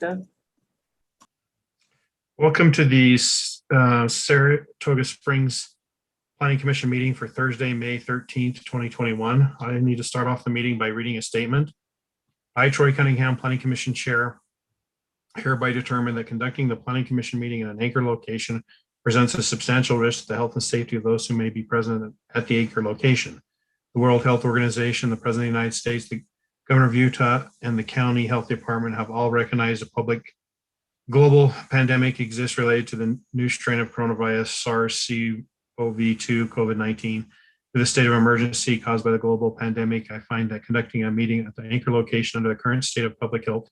Chapter. Welcome to the Saratoga Springs Planning Commission meeting for Thursday, May 13th, 2021. I need to start off the meeting by reading a statement. I, Troy Cunningham, Planning Commission Chair, hereby determine that conducting the Planning Commission meeting in an acre location presents a substantial risk to the health and safety of those who may be present at the acre location. The World Health Organization, the President of the United States, the Governor of Utah, and the County Health Department have all recognized a public global pandemic exists related to the new strain of coronavirus, SARS-CoV-2, COVID-19. With a state of emergency caused by the global pandemic, I find that conducting a meeting at the anchor location under the current state of public health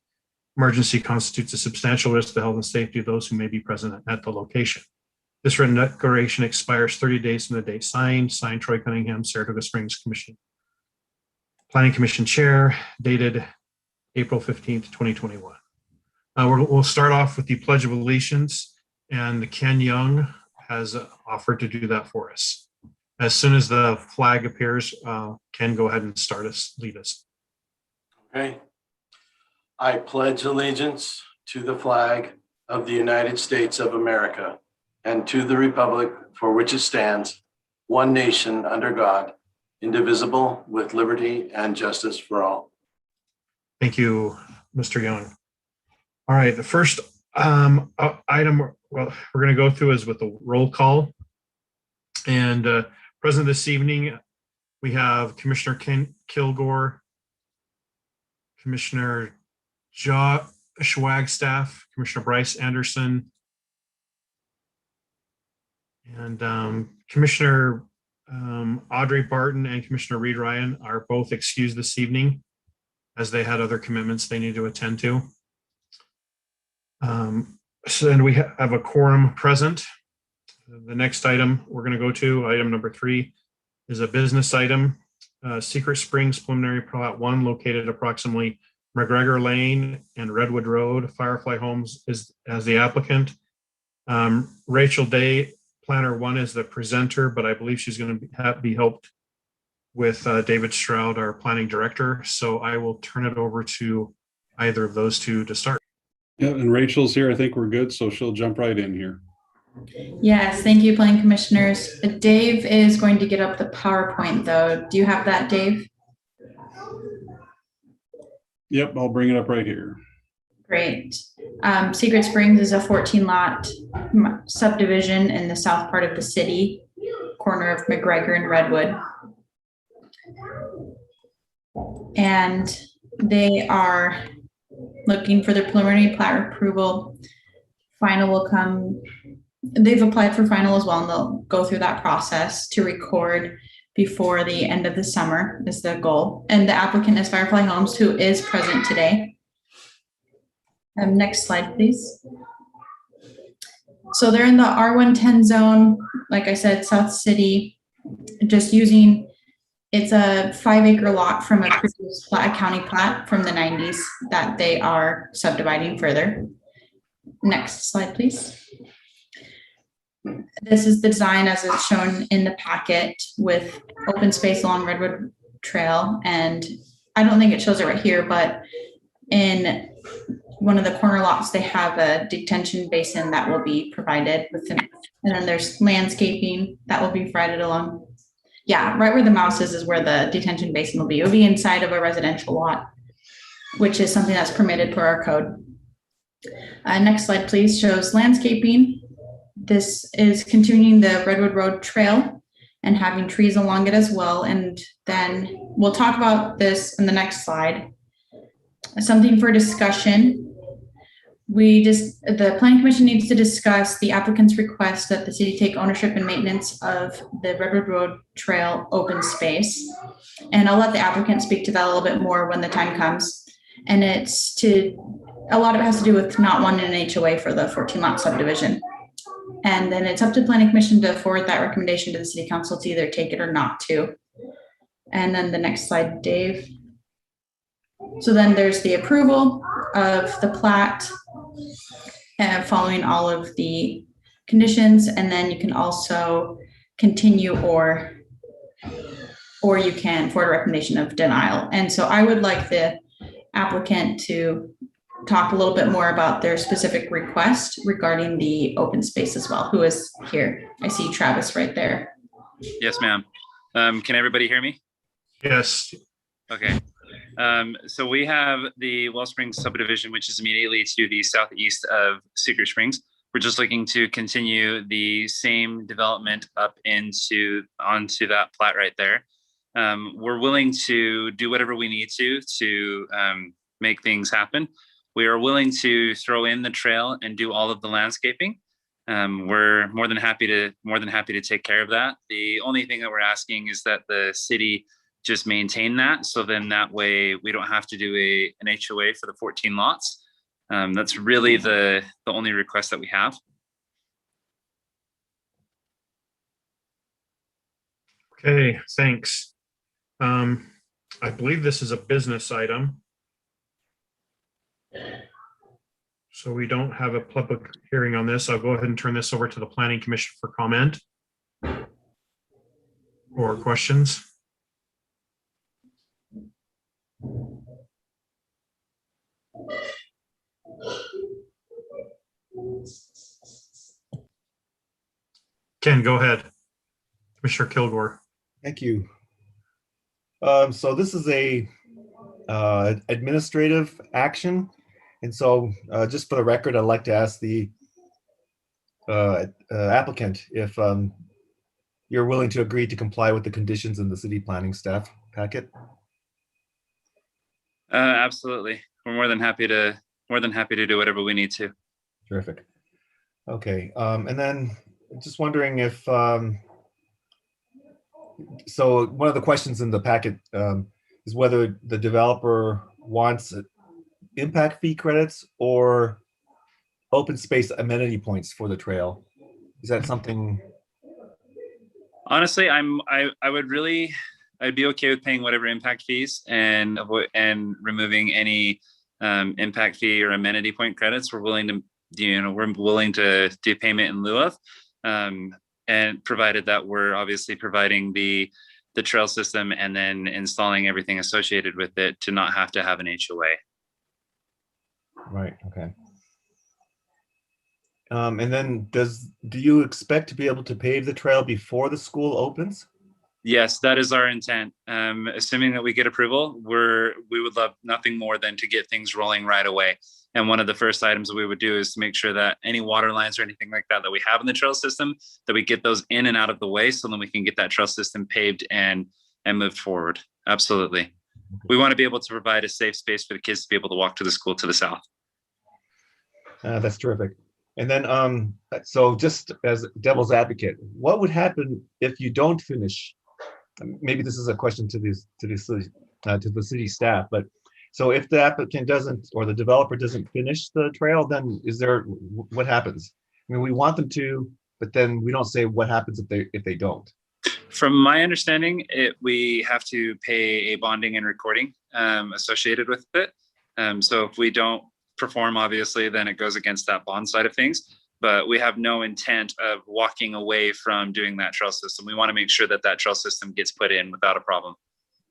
emergency constitutes a substantial risk to the health and safety of those who may be present at the location. This written declaration expires 30 days from the date signed. Signed, Troy Cunningham, Saratoga Springs Commission. Planning Commission Chair, dated April 15th, 2021. We'll start off with the Pledge of Allegiance, and Ken Young has offered to do that for us. As soon as the flag appears, Ken, go ahead and lead us. Okay. I pledge allegiance to the flag of the United States of America and to the republic for which it stands, one nation under God, indivisible, with liberty and justice for all. Thank you, Mr. Young. All right, the first item we're going to go through is with the roll call. And present this evening, we have Commissioner Ken Kilgore, Commissioner Josh Wagstaff, Commissioner Bryce Anderson, and Commissioner Audrey Barton and Commissioner Reed Ryan are both excused this evening as they had other commitments they need to attend to. So then we have a quorum present. The next item we're going to go to, item number 3, is a business item. Secret Springs Preliminary Plat 1, located approximately McGregor Lane and Redwood Road. Firefly Homes is as the applicant. Rachel Day, Planner 1, is the presenter, but I believe she's going to be helped with David Stroud, our planning director. So I will turn it over to either of those two to start. Yeah, and Rachel's here. I think we're good, so she'll jump right in here. Yes, thank you, planning commissioners. Dave is going to get up the PowerPoint, though. Do you have that, Dave? Yep, I'll bring it up right here. Great. Secret Springs is a 14-lot subdivision in the south part of the city, corner of McGregor and Redwood. And they are looking for the preliminary plat approval. Final will come. They've applied for final as well, and they'll go through that process to record before the end of the summer is the goal. And the applicant is Firefly Homes, who is present today. Next slide, please. So they're in the R110 zone, like I said, South City, just using, it's a 5-acre lot from a previous county plat from the 90s that they are subdividing further. Next slide, please. This is the design as it's shown in the packet with open space along Redwood Trail. And I don't think it shows it right here, but in one of the corner lots, they have a detention basin that will be provided within, and then there's landscaping that will be provided along. Yeah, right where the mouse is where the detention basin will be. It will be inside of a residential lot, which is something that's permitted per our code. Next slide, please, shows landscaping. This is continuing the Redwood Road Trail and having trees along it as well. And then we'll talk about this in the next slide. Something for discussion. The Planning Commission needs to discuss the applicant's request that the city take ownership and maintenance of the Redwood Road Trail open space. And I'll let the applicant speak to that a little bit more when the time comes. And a lot of it has to do with not wanting an HOA for the 14-lot subdivision. And then it's up to the Planning Commission to forward that recommendation to the City Council to either take it or not to. And then the next slide, Dave. So then there's the approval of the plat following all of the conditions, and then you can also continue or you can forward a recommendation of denial. And so I would like the applicant to talk a little bit more about their specific request regarding the open space as well. Who is here? I see Travis right there. Yes, ma'am. Can everybody hear me? Yes. Okay. So we have the Wellspring subdivision, which is immediately to the southeast of Secret Springs. We're just looking to continue the same development up onto that plat right there. We're willing to do whatever we need to make things happen. We are willing to throw in the trail and do all of the landscaping. We're more than happy to take care of that. The only thing that we're asking is that the city just maintain that. So then that way we don't have to do an HOA for the 14 lots. That's really the only request that we have. Okay, thanks. I believe this is a business item. So we don't have a public hearing on this. I'll go ahead and turn this over to the Planning Commission for comment or questions. Ken, go ahead. Commissioner Kilgore. Thank you. So this is a administrative action. And so just for the record, I'd like to ask the applicant if you're willing to agree to comply with the conditions in the city planning staff packet. Absolutely. We're more than happy to do whatever we need to. Terrific. Okay. And then just wondering if, so one of the questions in the packet is whether the developer wants impact fee credits or open space amenity points for the trail. Is that something? Honestly, I'd be okay with paying whatever impact fees and removing any impact fee or amenity point credits. We're willing to do payment in lieu of, and provided that we're obviously providing the trail system and then installing everything associated with it to not have to have an HOA. Right. Okay. And then do you expect to be able to pave the trail before the school opens? Yes, that is our intent. Assuming that we get approval, we would love nothing more than to get things rolling right away. And one of the first items that we would do is to make sure that any water lines or anything like that we have in the trail system, that we get those in and out of the way, so then we can get that trail system paved and moved forward. Absolutely. We want to be able to provide a safe space for the kids to be able to walk to the school to the south. That's terrific. And then, so just as devil's advocate, what would happen if you don't finish? Maybe this is a question to the city staff, but so if the applicant doesn't, or the developer doesn't finish the trail, then what happens? I mean, we want them to, but then we don't say what happens if they don't. From my understanding, we have to pay a bonding and recording associated with it. So if we don't perform, obviously, then it goes against that bond side of things. But we have no intent of walking away from doing that trail system. We want to make sure that trail system gets put in without a problem.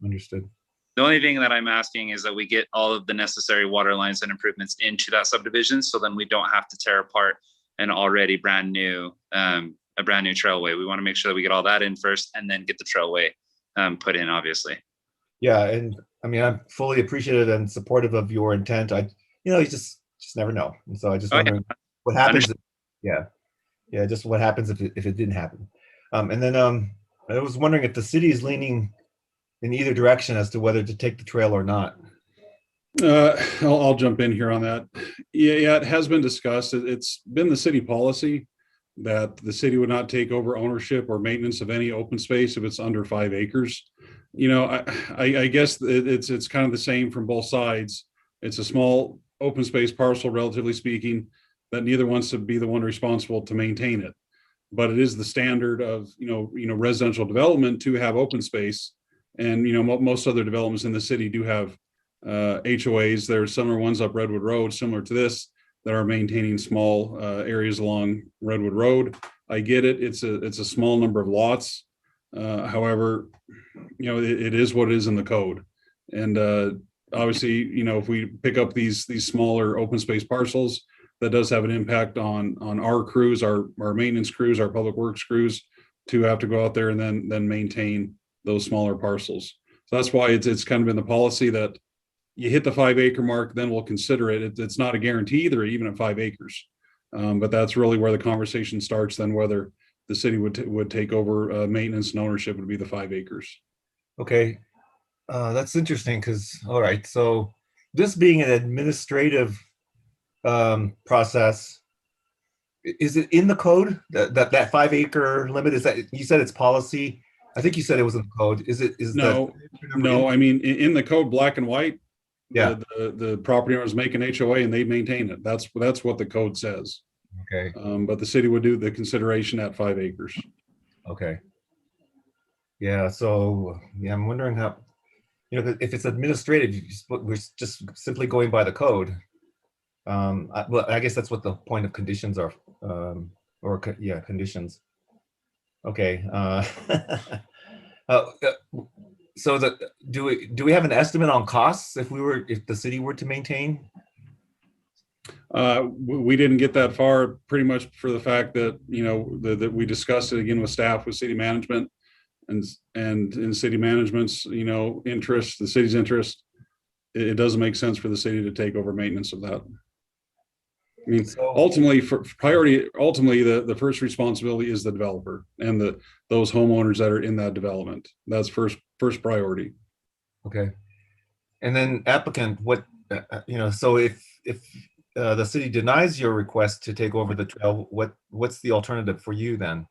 Understood. The only thing that I'm asking is that we get all of the necessary water lines and improvements into that subdivision, so then we don't have to tear apart an already a brand new trailway. We want to make sure that we get all that in first and then get the trailway put in, obviously. Yeah, and I mean, I'm fully appreciative and supportive of your intent. You just never know. And so I just wondering what happens. Just what happens if it didn't happen. And then I was wondering if the city is leaning in either direction as to whether to take the trail or not. I'll jump in here on that. Yeah, it has been discussed. It's been the city policy that the city would not take over ownership or maintenance of any open space if it's under 5 acres. I guess it's kind of the same from both sides. It's a small open space parcel, relatively speaking, that neither wants to be the one responsible to maintain it. But it is the standard of residential development to have open space. And most other developments in the city do have HOAs. There are similar ones up Redwood Road, similar to this, that are maintaining small areas along Redwood Road. I get it. It's a small number of lots. However, it is what it is in the code. And obviously, if we pick up these smaller open space parcels, that does have an impact on our crews, our maintenance crews, our public works crews, to have to go out there and then maintain those smaller parcels. So that's why it's kind of been the policy that you hit the 5 acre mark, then we'll consider it. It's not a guarantee either, even at 5 acres. But that's really where the conversation starts, then whether the city would take over maintenance and ownership would be the 5 acres. Okay, that's interesting because, all right, so this being an administrative process, is it in the code that 5 acre limit? Is that, you said it's policy? I think you said it was in the code. No, I mean, in the code, black and white, Yeah. the property owners make an HOA and they maintain it. That's what the code says. Okay. But the city would do the consideration at 5 acres. Okay. Yeah. So yeah, I'm wondering how, if it's administrative, we're just simply going by the code. Well, I guess that's what the point of conditions are, conditions. Okay. So do we have an estimate on costs if the city were to maintain? We didn't get that far, pretty much for the fact that that we discussed it again with staff, with city management, and in city management's interest, the city's interest, it doesn't make sense for the city to take over maintenance of that. I mean, ultimately, the first responsibility is the developer and those homeowners that are in that development. That's first priority. Okay. And then applicant, so if the city denies your request to take over the trail, what's the alternative for you then?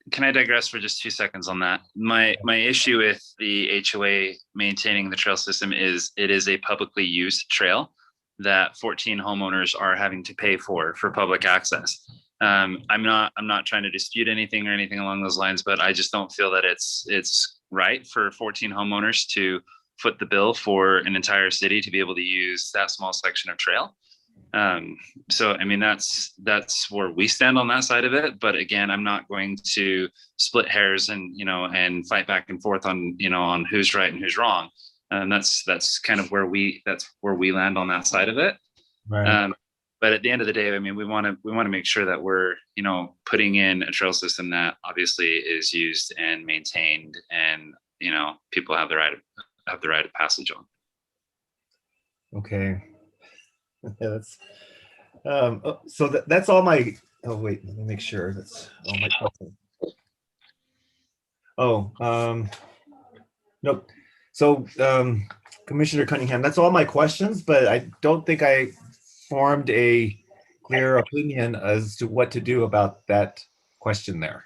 Can I digress for just 2 seconds on that? My issue with the HOA maintaining the trail system is it is a publicly used trail that 14 homeowners are having to pay for public access. I'm not trying to dispute anything or anything along those lines, but I just don't feel that it's right for 14 homeowners to foot the bill for an entire city to be able to use that small section of trail. So I mean, that's where we stand on that side of it. But again, I'm not going to split hairs and fight back and forth on on who's right and who's wrong. And that's kind of where we land on that side of it. Right. But at the end of the day, I mean, we want to make sure that we're putting in a trail system that obviously is used and maintained, and people have the right of passage on. Okay. Yeah, that's so that's all my. Oh wait, let me make sure that's all my questions. Nope. So Commissioner Cunningham, that's all my questions, but I don't think I formed a clear opinion as to what to do about that question there,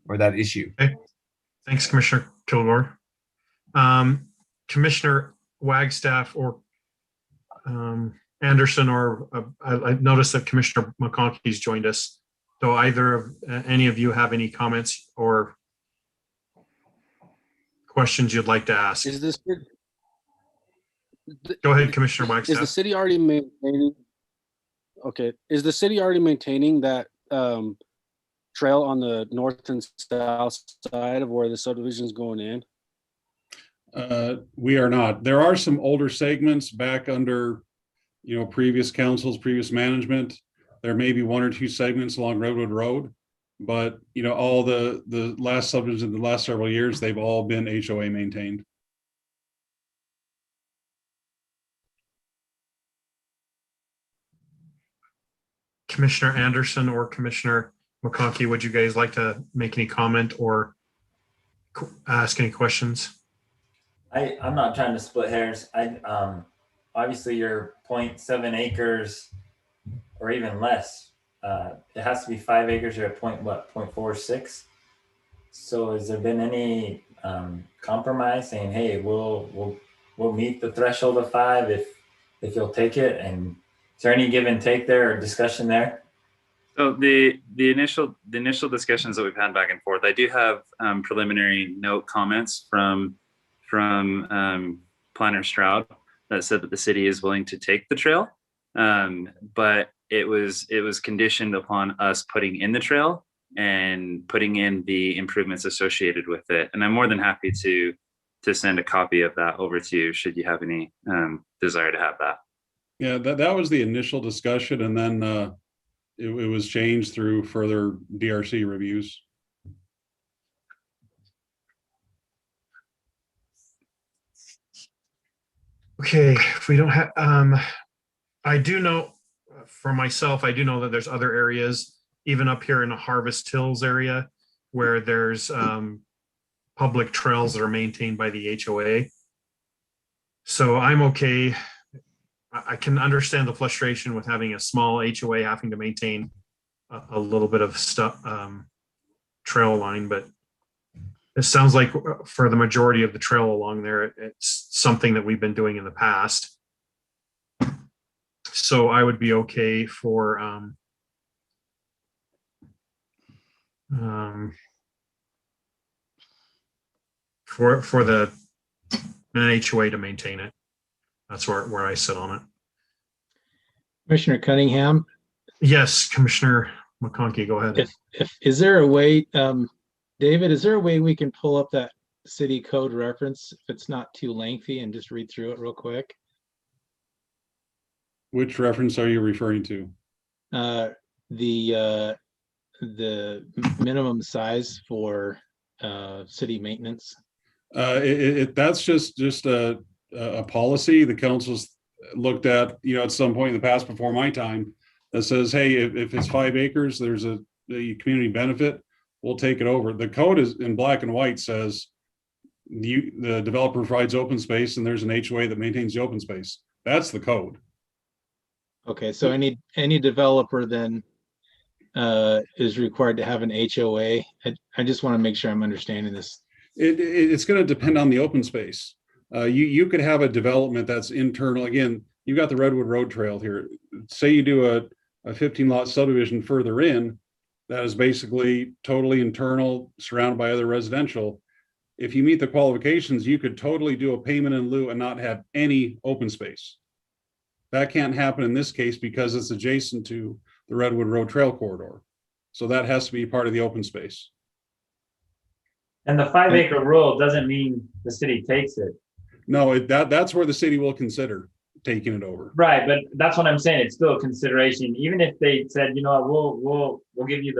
or that issue. Okay. Thanks, Commissioner Kilgore. Commissioner Wagstaff or Anderson, or I noticed that Commissioner McConkey's joined us. So either of any of you have any comments or questions you'd like to ask? Go ahead, Commissioner Wagstaff. Is the city already maintaining? Okay, is the city already maintaining that trail on the north and south side of where the subdivision is going in? We are not. There are some older segments back under, previous councils, previous management. There may be 1 or 2 segments along Redwood Road, but all the last subdivisions in the last several years, they've all been HOA maintained. Commissioner Anderson or Commissioner McConkey, would you guys like to make any comment or ask any questions? I'm not trying to split hairs. Obviously your 0.7 acres or even less. It has to be 5 acres or 0.46. So has there been any compromise saying, hey, we'll meet the threshold of 5 if you'll take it? And is there any give and take there or discussion there? So the initial discussions that we've had back and forth, I do have preliminary note comments from Planner Stroud that said that the city is willing to take the trail, but it was conditioned upon us putting in the trail and putting in the improvements associated with it. And I'm more than happy to to send a copy of that over to you, should you have any desire to have that. Yeah, that was the initial discussion, and then it was changed through further DRC reviews. Okay, if we don't have, I do know for myself, I do know that there's other areas, even up here in the Harvest Hills area, where there's public trails that are maintained by the HOA. So I'm okay. I can understand the frustration with having a small HOA having to maintain a little bit of stuff, trail line, but it sounds like for the majority of the trail along there, it's something that we've been doing in the past. So I would be okay for the an HOA to maintain it. That's where I sit on it. Commissioner Cunningham, Yes, Commissioner McConkey, go ahead. if is there a way, David, is there a way we can pull up that city code reference if it's not too lengthy and just read through it real quick? Which reference are you referring to? The minimum size for city maintenance. That's just a policy the council's looked at, at some point in the past before my time, that says, hey, if it's 5 acres, there's a community benefit, we'll take it over. The code is in black and white, says the developer provides open space and there's an HOA that maintains the open space. That's the code. Okay, so any developer then is required to have an HOA. I just want to make sure I'm understanding this. It's going to depend on the open space. You could have a development that's internal. Again, you've got the Redwood Road Trail here. Say you do a 15 lot subdivision further in, that is basically totally internal, surrounded by other residential. If you meet the qualifications, you could totally do a payment in lieu and not have any open space. That can't happen in this case because it's adjacent to the Redwood Road Trail corridor. So that has to be part of the open space. And the 5 acre rule doesn't mean the city takes it. No, that's where the city will consider taking it over. Right, but that's what I'm saying. It's still a consideration. Even if they said, you know what, we'll give you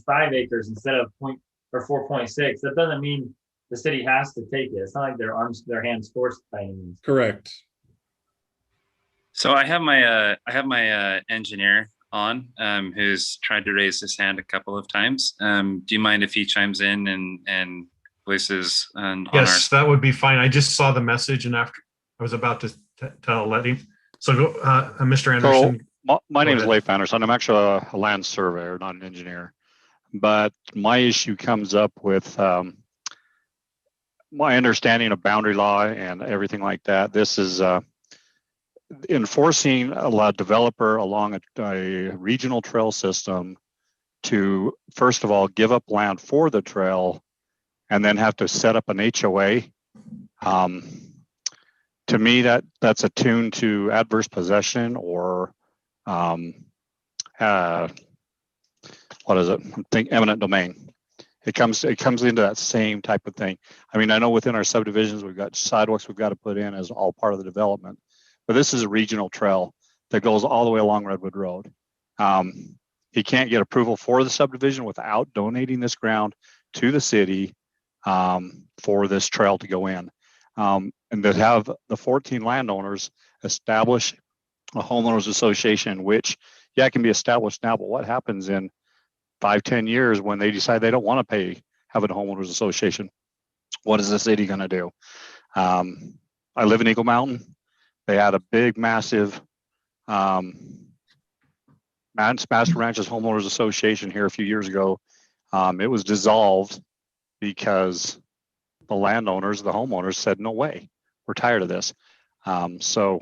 5 acres instead of 4.6. That doesn't mean the city has to take it. It's not like their hands forced by any means. Correct. So I have my engineer on, who's tried to raise his hand a couple of times. Do you mind if he chimes in and voices on Yes, that would be fine. I just saw the message and after I was about to let him. So go, Mr. Anderson. So my name is Leif Anderson. I'm actually a land surveyor, not an engineer. But my issue comes up with my understanding of boundary law and everything like that. This is enforcing a developer along a regional trail system to, first of all, give up land for the trail and then have to set up an HOA. To me, that's attuned to adverse possession or what is it? I think eminent domain. It comes into that same type of thing. I mean, I know within our subdivisions, we've got sidewalks we've got to put in as all part of the development, but this is a regional trail that goes all the way along Redwood Road. He can't get approval for the subdivision without donating this ground to the city for this trail to go in. And to have the 14 landowners establish a homeowners association, which, yeah, can be established now, but what happens in 5-10 years when they decide they don't want to have a homeowners association? What is the city going to do? I live in Eagle Mountain. They had a big, massive Master Ranches Homeowners Association here a few years ago. It was dissolved because the landowners, the homeowners said, no way, we're tired of this. So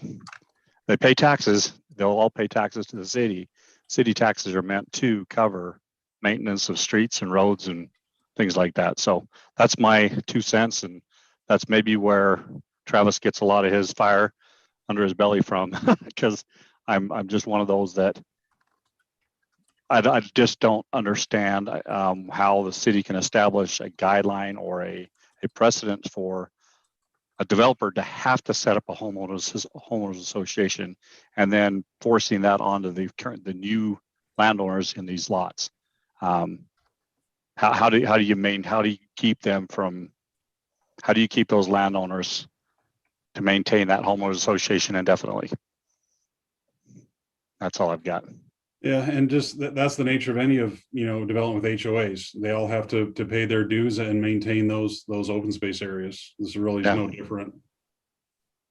they pay taxes. They'll all pay taxes to the city. City taxes are meant to cover maintenance of streets and roads and things like that. So that's my 2 cents. And that's maybe where Travis gets a lot of his fire under his belly from, because I'm just one of those that I just don't understand how the city can establish a guideline or a precedent for a developer to have to set up a homeowners association and then forcing that onto the new landowners in these lots. How do you keep those landowners to maintain that homeowners association indefinitely? That's all I've got. Yeah, and just that's the nature of any of, development with HOAs. They all have to pay their dues and maintain those open space areas. This is really no different.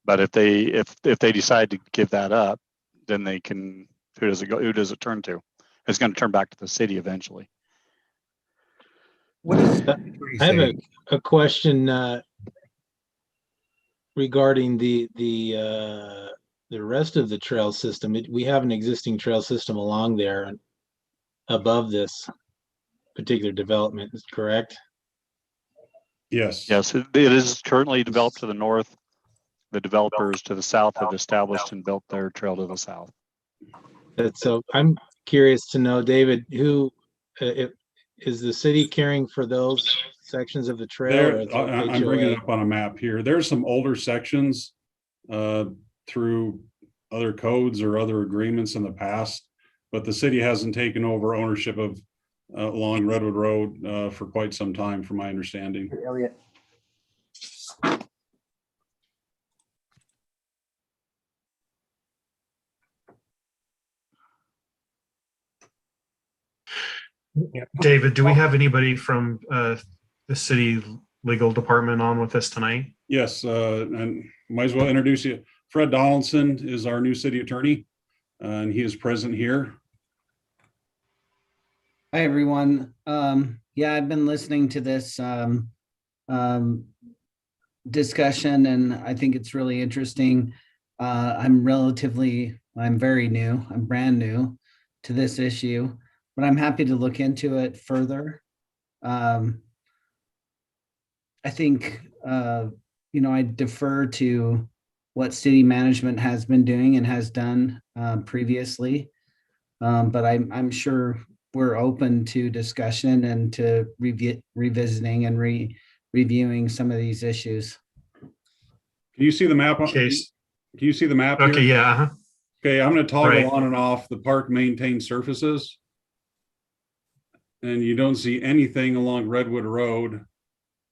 But if they decide to give that up, then they can, who does it turn to? It's going to turn back to the city eventually. What is I have a question regarding the rest of the trail system. We have an existing trail system along there and above this particular development, is correct? Yes. Yes, it is currently developed to the north. The developers to the south have established and built their trail to the south. So I'm curious to know, David, who is the city caring for those sections of the trail? I'm bringing it up on a map here. There's some older sections through other codes or other agreements in the past, but the city hasn't taken over ownership of along Redwood Road for quite some time, from my understanding. Elliot. David, do we have anybody from the city legal department on with us tonight? Yes, and might as well introduce you. Fred Donaldson is our new city attorney, and he is present here. Hi, everyone. Yeah, I've been listening to this discussion, and I think it's really interesting. I'm very new. I'm brand new to this issue, but I'm happy to look into it further. I think, I defer to what city management has been doing and has done previously. But I'm sure we're open to discussion and to revisiting and reviewing some of these issues. Can you see the map? Okay. Can you see the map? Okay, here? yeah. Okay, I'm going to toggle Right. on and off the park maintained surfaces. And you don't see anything along Redwood Road.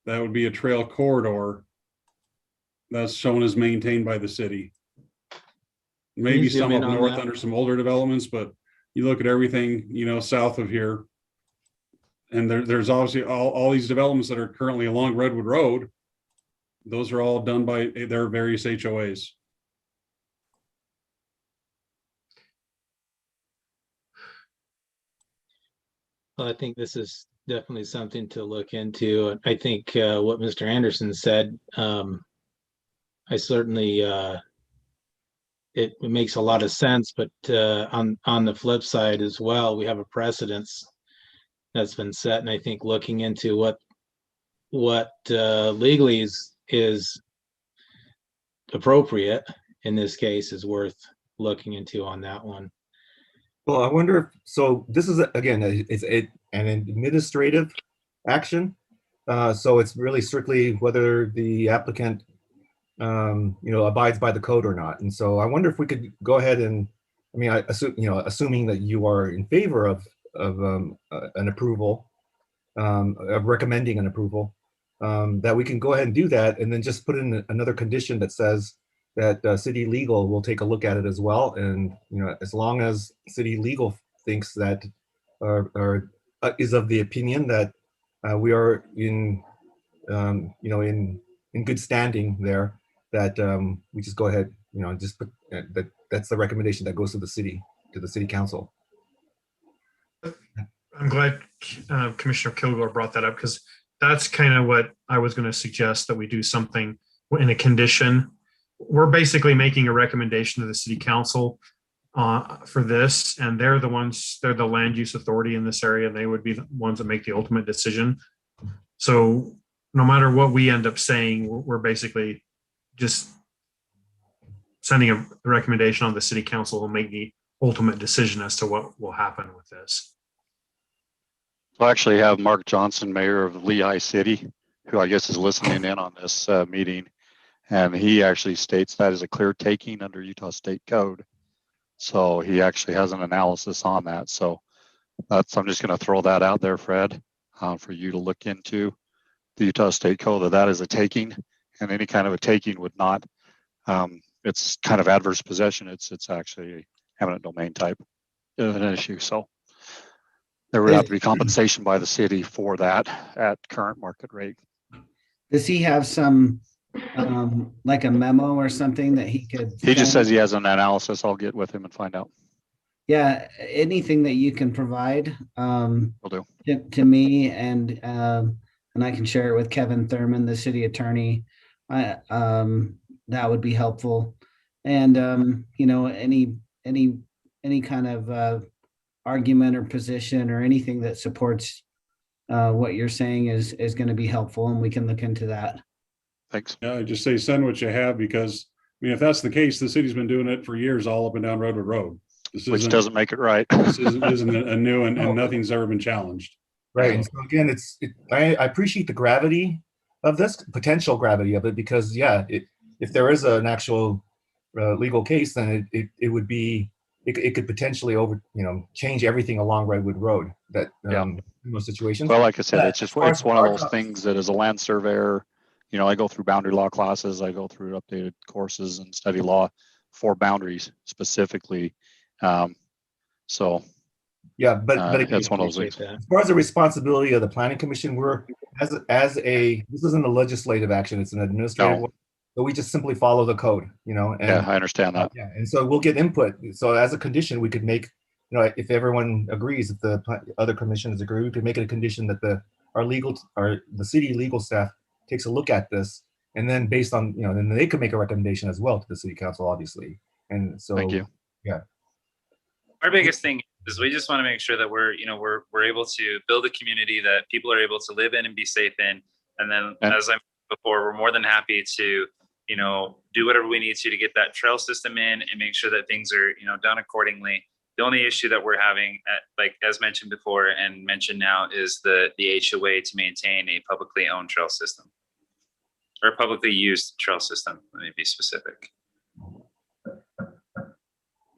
That would be a trail corridor that's shown as maintained by the city. Maybe zoom some in up on north that? under some older developments, but you look at everything, south of here. And there's obviously all these developments that are currently along Redwood Road. Those are all done by their various HOAs. Well, I think this is definitely something to look into. I think what Mr. Anderson said, I certainly, it makes a lot of sense, but on the flip side as well, we have a precedence that's been set, and I think looking into what legally is appropriate in this case is worth looking into on that one. Well, I wonder, so this is, again, it's an administrative action. So it's really strictly whether the applicant, abides by the code or not. And so I wonder if we could go ahead and, I assume, assuming that you are in favor of an approval, of recommending an approval, that we can go ahead and do that, and then just put in another condition that says that city legal will take a look at it as well. And, as long as city legal thinks that, is of the opinion that we are in good standing there, that we just go ahead, just put that's the recommendation that goes to the city council. I'm glad Commissioner Kilgore brought that up, because that's kind of what I was going to suggest, that we do something in a condition. We're basically making a recommendation to the city council for this, and they're the land use authority in this area, and they would be the ones that make the ultimate decision. So no matter what we end up saying, we're basically just sending a recommendation on the city council will make the ultimate decision as to what will happen with this. We'll actually have Mark Johnson, mayor of Lehigh City, who I guess is listening in on this meeting. And he actually states that is a clear taking under Utah State Code. So he actually has an analysis on that. So I'm just going to throw that out there, Fred, for you to look into the Utah State Code, that is a taking, and any kind of a taking would not, it's kind of adverse possession. It's actually eminent domain type of an issue. So there would have to be compensation by the city for that at current market rate. Does he have some, like a memo or something that he could? He just send? says he has an analysis. I'll get with him and find out. Yeah, anything that you can provide Will do. to me, and I can share it with Kevin Thurman, the city attorney. That would be helpful. And you know, any kind of argument or position or anything that supports what you're saying is going to be helpful, and we can look into that. Thanks. Yeah, I just say send what you have, because I mean, if that's the case, the city's been doing it for years all up and down Redwood Road. Which doesn't make it right. This isn't a new and nothing's ever been challenged. Right. And so again, I appreciate the gravity of this, potential gravity of it, because yeah, if there is an actual legal case, then it would be, it could potentially change everything along Redwood Road that in those situations. Well, like I said, it's one of those things that as a land surveyor, I go through boundary law classes, I go through updated courses and study law for boundaries specifically. So yeah, but it's one of those things. As far as the responsibility of the planning commission, we're this isn't a legislative action, it's an administrative one. So we just simply follow the code, and yeah, I understand that. Yeah, and so we'll get input. So as a condition, we could make, if everyone agrees, if the other commissions agree, we could make it a condition that the city legal staff takes a look at this, and then based on, then they could make a recommendation as well to the city council, obviously. And so thank you. Yeah. Our biggest thing is we just want to make sure that we're able to build a community that people are able to live in and be safe in. And then, as I mentioned before, we're more than happy to, do whatever we need to get that trail system in and make sure that things are, done accordingly. The only issue that we're having, as mentioned before and mentioned now, is the HOA to maintain a publicly owned trail system, or publicly used trail system. Let me be specific.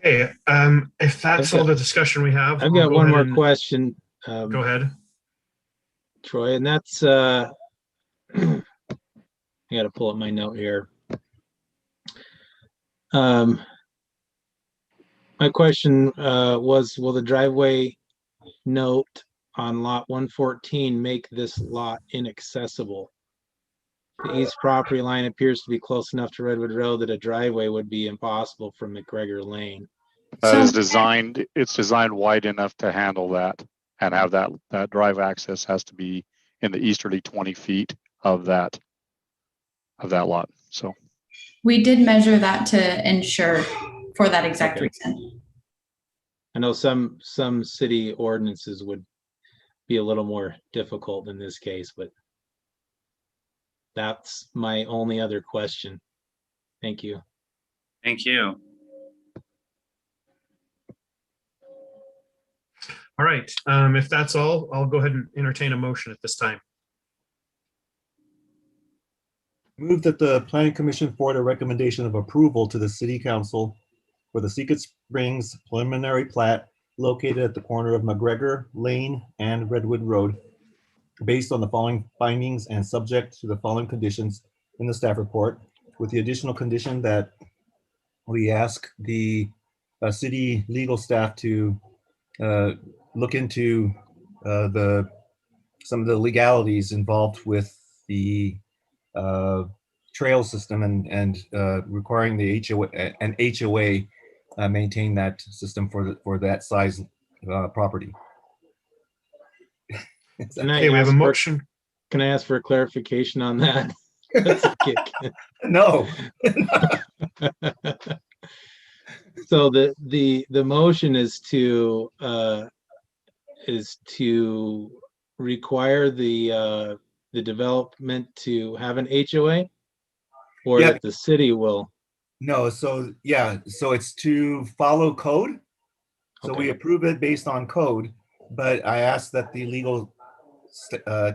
Hey, if that's all the discussion we have, I've got one more question. Go ahead, Troy, and that's I got to pull up my note here. My question was, will the driveway note on lot 114 make this lot inaccessible? The east property line appears to be close enough to Redwood Road that a driveway would be impossible from McGregor Lane. That is designed, it's designed wide enough to handle that and have that drive access has to be in the easterly 20 feet of that lot. So We did measure that to ensure for that exact reason. I know some city ordinances would be a little more difficult in this case, but that's my only other question. Thank you. Thank you. all right. If that's all, I'll go ahead and entertain a motion at this time. Move that the planning commission forward a recommendation of approval to the city council for the Secret Springs preliminary plat located at the corner of McGregor Lane and Redwood Road, based on the following findings and subject to the following conditions in the staff report, with the additional condition that we ask the city legal staff to look into some of the legalities involved with the trail system and requiring the HOA maintain that system for that size property. Okay, we have a motion. Can I ask for a clarification on that? No. So the motion is to require the development to have an HOA, or that the city will. No, so yeah, so it's to follow code. So we approve it based on code, but I ask that the legal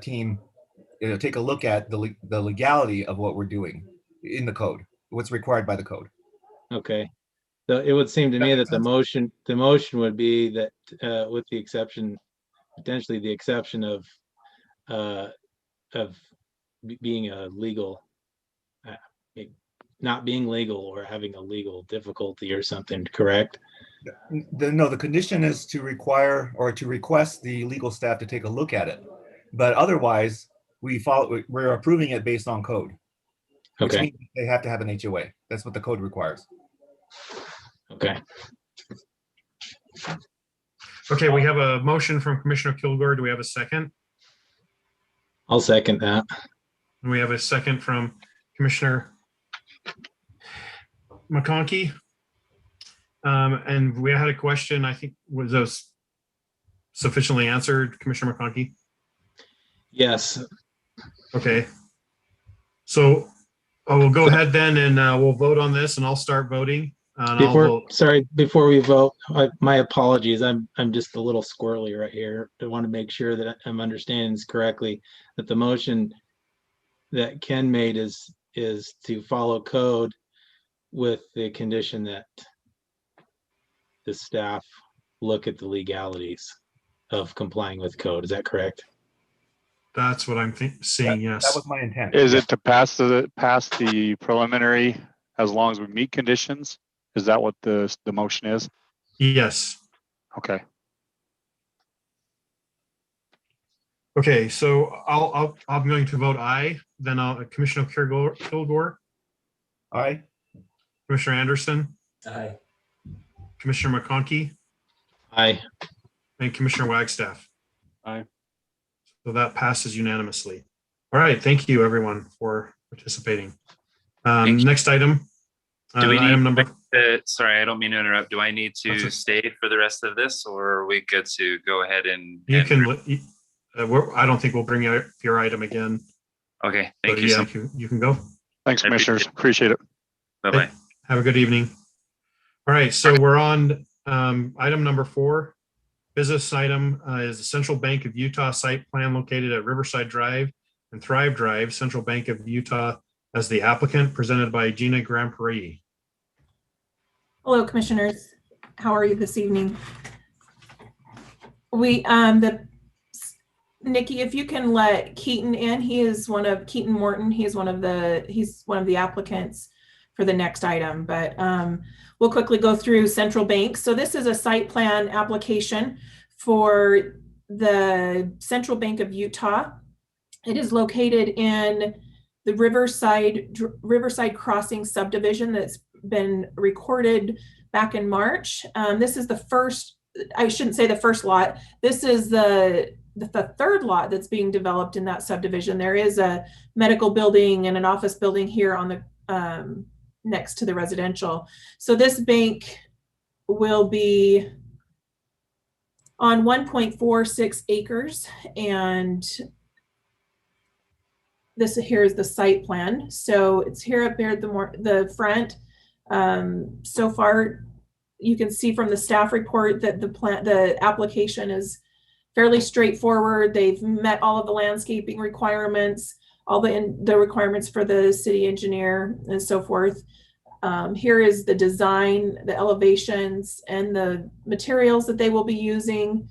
team take a look at the legality of what we're doing. in the code, what's required by the code. Okay. So it would seem to That me makes that the motion would be that, with the exception, potentially the exception of being a legal, uh, not being legal or having a legal difficulty or something, correct? No, the condition is to require or to request the legal staff to take a look at it. But otherwise, we're approving it based on code, which Okay, means they have to have an HOA. That's what the code requires. okay. Okay, we have a motion from Commissioner Kilgore. Do we have a second? I'll second that. And we have a second from Commissioner McConkey. And we had a question, I think, was those sufficiently answered, Commissioner McConkey? Yes, Okay. So I will go ahead then and we'll vote on this and I'll start voting. And I'll vote. before we vote, my apologies. I'm just a little squirrely right here. I want to make sure that I'm understanding this correctly, that the motion that Ken made is to follow code with the condition that the staff look at the legalities of complying with code. Is that correct? That's what I'm seeing, yes. That was my intent. Is it to pass the preliminary as long as we meet conditions? Is that what the motion is? Yes. Okay. Okay, so I'm going to vote aye. Then Commissioner Kilgore, Aye. Commissioner Anderson, Aye. Commissioner McConkey, Aye. and Commissioner Wagstaff. Aye. So that passes unanimously. All right, thank you everyone for participating. Thank you. Next item. Do we item need, number? sorry, I don't mean to interrupt. Do I need That's to okay. stay for the rest of this, or are we good to go ahead and? You can. I don't think we'll bring out your item again. Okay, So, thank you. yeah, So you can go. Thanks, I commissioners. Appreciate it. bye-bye. Have a good evening. All right, so we're on item number 4. Business item is the Central Bank of Utah site plan located at Riverside Drive and Thrive Drive, Central Bank of Utah as the applicant, presented by Gina Grandpree. Hello, commissioners. How are you this evening? Nikki, if you can let Keaton in, Keaton Morton. He's one of the applicants for the next item, but we'll quickly go through Central Bank. So this is a site plan application for the Central Bank of Utah. It is located in the Riverside Crossing subdivision that's been recorded back in March. This is the first, I shouldn't say the first lot. This is the third lot that's being developed in that subdivision. There is a medical building and an office building here on the next to the residential. So this bank will be on 1.46 acres, and this here is the site plan. So it's here up there at the front. So far, you can see from the staff report that the application is fairly straightforward. They've met all of the landscaping requirements, all the requirements for the city engineer and so forth. Here is the design, the elevations, and the materials that they will be using.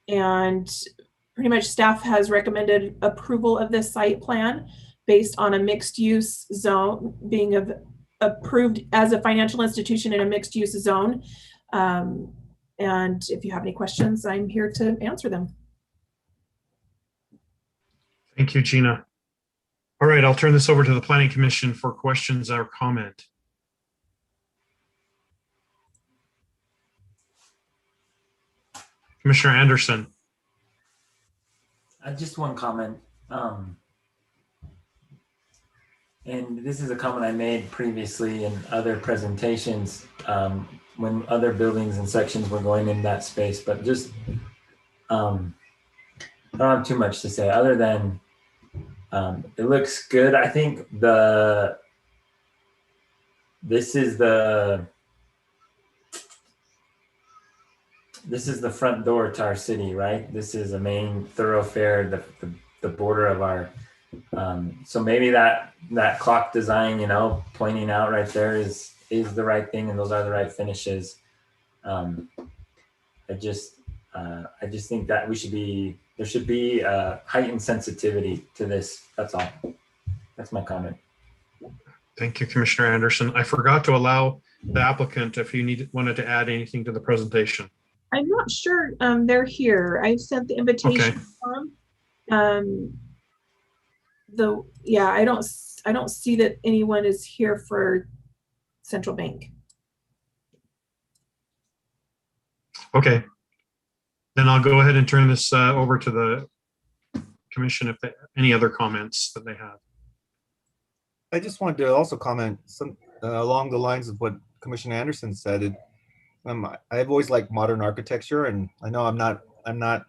And pretty much staff has recommended approval of this site plan based on a mixed use zone, being approved as a financial institution in a mixed use zone. And if you have any questions, I'm here to answer them. Thank you, Gina. All right, I'll turn this over to the Planning Commission for questions or comment. Commissioner Anderson. Just one comment. And this is a comment I made previously in other presentations when other buildings and sections were going in that space, but just I don't have too much to say other than it looks good. I think this is the front door to our city, right? This is a main thoroughfare, the border of our So maybe that clock design, you know, pointing out right there is the right thing, and those are the right finishes. I just think that there should be heightened sensitivity to this. That's all. That's my comment. Thank you, Commissioner Anderson. I forgot to allow the applicant if you wanted to add anything to the presentation. I'm not sure they're here. I sent the invitation. I don't see that anyone is here for Central Bank. Okay. Then I'll go ahead and turn this over to the commission if they, any other comments that they have. I just wanted to also comment some along the lines of what Commissioner Anderson said. I've always liked modern architecture, and I know I'm not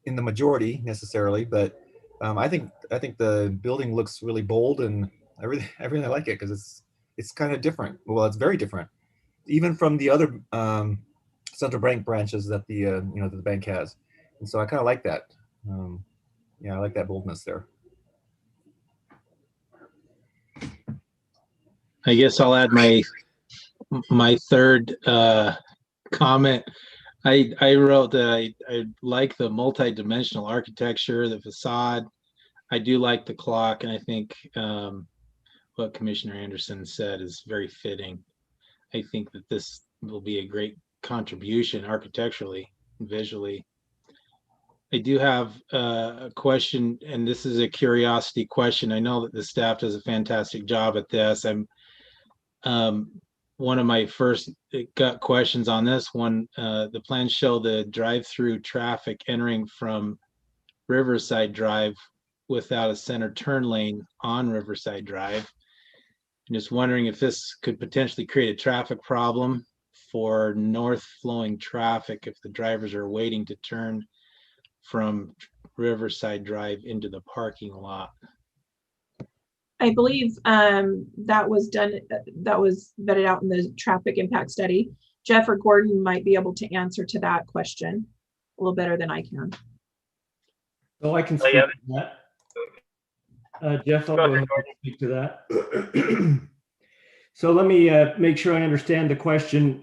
in the majority necessarily, but I think the building looks really bold, and I really like it because it's kind of different. Well, it's very different, even from the other central bank branches that the that the bank has, and so I kind of like that. Yeah, I like that boldness there. I guess I'll add my third comment. I wrote that I like the multi-dimensional architecture, the facade. I do like the clock, and I think what Commissioner Anderson said is very fitting. I think that this will be a great contribution architecturally and visually. I do have a question, and this is a curiosity question. I know that the staff does a fantastic job at this. One of my first gut questions on this one, the plans show the drive-through traffic entering from Riverside Drive without a center turn lane on Riverside Drive. I'm just wondering if this could potentially create a traffic problem for north flowing traffic if the drivers are waiting to turn from Riverside Drive into the parking lot. I believe that was vetted out in the traffic impact study. Jeff or Gordon might be able to answer to that question a little better than I can. So I can speak to that. Jeff, I'll go ahead and speak to that. So let me make sure I understand the question.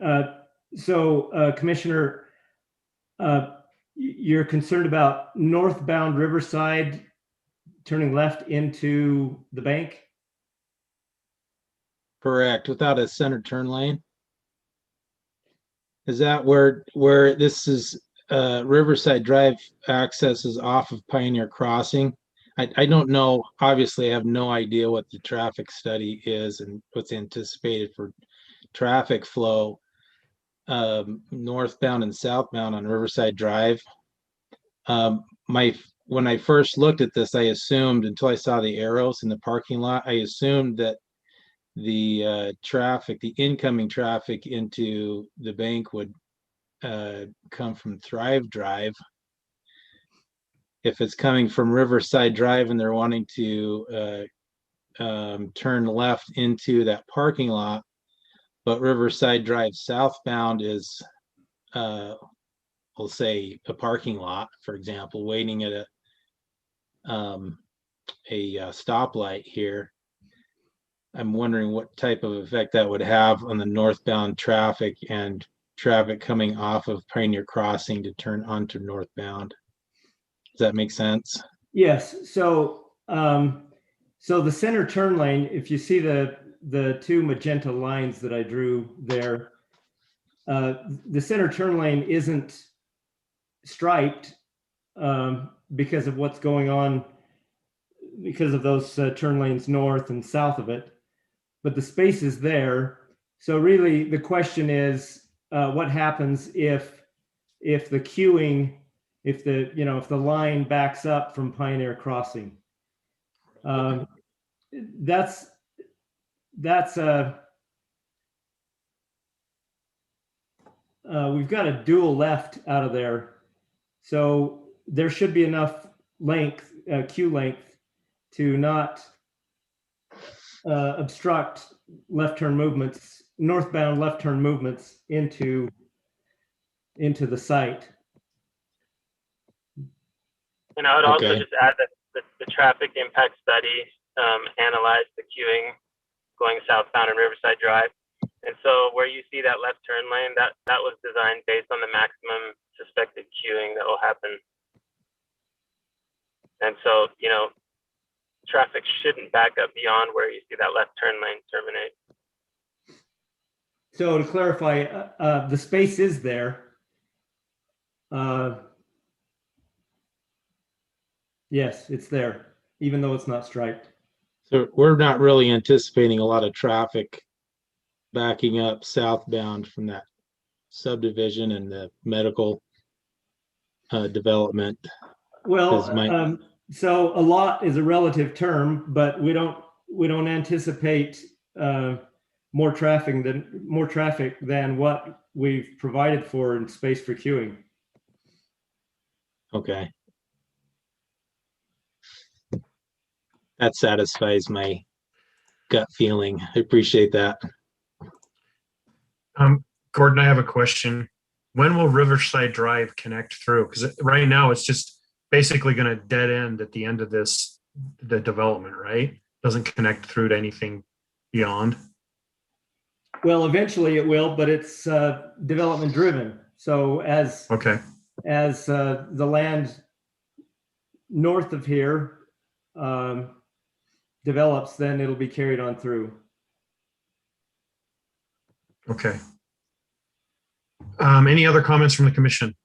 Commissioner, you're concerned about northbound Riverside turning left into the bank? Correct, without a center turn lane. Is that where this is Riverside Drive accesses off of Pioneer Crossing? I don't know, obviously I have no idea what the traffic study is and what's anticipated for traffic flow northbound and southbound on Riverside Drive. When I first looked at this, I assumed, until I saw the arrows in the parking lot, I assumed that the traffic, the incoming traffic into the bank would come from Thrive Drive. If it's coming from Riverside Drive and they're wanting to turn left into that parking lot, but Riverside Drive southbound is, we'll say, a parking lot, for example, waiting at a stoplight here. I'm wondering what type of effect that would have on the northbound traffic and traffic coming off of Pioneer Crossing to turn onto northbound. Does that make sense? Yes. So the center turn lane, if you see the two magenta lines that I drew there, the center turn lane isn't striped because of what's going on, because of those turn lanes north and south of it, but the space is there. So really the question is, what happens if the queuing, if the line backs up from Pioneer Crossing? We've got a dual left out of there. So there should be enough length, queue length, to not obstruct left turn movements, northbound left turn movements into the site. And I would also just add that the traffic impact study analyzed the queuing going southbound on Riverside Drive. And so where you see that left turn lane, that was designed based on the maximum suspected queuing that will happen. And so, you know, traffic shouldn't back up beyond where you see that left turn lane terminate. So to clarify, the space is there. Yes, it's there, even though it's not striped. So we're not really anticipating a lot of traffic backing up southbound from that subdivision and the medical development. Well, so a lot is a relative term, but we don't anticipate more traffic than what we've provided for in space for queuing. Okay. That satisfies my gut feeling. I appreciate that. Gordon, I have a question. When will Riverside Drive connect through? Because right now it's just basically going to dead end at the end of the development, right? Doesn't connect through to anything beyond. Well, eventually it will, but it's development driven. So as the land north of here develops, then it'll be carried on through. Okay. Any other comments from the commission?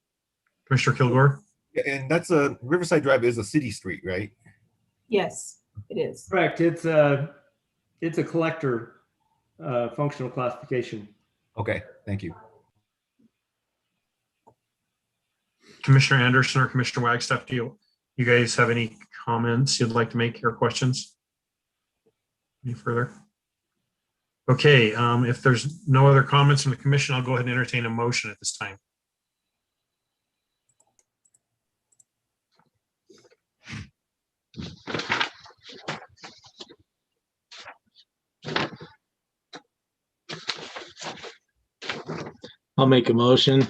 Commissioner Kilgore? Yeah, and that's Riverside Drive is a city street, right? Yes, it is. Correct. It's a collector functional classification. Okay, thank you. Commissioner Anderson or Commissioner Wagstaff, do you guys have any comments you'd like to make or questions? Any further? Okay, if there's no other comments from the commission, I'll go ahead and entertain a motion at this time. I'll make a motion.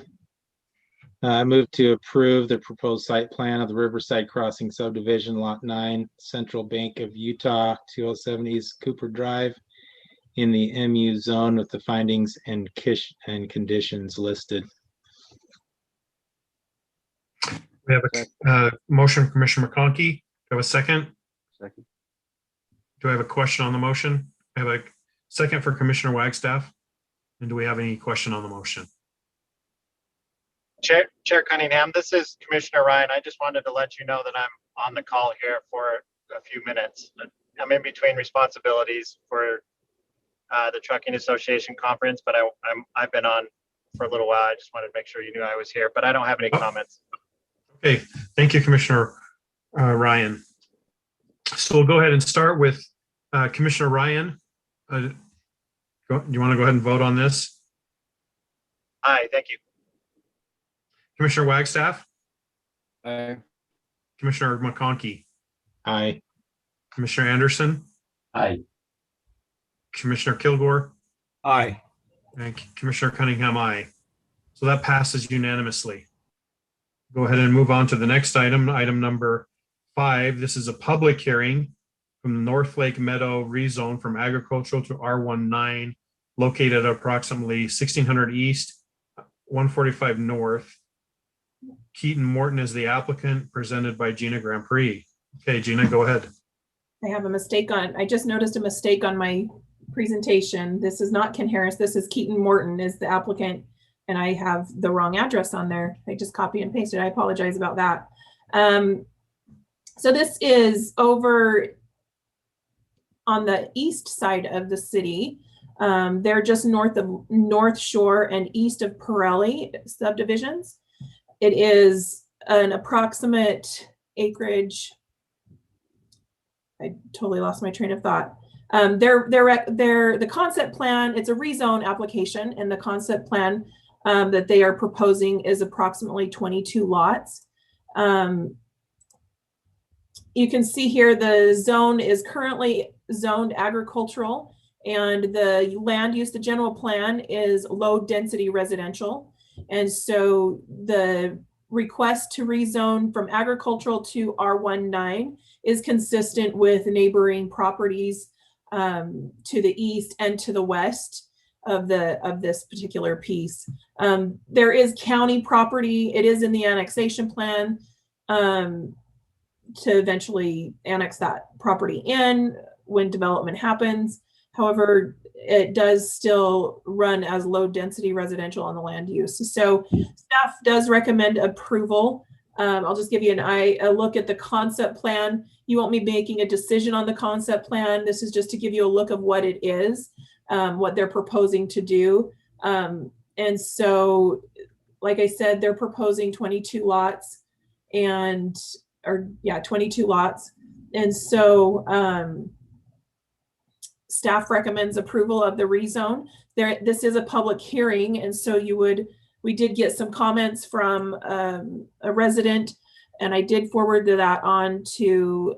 I move to approve the proposed site plan of the Riverside Crossing subdivision, Lot 9, Central Bank of Utah, 207 East Cooper Drive, in the MU zone with the findings and conditions listed. We have a motion from Commissioner McConkey. Do I have a second? Second. Do I have a question on the motion? I have a second for Commissioner Wagstaff. And do we have any question on the motion? Chair Cunningham, this is Commissioner Ryan. I just wanted to let you know that I'm on the call here for a few minutes. I'm in between responsibilities for the Trucking Association conference, but I've been on for a little while. I just wanted to make sure you knew I was here, but I don't have any comments. Okay, thank you, Commissioner Ryan. So we'll go ahead and start with Commissioner Ryan. You want to go ahead and vote on this? Aye, thank you. Commissioner Wagstaff? Aye. Commissioner McConkey? Aye. Commissioner Anderson? Aye. Commissioner Kilgore? Aye. And Commissioner Cunningham, aye. So that passes unanimously. Go ahead and move on to the next item, item number 5. This is a public hearing from the North Lake Meadow rezone from agricultural to R19, located at approximately 1600 East, 145 North. Keaton Morton is the applicant, presented by Gina Grand Prix. Okay, Gina, go ahead. I have a mistake I just noticed a mistake on my presentation. This is not Ken Harris. This is Keaton Morton is the applicant, and I have the wrong address on there. I just copy and pasted. I apologize about that. So this is over on the east side of the city. They're just north of North Shore and east of Pirelli subdivisions. It is an approximate acreage. I totally lost my train of thought. The concept plan, it's a rezone application, and the concept plan that they are proposing is approximately 22 lots. You can see here the zone is currently zoned agricultural, and the land use, the general plan is low density residential. And so the request to rezone from agricultural to R19 is consistent with neighboring properties to the east and to the west of this particular piece. There is county property. It is in the annexation plan to eventually annex that property in when development happens. However, it does still run as low density residential on the land use. So staff does recommend approval. I'll just give you a look at the concept plan. You won't be making a decision on the concept plan. This is just to give you a look of what it is, what they're proposing to do. And so, like I said, they're proposing 22 lots and, 22 lots. And so staff recommends approval of the rezone. This is a public hearing, and so we did get some comments from a resident, and I did forward that on to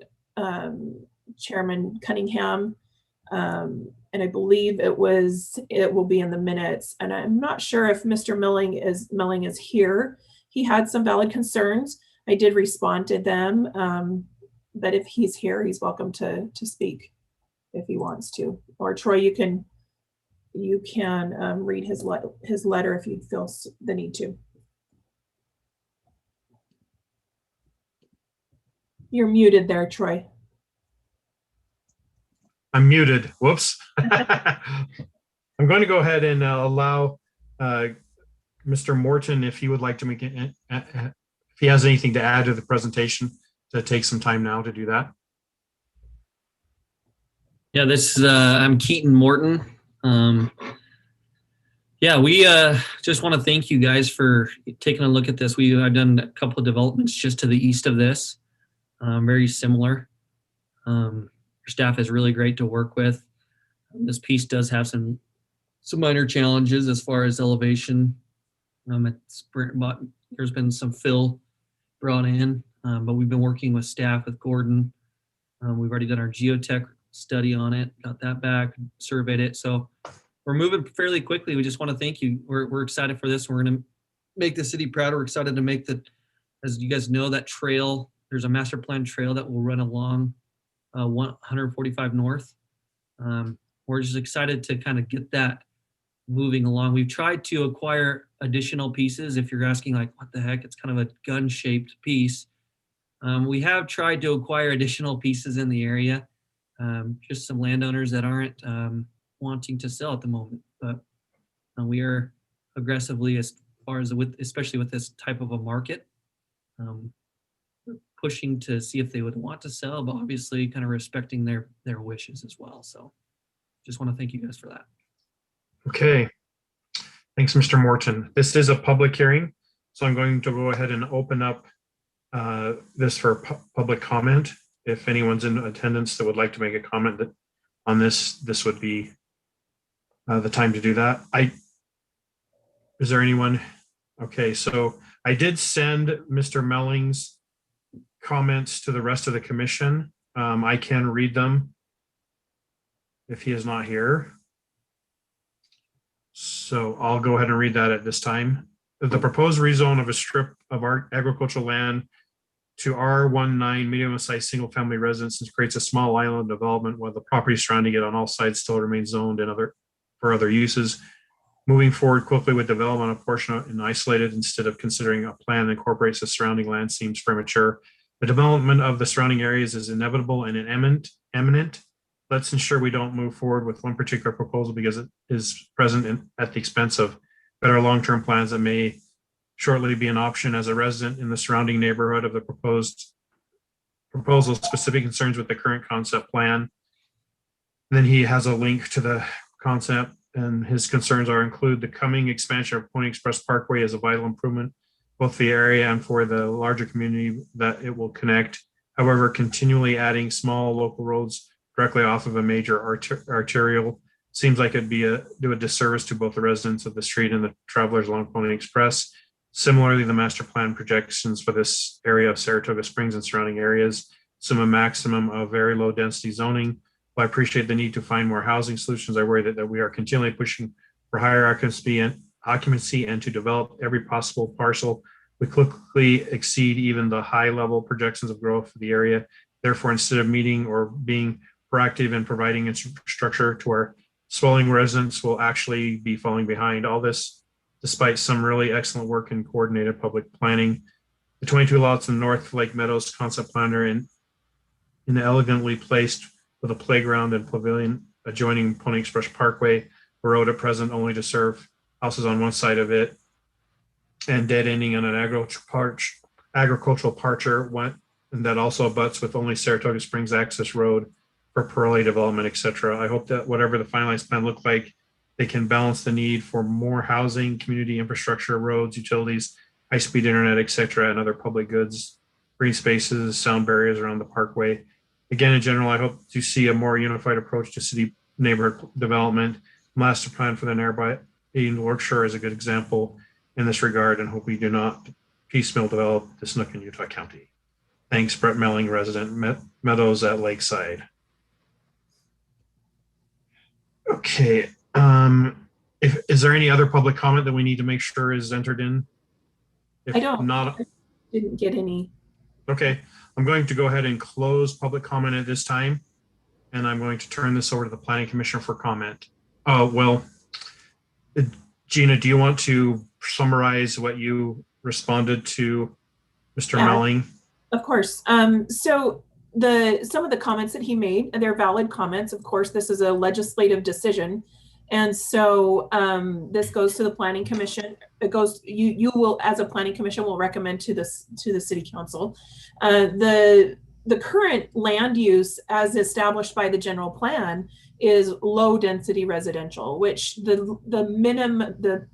Chairman Cunningham, and I believe it will be in the minutes. And I'm not sure if Mr. Milling is here. He had some valid concerns. I did respond to them, but if he's here, he's welcome to speak if he wants to. Or Troy, you can read his letter if you feel the need to. You're muted there, Troy. I'm muted. Whoops. I'm going to go ahead and allow Mr. Morton, if he would like to make it, if he has anything to add to the presentation, to take some time now to do that. Yeah, I'm Keaton Morton. Yeah, we just want to thank you guys for taking a look at this. I've done a couple of developments just to the east of this, very similar. Your staff is really great to work with. This piece does have some minor challenges as far as elevation. There's been some fill brought in, but we've been working with staff, with Gordon. We've already done our geotech study on it, got that back, surveyed it. So we're moving fairly quickly. We just want to thank you. We're excited for this. We're going to make the city proud. We're excited to make as you guys know, that trail, there's a master plan trail that will run along 145 North. We're just excited to kind of get that moving along. We've tried to acquire additional pieces. If you're asking like, what the heck, it's kind of a gun-shaped piece. We have tried to acquire additional pieces in the area. Just some landowners that aren't wanting to sell at the moment, but we are aggressively, as far as especially with this type of a market, pushing to see if they would want to sell, but obviously kind of respecting their wishes as well. So just want to thank you guys for that. Okay. Thanks, Mr. Morton. This is a public hearing, so I'm going to go ahead and open up this for public comment. If anyone's in attendance that would like to make a comment on this would be the time to do that. Is there anyone? Okay, so I did send Mr. Melling's comments to the rest of the commission. I can read them if he is not here. So I'll go ahead and read that at this time. The proposed rezone of a strip of our agricultural land to R19 medium-sized single-family residences creates a small island development while the property surrounding it on all sides still remains zoned for other uses. Moving forward quickly with development of a portion and isolated instead of considering a plan that incorporates the surrounding land seems premature. The development of the surrounding areas is inevitable and imminent. Let's ensure we don't move forward with one particular proposal because it is present at the expense of better long-term plans that may shortly be an option. As a resident in the surrounding neighborhood of the proposal, specific concerns with the current concept plan. And then he has a link to the concept, and his concerns include the coming expansion of Pony Express Parkway as a vital improvement, both for the area and for the larger community that it will connect. However, continually adding small local roads directly off of a major arterial seems like it'd do a disservice to both the residents of the street and the travelers along Pony Express. Similarly, the master plan projections for this area of Saratoga Springs and surrounding areas assume a maximum of very low density zoning. While I appreciate the need to find more housing solutions, I worry that we are continually pushing for higher occupancy and to develop every possible parcel would quickly exceed even the high level projections of growth for the area. Therefore, instead of meeting or being proactive in providing infrastructure to our swelling residents, will actually be falling behind. All this despite some really excellent work in coordinated public planning. The 22 lots in North Lake Meadows concept plan are in elegantly placed with a playground and pavilion adjoining Pony Express Parkway, a road at present only to serve houses on one side of it, and dead ending on an agricultural parcher, and that also abuts with only Saratoga Springs access road for Pearly development, etc. I hope that whatever the finalized plan look like, they can balance the need for more housing, community infrastructure, roads, utilities, high-speed internet, etc., and other public goods, green spaces, sound barriers around the parkway. Again, in general, I hope to see a more unified approach to city neighborhood development. Master plan for the nearby Yorkshire is a good example in this regard, and hope we do not piecemeal develop this nook in Utah County. Thanks, Brett Melling, resident Meadows at Lakeside. Okay. Is there any other public comment that we need to make sure is entered in? If I don't. Not, Didn't get any. okay. I'm going to go ahead and close public comment at this time, and I'm going to turn this over to the Planning Commission for comment. Oh, well, Gina, do you want to summarize what you responded to Mr. Melling? Of course. So some of the comments that he made, they're valid comments. Of course, this is a legislative decision. And so this goes to the Planning Commission. It goes, you will, as a Planning Commission, will recommend to the City Council. The current land use as established by the general plan is low density residential, which the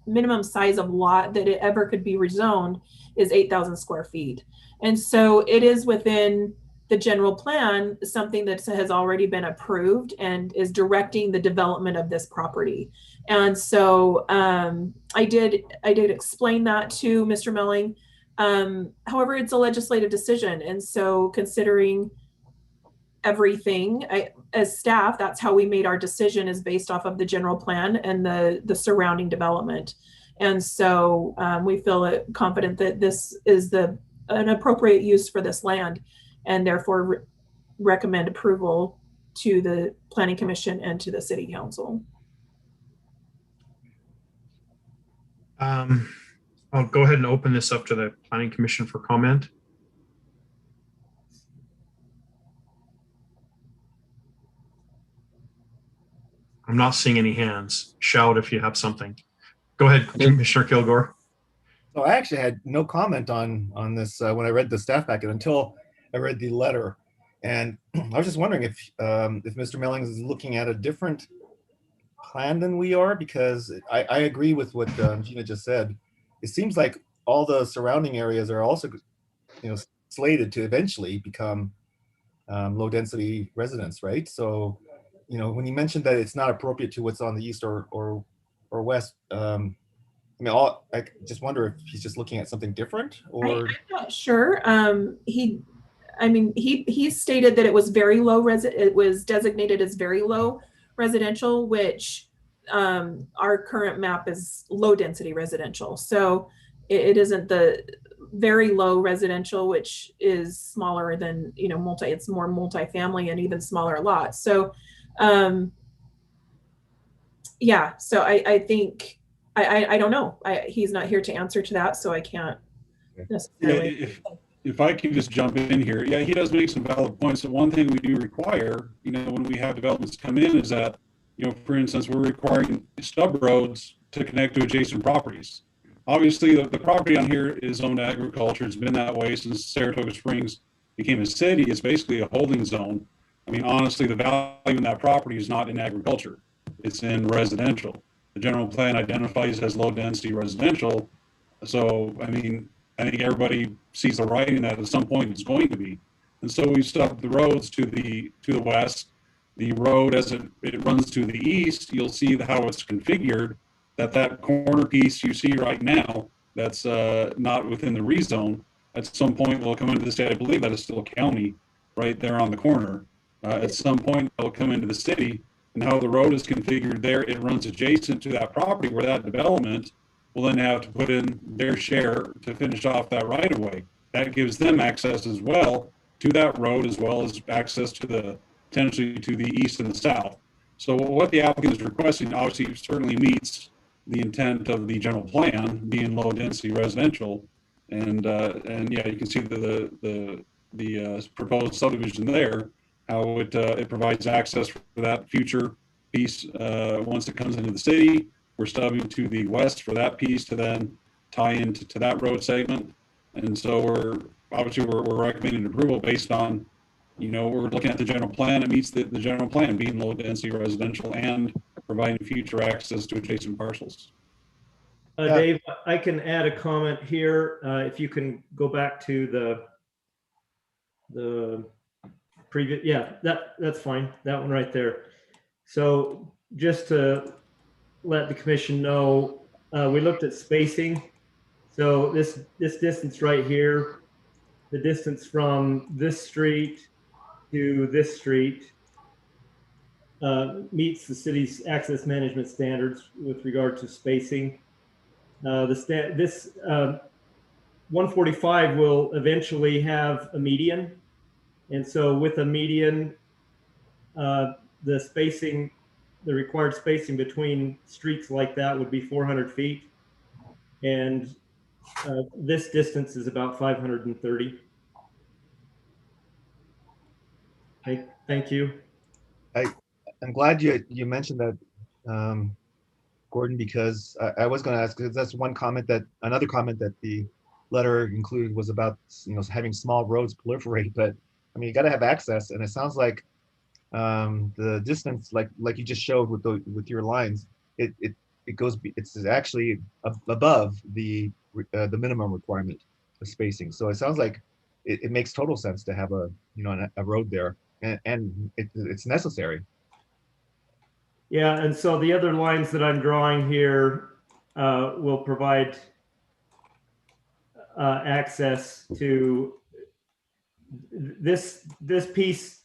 minimum size of lot that it ever could be rezoned is 8,000 square feet. And so it is within the general plan, something that has already been approved and is directing the development of this property. And so I did explain that to Mr. Melling. However, it's a legislative decision. And so considering everything, as staff, that's how we made our decision, is based off of the general plan and the surrounding development. And so we feel confident that this is an appropriate use for this land, and therefore recommend approval to the Planning Commission and to the City Council. I'll go ahead and open this up to the Planning Commission for comment. I'm not seeing any hands. Shout if you have something. Go ahead, Commissioner Kilgore. So I actually had no comment on this when I read the staff packet until I read the letter, and I was just wondering if Mr. Mellings is looking at a different plan than we are, because I agree with what Gina just said. It seems like all the surrounding areas are also, slated to eventually become low density residents, right? So, when you mentioned that it's not appropriate to what's on the east or west, I just wonder if he's just looking at something different, or I'm not sure. He stated that it was very low it was designated as very low residential, which our current map is low density residential. So it isn't the very low residential, which is smaller than, it's more multifamily and even smaller lots. So yeah, so I think, I don't know. He's not here to answer to that, so I can't necessarily. Yeah, if I can just jump in here, yeah, he does make some valid points. That one thing we do require, when we have developments come in, is that, for instance, we're requiring stub roads to connect to adjacent properties. Obviously, the property on here is zoned agriculture. It's been that way since Saratoga Springs became a city. It's basically a holding zone. Honestly, the value in that property is not in agriculture. It's in residential. The general plan identifies as low density residential. So, I think everybody sees the writing that at some point it's going to be. And so we stubbed the roads to the west. The road, as it runs to the east, you'll see how it's configured, that corner piece you see right now, that's not within the rezone, at some point will come into the state. I believe that is still a county right there on the corner. At some point it'll come into the city, and how the road is configured there, it runs adjacent to that property where that development will then have to put in their share to finish off that right of way. That gives them access as well to that road, as well as access to the, potentially to the east and the south. So what the applicant is requesting obviously certainly meets the intent of the general plan, being low density residential. And yeah, you can see the proposed subdivision there, how it provides access for that future piece once it comes into the city. We're stubbing to the west for that piece to then tie into that road segment. And so we're recommending approval based on, we're looking at the general plan. It meets the general plan, being low density residential and providing future access to adjacent parcels. Dave, I can add a comment here. If you can go back to the previous, yeah, that's fine. That one right there. So just to let the commission know, we looked at spacing. So this distance right here, the distance from this street to this street meets the city's access management standards with regard to spacing. This 145 will eventually have a median. And so with a median, the required spacing between streets like that would be 400 feet. And this distance is about 530. Thank you. I'm glad you mentioned that, Gordon, because I was going to ask, because that's another comment that the letter included was about, having small roads proliferate, but I mean, you got to have access. And it sounds like the distance, like you just showed with your lines, it's actually above the minimum requirement of spacing. So it sounds like it makes total sense to have a road there, and it's necessary. Yeah, and so the other lines that I'm drawing here will provide access to this piece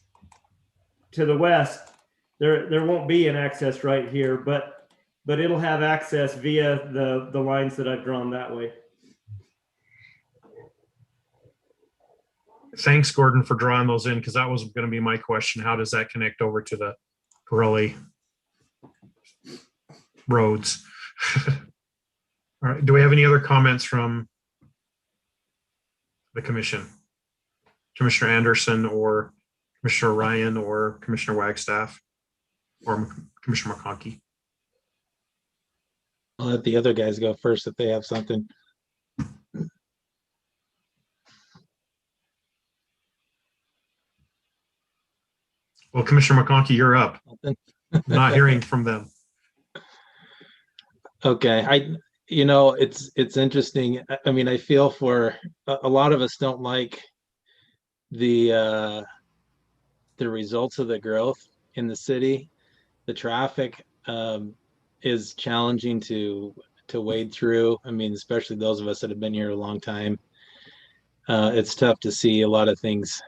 to the west. There won't be an access right here, but it'll have access via the lines that I've drawn that way. Thanks, Gordon, for drawing those in, because that was going to be my question. How does that connect over to the Pirelli roads? All right. Do we have any other comments from the commission? Commissioner Anderson or Commissioner Ryan or Commissioner Wagstaff or Commissioner McConkey? I'll let the other guys go first if they have something. Well, Commissioner McConkey, you're up. Not hearing from them. Okay, it's interesting. I mean, I feel for a lot of us don't like the results of the growth in the city. The traffic is challenging to wade through. I mean, especially those of us that have been here a long time. It's tough to see a lot of things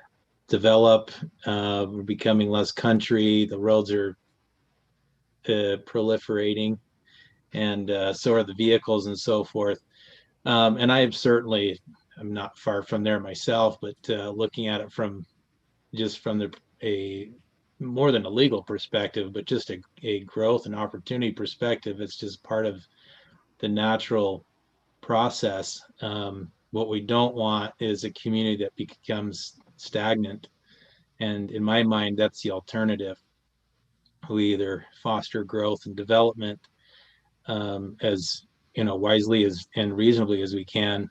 develop. We're becoming less country. The roads are proliferating, and so are the vehicles and so forth. And I'm not far from there myself, but looking at it from a more than a legal perspective, but just a growth and opportunity perspective, it's just part of the natural process. What we don't want is a community that becomes stagnant. And in my mind, that's the alternative. We either foster growth and development as wisely and reasonably as we can,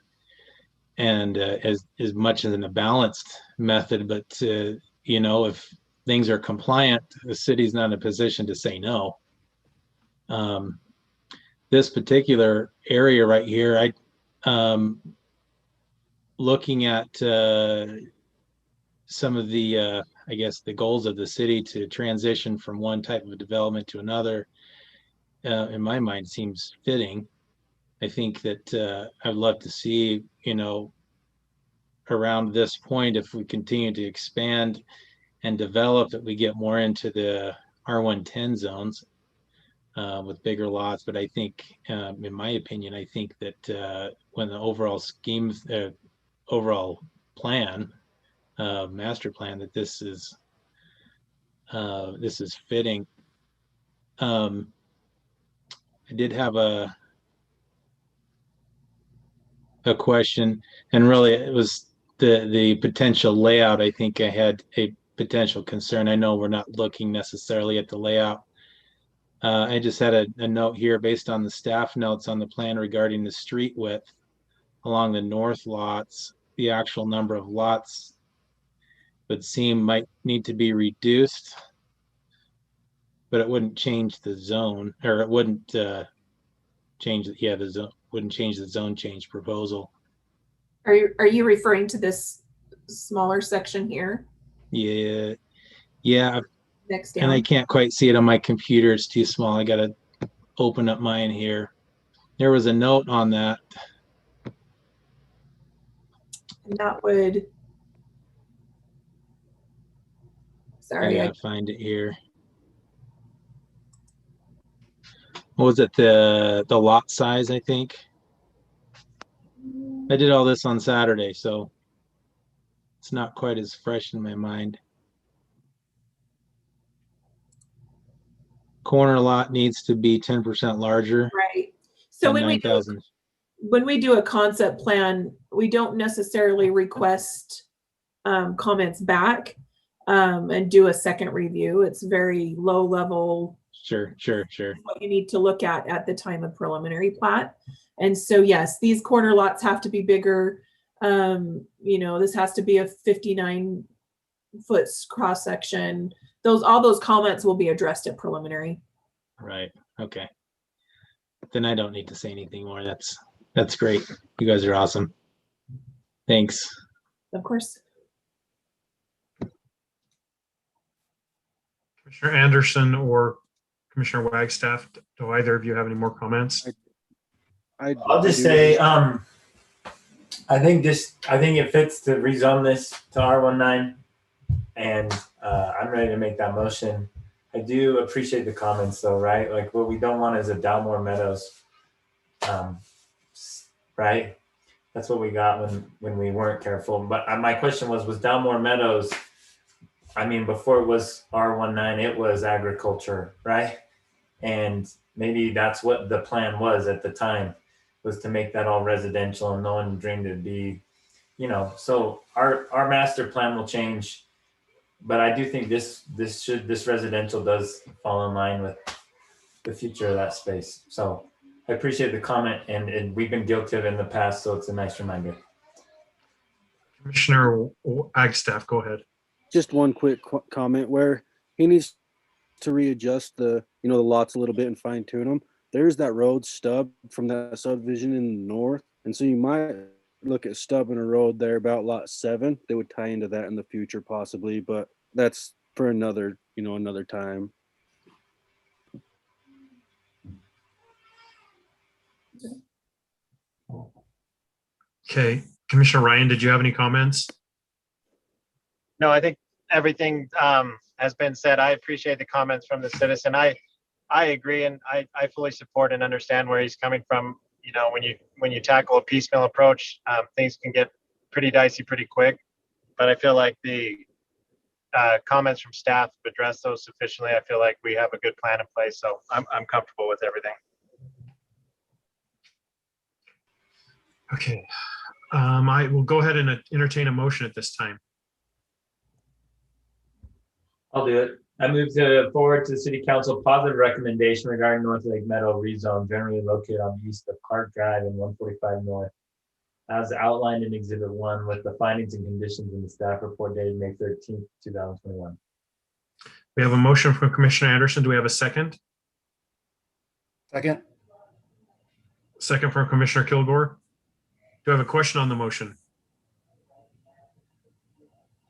and as much as in a balanced method. But if things are compliant, the city's not in a position to say no. This particular area right here, looking at some of the the goals of the city to transition from one type of development to another, in my mind, seems fitting. I think that I'd love to see, around this point, if we continue to expand and develop, that we get more into the R110 zones. with bigger lots. But I think, in my opinion, I think that when the overall overall plan, master plan, that this is fitting. I did have a question, and really it was the potential layout. I think I had a potential concern. I know we're not looking necessarily at the layout. I just had a note here based on the staff notes on the plan regarding the street width along the north lots. The actual number of lots would seem might need to be reduced, but it wouldn't change the zone, or it wouldn't change the zone, wouldn't change the zone change proposal. Are you referring to this smaller section here? Yeah, Next and I down. can't quite see it on my computer. It's too small. I gotta open up mine here. There was a note on that. And that would. Sorry, I gotta find it here. What was it? The lot size, I think. I did all this on Saturday, so it's not quite as fresh in my mind. Corner lot needs to be 10% larger. Right. So when we do a concept plan, we don't necessarily request comments back and do a second review. It's very low level. Sure. What you need to look at the time of preliminary plat. And so, yes, these corner lots have to be bigger. This has to be a 59-foot cross section. All those comments will be addressed at preliminary. Right. Okay. Then I don't need to say anything more. That's great. You guys are awesome. Thanks. Of course. Commissioner Anderson or Commissioner Wagstaff, do either of you have any more comments? I'll just say, I think it fits to rezone this to R19, and I'm ready to make that motion. I do appreciate the comments though, right? Like what we don't want is a Dalmore Meadows, right? That's what we got when we weren't careful. But my question was Dalmore Meadows, I mean, before it was R19, it was agriculture, right? And maybe that's what the plan was at the time, was to make that all residential, and no one dreamed it'd be, so our master plan will change. But I do think this residential does fall in line with the future of that space. So I appreciate the comment, and we've been guilty of it in the past, so it's a nice reminder. Commissioner Wagstaff, go ahead. Just one quick comment where he needs to readjust the lots a little bit and fine tune them. There's that road stub from that subdivision in the north, and so you might look at stubbing a road there about lot 7. They would tie into that in the future possibly, but that's for another time. Okay, Commissioner Ryan, did you have any comments? No, I think everything has been said. I appreciate the comments from the citizen. I agree, and I fully support and understand where he's coming from. When you tackle a piecemeal approach, things can get pretty dicey pretty quick. But I feel like the comments from staff have addressed those sufficiently. I feel like we have a good plan in place, so I'm comfortable with everything. Okay, I will go ahead and entertain a motion at this time. I'll do it. I move to forward to the City Council positive recommendation regarding North Lake Meadow rezone, generally located on the east of Clark Drive and 145 North, as outlined in Exhibit 1 with the findings and conditions in the staff report dated May 13th, 2021. We have a motion from Commissioner Anderson. Do we have a second? Second. Second from Commissioner Kilgore. Do I have a question on the motion?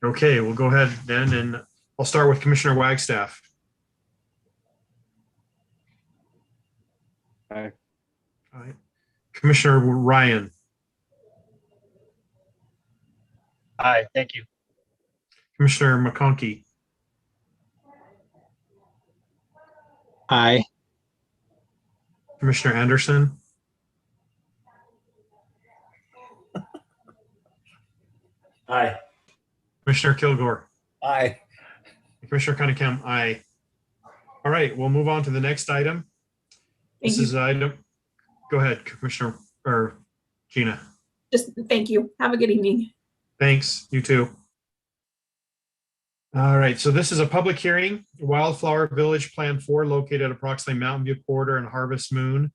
Okay, we'll go ahead then, and I'll start with Commissioner Wagstaff. Aye. All right. Commissioner Ryan. Aye, thank you. Commissioner McConkey. Aye. Commissioner Anderson, Aye. Commissioner Kilgore, Aye. Commissioner Cunningham, aye. All right, we'll move on to the next item. Thank This you. is item, go ahead, Commissioner, or Gina. Just thank you. Have a good evening. Thanks, you too. All right, so this is a public hearing, Wildflower Village Plan 4 located at approximately Mountain View Corridor and Harvest Moon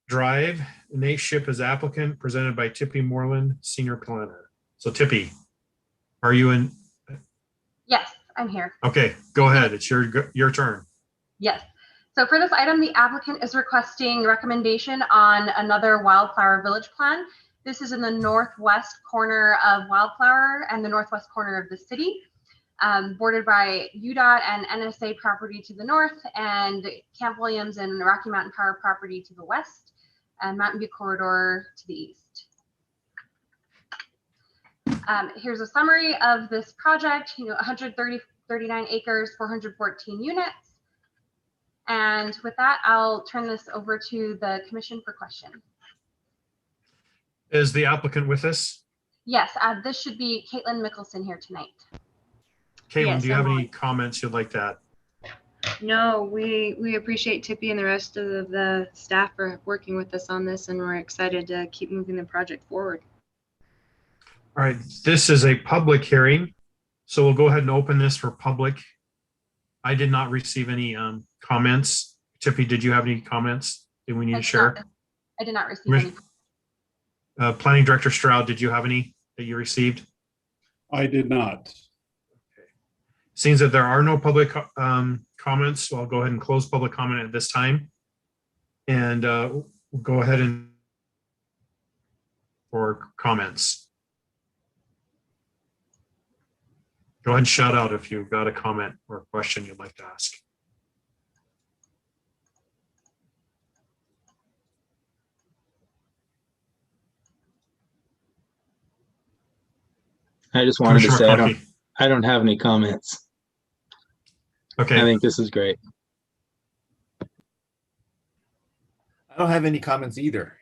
Drive. Nate Ship is applicant, presented by Tippy Moreland, Senior Planner. So Tippy, are you in? Yes, I'm here. Okay, go ahead. It's your turn. Yes. So for this item, the applicant is requesting recommendation on another Wildflower Village plan. This is in the northwest corner of Wildflower and the northwest corner of the city, bordered by UDOT and NSA property to the north and Camp Williams and Rocky Mountain Power property to the west and Mountain View Corridor to the east. Here's a summary of this project, 139 acres, 414 units. And with that, I'll turn this over to the commission for question. Is the applicant with us? Yes, this should be Caitlin Mickelson here tonight. Caitlin, Yes, do you have I'm any comments you'd like to add? No, we appreciate Tippy and the rest of the staff for working with us on this, and we're excited to keep moving the project forward. All right, this is a public hearing, so we'll go ahead and open this for public. I did not receive any comments. Tippy, did you have any comments that we need to share? I did not receive any. Planning Director Stroud, did you have any that you received? I did not. Seems that there are no public comments, so I'll go ahead and close public comment at this time. And we'll go ahead and for comments. Go ahead and shout out if you've got a comment or a question you'd like to ask. I just wanted to say Commissioner I don't have any comments. Okay. I think this is great. I don't have any comments either.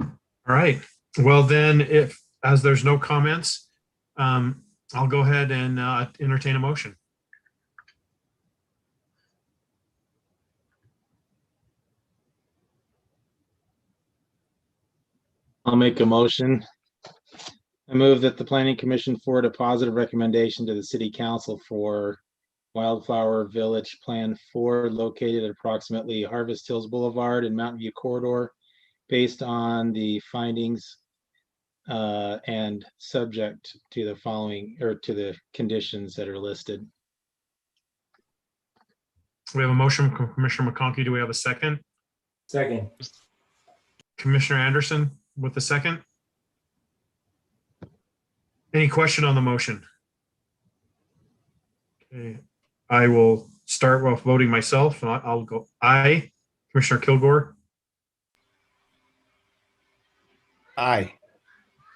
All right. Well, then, as there's no comments, I'll go ahead and entertain a motion. I'll make a motion. I move that the Planning Commission forward a positive recommendation to the City Council for Wildflower Village Plan 4 located at approximately Harvest Hills Boulevard and Mountain View Corridor based on the findings and subject to the following, or to the conditions that are listed. We have a motion from Commissioner McConkey. Do we have a second? Second. Commissioner Anderson with the second. Any question on the motion? Okay, I will start with voting myself. And I'll go aye. Commissioner Kilgore. Aye.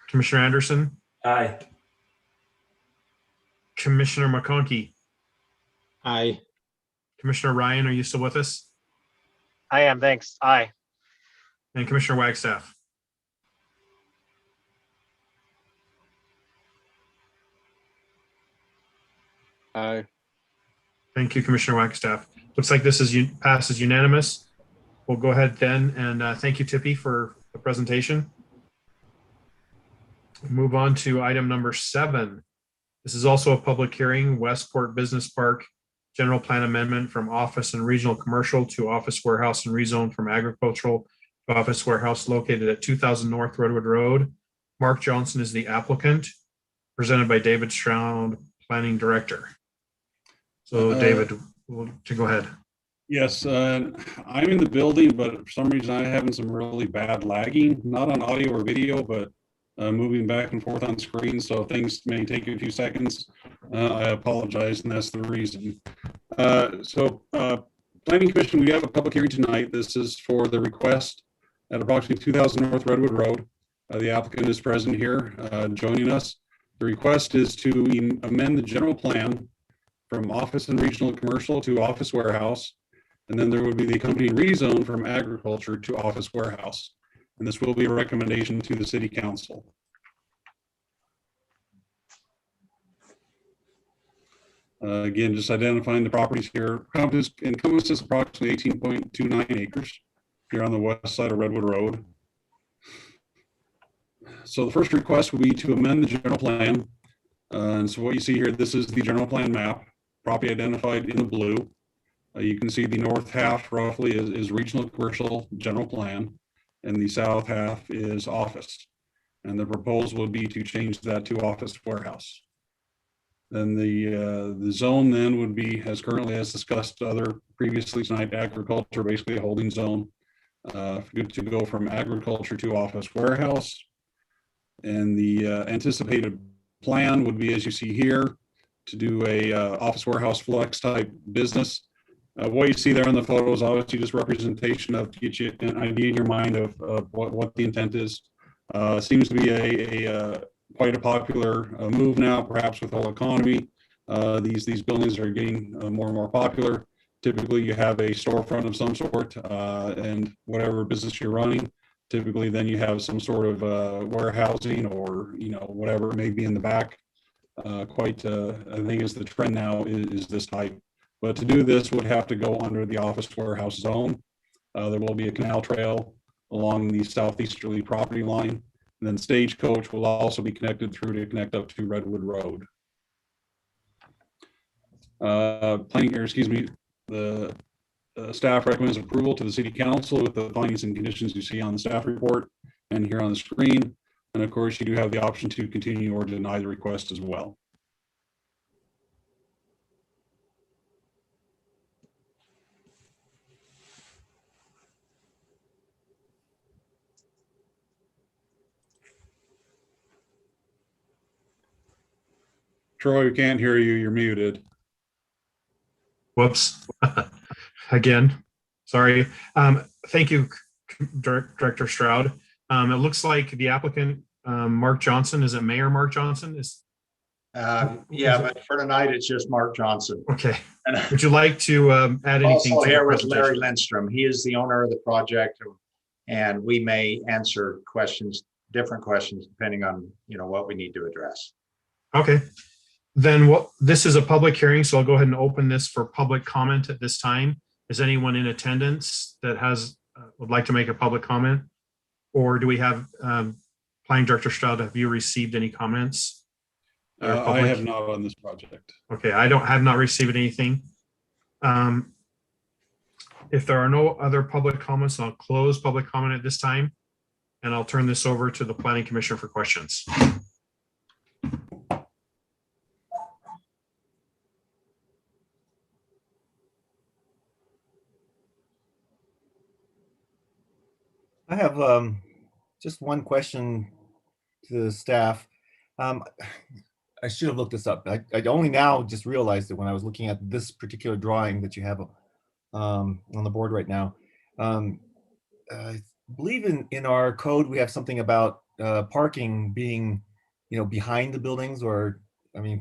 Commissioner Anderson. Aye. Commissioner McConkey. Aye. Commissioner Ryan, are you still with us? I am, thanks. Aye. And Commissioner Wagstaff. Aye. Thank you, Commissioner Wagstaff. Looks like this is passes unanimous. We'll go ahead then and thank you, Tippy, for the presentation. Move on to item number 7. This is also a public hearing, Westport Business Park General Plan Amendment from Office and Regional Commercial to Office Warehouse and rezone from Agricultural to Office Warehouse located at 2000 North Redwood Road. Mark Johnson is the applicant, presented by David Stroud, Planning Director. So David, to go ahead. Yes, I'm in the building, but for some reason I'm having some really bad lagging, not on audio or video, but moving back and forth on screen. So things may take a few seconds. I apologize, and that's the reason. Planning Commission, we have a public hearing tonight. This is for the request at approximately 2000 North Redwood Road. The applicant is present here joining us. The request is to amend the general plan from Office and Regional Commercial to Office Warehouse And then there would be the accompanying rezone from agriculture to office warehouse. And this will be a recommendation to the city council. Again, just identifying the properties here. Encompasses approximately 18.29 acres here on the west side of Redwood Road. So the first request will be to amend the general plan. And so what you see here, this is the general plan map, property identified in the blue. You can see the north half roughly is regional commercial general plan, and the south half is office. And the proposal would be to change that to office warehouse. Then the zone then would be, as currently as discussed previously tonight, agriculture, basically a holding zone. Good to go from agriculture to office warehouse. And the anticipated plan would be, as you see here, to do a office warehouse flex type business. What you see there in the photo is obviously just representation of, to get you an idea in your mind of what the intent is. Seems to be a quite a popular move now, perhaps with the whole economy. These buildings are getting more and more popular. Typically, you have a storefront of some sort, and whatever business you're running, typically then you have some sort of warehousing or whatever it may be in the back. I think is the trend now is this type. But to do this would have to go under the office warehouse zone. There will be a canal trail along the southeasterly property line. And then Stagecoach will also be connected through to connect up to Redwood Road. The staff recommends approval to the city council with the findings and conditions you see on the staff report and here on the screen. And of course, you do have the option to continue or deny the request as well. Troy, we can't hear you. You're muted. Whoops. Again, sorry. Thank you, Director Stroud. It looks like the applicant, Mark Johnson, is it Mayor Mark Johnson? Yeah, but for tonight, it's just Mark Johnson. Okay. Would you like to add anything? Also to here the with Larry presentation? Lindstrom. He is the owner of the project, and we may answer questions, different questions, depending on what we need to address. Okay. Then this is a public hearing, so I'll go ahead and open this for public comment at this time. Is anyone in attendance that would like to make a public comment? Or do we have, Planning Director Stroud, have you received any comments? I have not on this project. Okay, I have not received anything. If there are no other public comments, I'll close public comment at this time, and I'll turn this over to the Planning Commission for questions. I have just one question to the staff. I should have looked this up. I only now just realized it when I was looking at this particular drawing that you have on the board right now. I believe in our code we have something about parking being, behind the buildings, or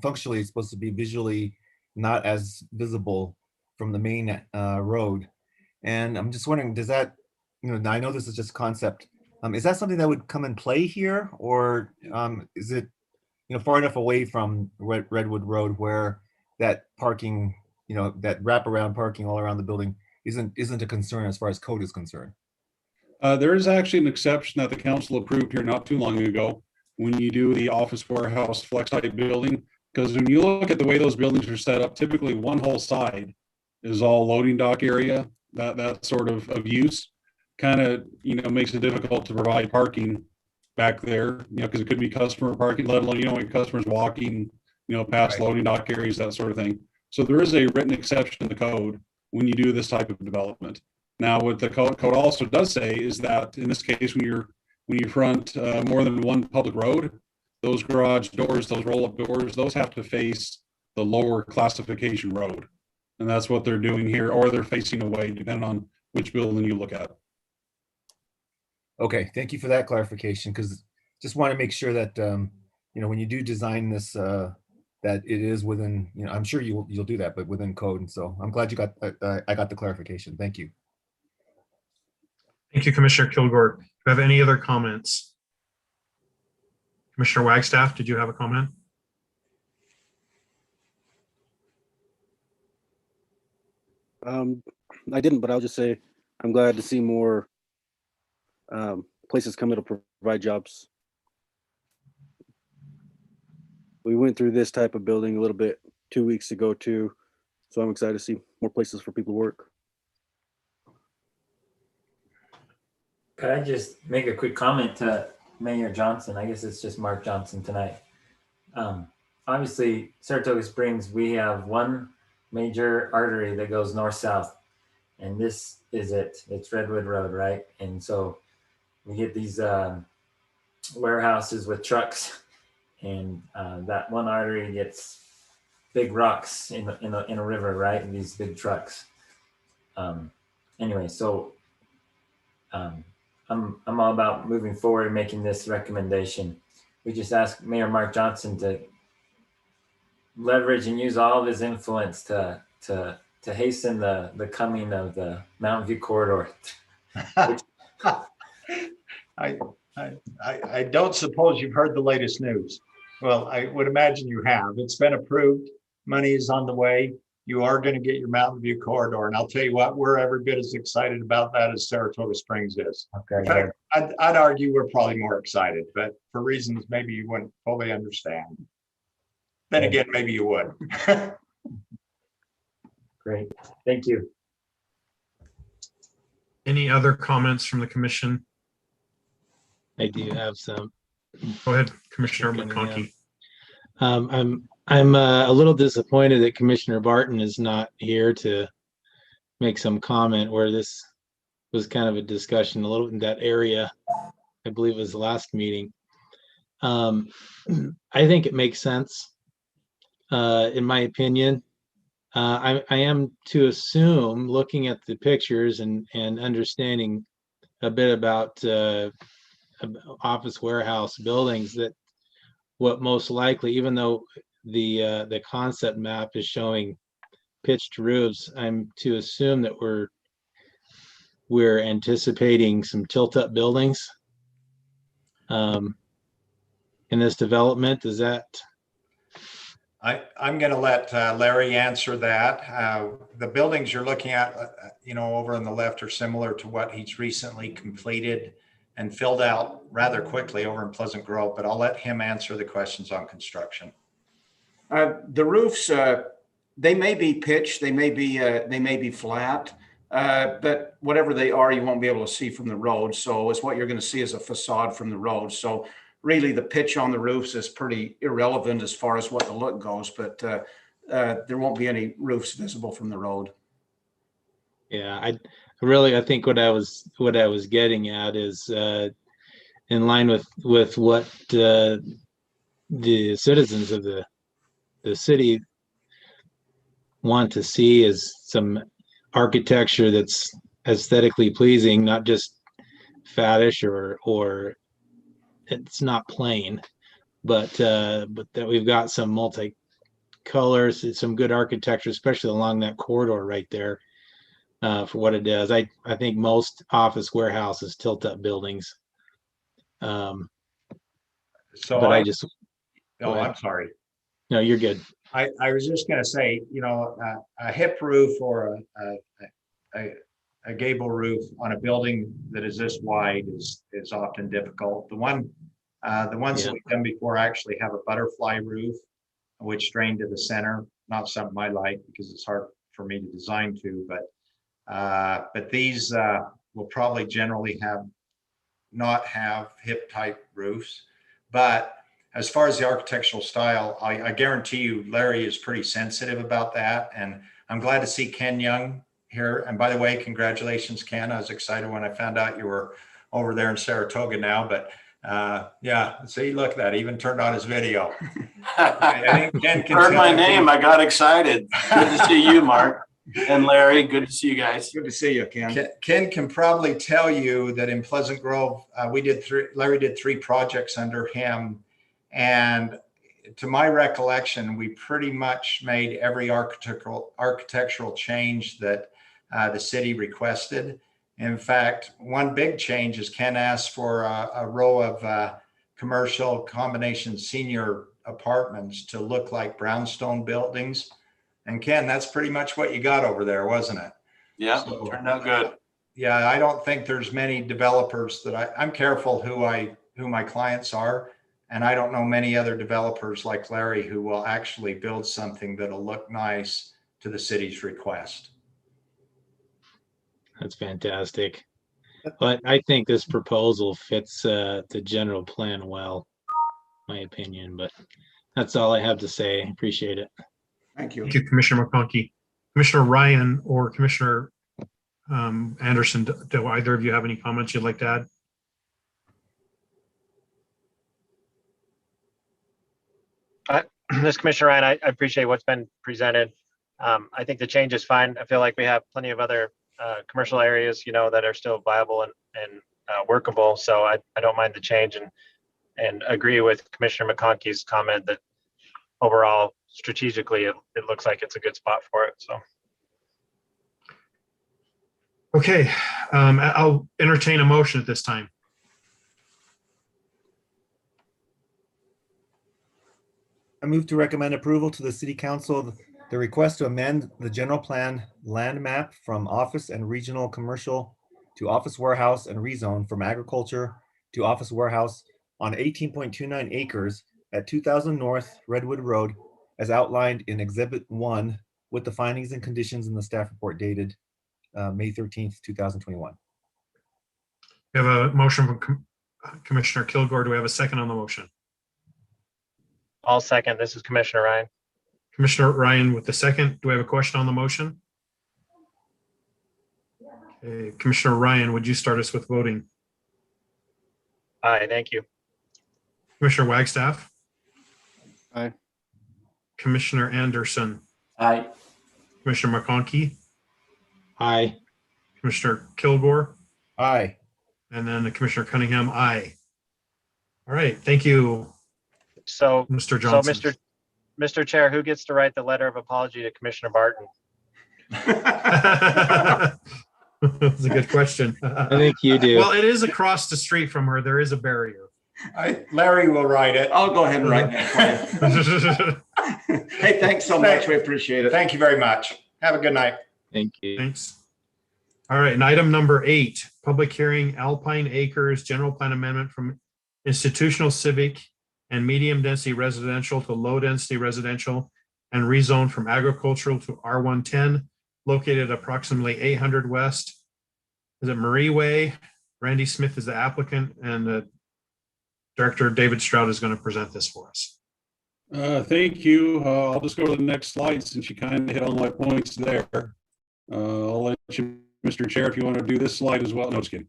functionally it's supposed to be visually not as visible from the main road. And I'm just wondering, does that, I know this is just concept. Is that something that would come in play here, or is it, far enough away from Redwood Road where that parking, that wraparound parking all around the building isn't a concern as far as code is concerned? There is actually an exception that the council approved here not too long ago when you do the office warehouse flex type building, because when you look at the way those buildings are set up, typically one whole side is all loading dock area. That sort of use kind of makes it difficult to provide parking back there, because it could be customer parking, let alone when customers walking past loading dock areas, that sort of thing. So there is a written exception in the code when you do this type of development. Now, what the code also does say is that in this case, when you front more than one public road, those garage doors, those roll-up doors, those have to face the lower classification road. And that's what they're doing here, or they're facing away, depending on which building you look at. Okay, thank you for that clarification, because just want to make sure that when you do design this that it is within, I'm sure you'll do that, but within code. And so I'm glad you got, I got the clarification. Thank you. Thank you, Commissioner Kilgore. Do you have any other comments? Commissioner Wagstaff, did you have a comment? I didn't, but I'll just say I'm glad to see more places coming to provide jobs. We went through this type of building a little bit 2 weeks ago too, so I'm excited to see more places for people to work. Could I just make a quick comment to Mayor Johnson? I guess it's just Mark Johnson tonight. Obviously, Saratoga Springs, we have one major artery that goes north-south, and this is it. It's Redwood Road, right? And so we get these warehouses with trucks, and that one artery gets big rocks in a river, right? And these big trucks. Anyway, so I'm all about moving forward and making this recommendation. We just asked Mayor Mark Johnson to leverage and use all of his influence to hasten the coming of the Mountain View corridor. I don't suppose you've heard the latest news. Well, I would imagine you have. It's been approved. Money is on the way. You are going to get your Mountain View corridor. And I'll tell you what, we're every bit as excited about that as Saratoga Springs is. Okay. In fact, I'd argue we're probably more excited, but for reasons maybe you wouldn't fully understand. Then again, maybe you would. Great. Thank you. Any other comments from the commission? I do have some. Go ahead, Commissioner McConkey. I'm a little disappointed that Commissioner Barton is not here to make some comment where this was kind of a discussion a little in that area. I believe it was the last meeting. I think it makes sense, in my opinion. I am to assume, looking at the pictures and understanding a bit about office warehouse buildings, that what most likely, even though the concept map is showing pitched roofs, I'm to assume that we're anticipating some tilt-up buildings in this development. Is that? I'm going to let Larry answer that. The buildings you're looking at, over on the left are similar to what he's recently completed and filled out rather quickly over in Pleasant Grove, but I'll let him answer the questions on construction. The roofs, they may be pitched, they may be flat, but whatever they are, you won't be able to see from the road. So it's what you're going to see as a facade from the road. So really, the pitch on the roofs is pretty irrelevant as far as what the look goes, but there won't be any roofs visible from the road. Yeah, I think what I was getting at is in line with what the citizens of the city want to see is some architecture that's aesthetically pleasing, not just faddish or it's not plain, but that we've got some multi-colors, some good architecture, especially along that corridor right there, for what it does. I think most office warehouses tilt up buildings. I'm sorry. No, you're good. I was just going to say, a hip roof or a gable roof on a building that is this wide is often difficult. The ones that we've done before actually have a butterfly roof, which drain to the center. Not something I like because it's hard for me to design to, but these will probably generally not have hip type roofs. But as far as the architectural style, I guarantee you, Larry is pretty sensitive about that. And I'm glad to see Ken Young here. And by the way, congratulations, Ken. I was excited when I found out you were over there in Saratoga now, but yeah, see, look at that, even turned on his video. I think Ken can heard my name, I got excited. Good to see you, Mark. And Larry, good to see you guys. Good to see you, Ken. Ken can probably tell you that in Pleasant Grove, Larry did 3 projects under him. And to my recollection, we pretty much made every architectural change that the city requested. In fact, one big change is Ken asked for a row of commercial combination senior apartments to look like brownstone buildings. And Ken, that's pretty much what you got over there, wasn't it? Yeah, So, turned out good. Yeah, I don't think there's many developers that I'm careful who my clients are. And I don't know many other developers like Larry who will actually build something that'll look nice to the city's request. That's fantastic. But I think this proposal fits the general plan well, my opinion, but that's all I have to say. Appreciate it. Thank you. Thank you, Commissioner McConkey. Commissioner Ryan or Commissioner Anderson, do either of you have any comments you'd like to add? This is Commissioner Ryan, I appreciate what's been presented. I think the change is fine. I feel like we have plenty of other commercial areas, that are still viable and workable. So I don't mind the change and agree with Commissioner McConkey's comment that overall, strategically, it looks like it's a good spot for it. So. Okay, I'll entertain a motion at this time. I move to recommend approval to the City Council the request to amend the general plan land map from office and regional commercial to office warehouse and rezone from agriculture to office warehouse on 18.29 acres at 2000 North Redwood Road as outlined in Exhibit 1 with the findings and conditions in the staff report dated May 13th, 2021. We have a motion from Commissioner Kilgore. Do we have a second on the motion? I'll second. This is Commissioner Ryan. Commissioner Ryan with the second. Do we have a question on the motion? Okay, Commissioner Ryan, would you start us with voting? Aye, thank you. Commissioner Wagstaff? Aye. Commissioner Anderson? Aye. Commissioner McConkey? Aye. Commissioner Kilgore? Aye. And then Commissioner Cunningham, aye. All right, thank you, So, Mr. Johnson. So Mr. Chair, who gets to write the letter of apology to Commissioner Barton? That's a good question. I think you do. Well, it is across the street from her. There is a barrier. Larry will write it. I'll go ahead and write that for you. Hey, thanks so much. We appreciate it. Thank you very much. Have a good night. Thank you. Thanks. All right, and item number 8, public hearing, Alpine Acres, general plan amendment from institutional civic and medium density residential to low density residential and rezone from agricultural to R110, located approximately 800 West. Is it Marie Way? Randy Smith is the applicant, and the Director David Stroud is going to present this for us. Thank you. I'll just go to the next slide since you kind of hit all my points there. I'll let you, Mr. Chair, if you want to do this slide as well. No, just kidding.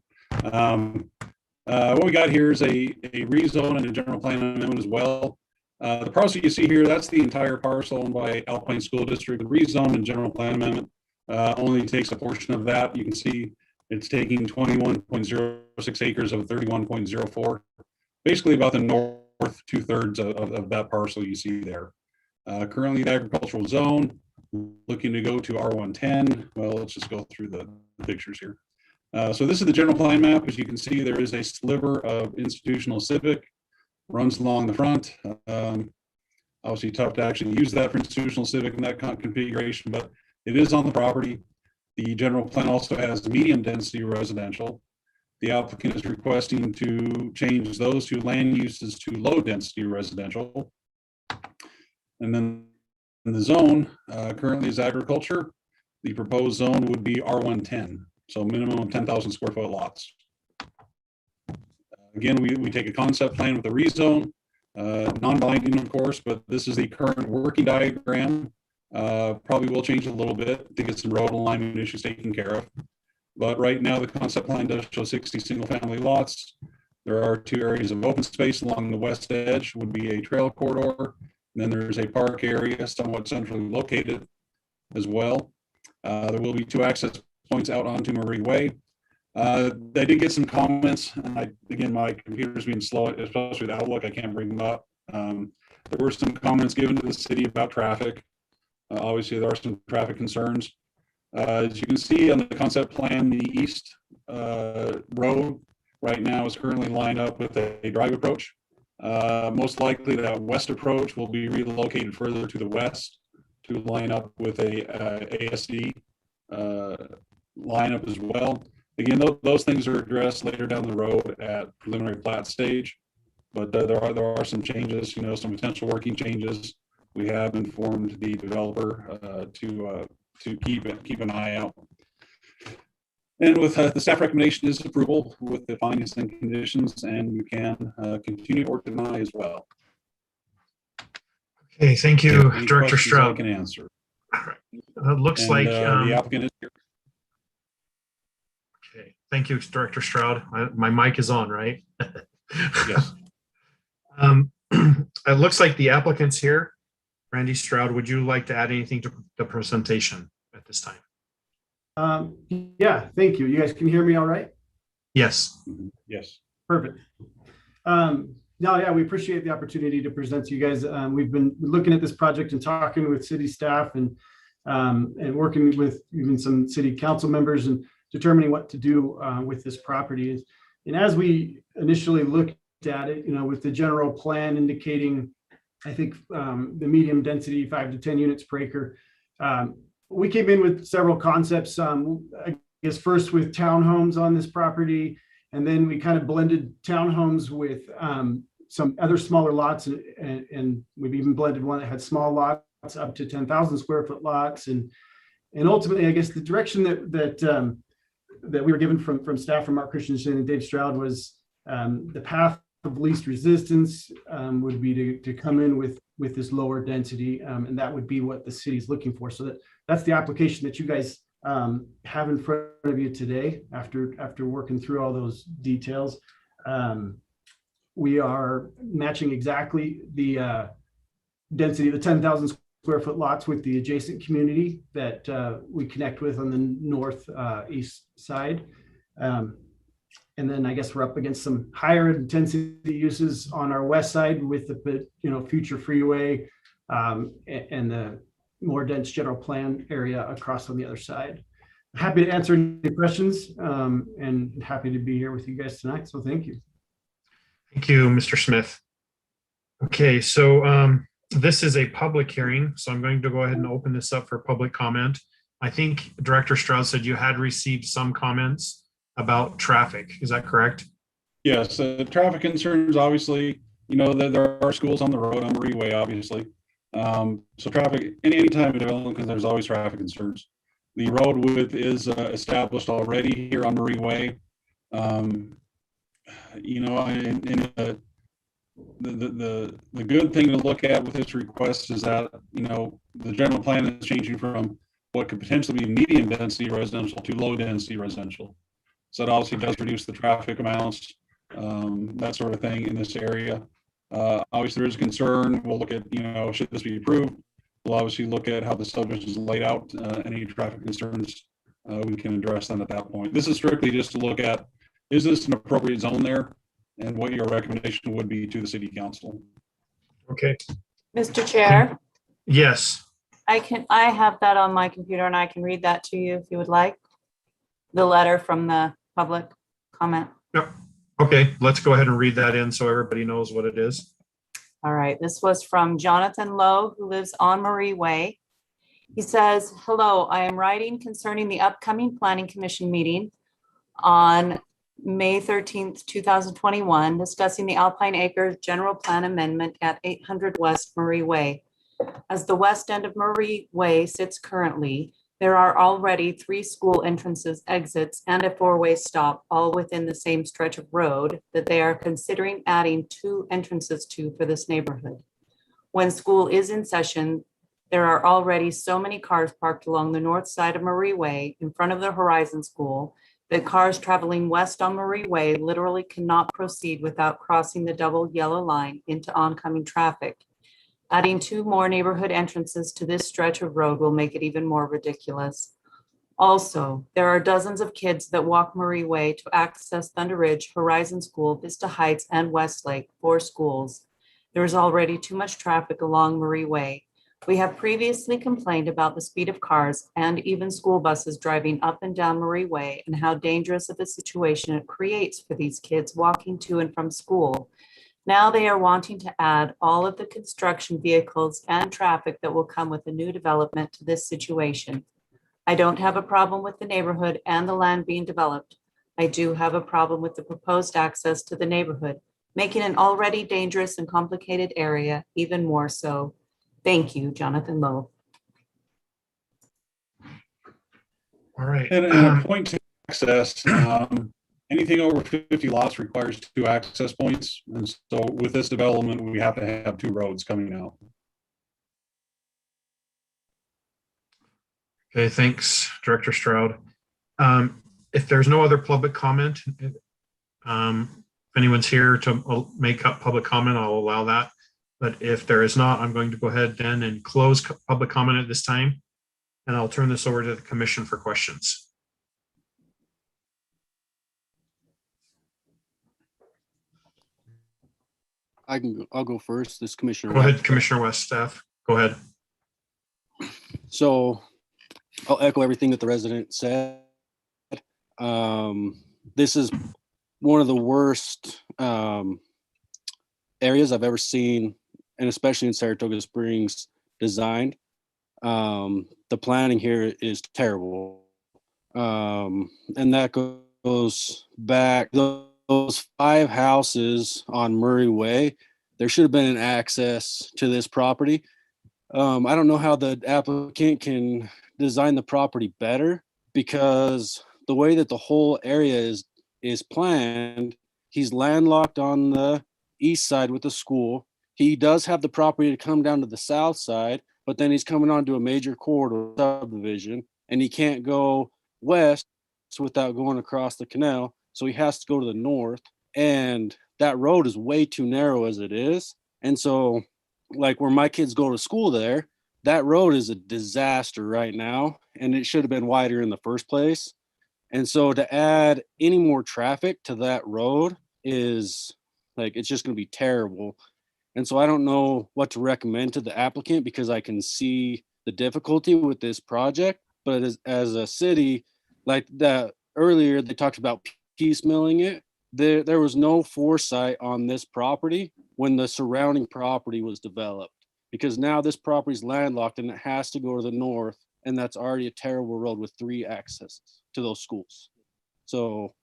What we got here is a rezone and a general plan amendment as well. The parcel you see here, that's the entire parcel owned by Alpine School District. The rezone and general plan amendment only takes a portion of that. You can see it's taking 21.06 acres of 31.04, basically about the north 2/3 of that parcel you see there. Currently the agricultural zone, looking to go to R110. Well, let's just go through the pictures here. So this is the general plan map. As you can see, there is a sliver of institutional civic, runs along the front. Obviously tough to actually use that for institutional civic in that configuration, but it is on the property. The general plan also has medium density residential. The applicant is requesting to change those two land uses to low density residential. And then in the zone currently is agriculture. The proposed zone would be R110. So minimum of 10,000 square foot lots. Again, we take a concept plan with a rezone, non-binding of course, but this is the current working diagram. Probably will change a little bit to get some road alignment issues taken care of. But right now the concept plan does show 60 single family lots. There are 2 areas of open space along the west edge, would be a trail corridor. And then there's a park area somewhat centrally located as well. There will be 2 access points out onto Marie Way. I did get some comments, and again, my computer's being slow, especially with Outlook, I can't bring them up. There were some comments given to the city about traffic. Obviously, there are some traffic concerns. As you can see on the concept plan, the east road right now is currently lined up with a drive approach. Most likely that west approach will be relocated further to the west to line up with a ASD lineup as well. Again, those things are addressed later down the road at preliminary plat stage, but there are some changes, some potential working changes. We have informed the developer to keep an eye out. And with the staff recommendation is approval with the findings and conditions, and you can continue or deny as well. Okay, thank you, Any Director questions I Stroud. can answer. It looks And, like the applicant is here. okay. Thank you, Director Stroud. My mic is on, right? Yes. It looks like the applicant's here. Randy Stroud, would you like to add anything to the presentation at this time? Yeah, thank you. You guys can hear me all right? Yes. Yes. Perfect. No, yeah, we appreciate the opportunity to present to you guys. We've been looking at this project and talking with city staff and working with even some city council members and determining what to do with this property. And as we initially looked at it, with the general plan indicating, I think the medium density 5 to 10 units per acre, we came in with several concepts. I guess first with townhomes on this property, and then we kind of blended townhomes with some other smaller lots, and we've even blended one that had small lots up to 10,000 square foot lots, and ultimately, I guess the direction that we were given from staff, from Mark Christensen and Dave Stroud, was the path of least resistance would be to come in with this lower density, and that would be what the city's looking for. So that's the application that you guys have in front of you today. After working through all those details, we are matching exactly the density of the 10,000 square foot lots with the adjacent community that we connect with on the northeast side. And then I guess we're up against some higher intensity uses on our west side with the future freeway and the more dense general plan area across on the other side. Happy to answer any questions and happy to be here with you guys tonight. So thank you. Thank you, Mr. Smith. Okay, so this is a public hearing, so I'm going to go ahead and open this up for public comment. I think Director Stroud said you had received some comments about traffic. Is that correct? Yes, traffic concerns, obviously, that there are schools on the road on Marie Way, obviously. So traffic, any time of development, because there's always traffic concerns. The road width is established already here on Marie Way. The good thing to look at with this request is that, the general plan is changing from what could potentially be medium density residential to low density residential. So it obviously does reduce the traffic amounts, that sort of thing in this area. Obviously, there is concern. We'll look at, should this be approved? We'll obviously look at how the subdivision is laid out. Any traffic concerns, we can address them at that point. This is strictly just to look at, is this an appropriate zone there? And what your recommendation would be to the city council. Okay. Mr. Chair, Yes. I have that on my computer and I can read that to you if you would like. The letter from the public comment. Yep. Okay, let's go ahead and read that in so everybody knows what it is. All right, this was from Jonathan Lowe, who lives on Marie Way. He says, hello, I am writing concerning the upcoming Planning Commission meeting on May 13th, 2021, discussing the Alpine Acres General Plan Amendment at 800 West Marie Way. As the west end of Marie Way sits currently, there are already 3 school entrances, exits, and a 4-way stop, all within the same stretch of road that they are considering adding 2 entrances to for this neighborhood. When school is in session, there are already so many cars parked along the north side of Marie Way in front of the Horizon School that cars traveling west on Marie Way literally cannot proceed without crossing the double yellow line into oncoming traffic. Adding 2 more neighborhood entrances to this stretch of road will make it even more ridiculous. Also, there are dozens of kids that walk Marie Way to access Thunder Ridge, Horizon School, Vista Heights, and Westlake, 4 schools. There is already too much traffic along Murray Way. We have previously complained about the speed of cars and even school buses driving up and down Murray Way and how dangerous of a situation it creates for these kids walking to and from school. Now they are wanting to add all of the construction vehicles and traffic that will come with a new development to this situation. I don't have a problem with the neighborhood and the land being developed. I do have a problem with the proposed access to the neighborhood, making an already dangerous and complicated area even more so. Thank you, Jonathan Lowe. All right. And a point to access, anything over 50 lots requires 2 access points. And so with this development, we have to have 2 roads coming out. Okay, thanks, Director Stroud. If there's no other public comment, if anyone's here to make up public comment, I'll allow that. But if there is not, I'm going to go ahead then and close public comment at this time. And I'll turn this over to the commission for questions. I'll go first. This Commissioner. Go ahead, Commissioner West, staff. Go ahead. So I'll echo everything that the resident said. This is one of the worst areas I've ever seen, and especially in Saratoga Springs designed. The planning here is terrible. And that goes back, those 5 houses on Murray Way, there should have been an access to this property. I don't know how the applicant can design the property better, because the way that the whole area is planned, he's landlocked on the east side with the school. He does have the property to come down to the south side, but then he's coming onto a major corridor subdivision, and he can't go west without going across the canal. So he has to go to the north, and that road is way too narrow as it is. And so, like where my kids go to school there, that road is a disaster right now, and it should have been wider in the first place. And so to add any more traffic to that road is like, it's just going to be terrible. And so I don't know what to recommend to the applicant, because I can see the difficulty with this project. But as a city, like that earlier, they talked about piecemealing it. There was no foresight on this property when the surrounding property was developed, because now this property is landlocked and it has to go to the north, and that's already a terrible road with 3 accesses to those schools. So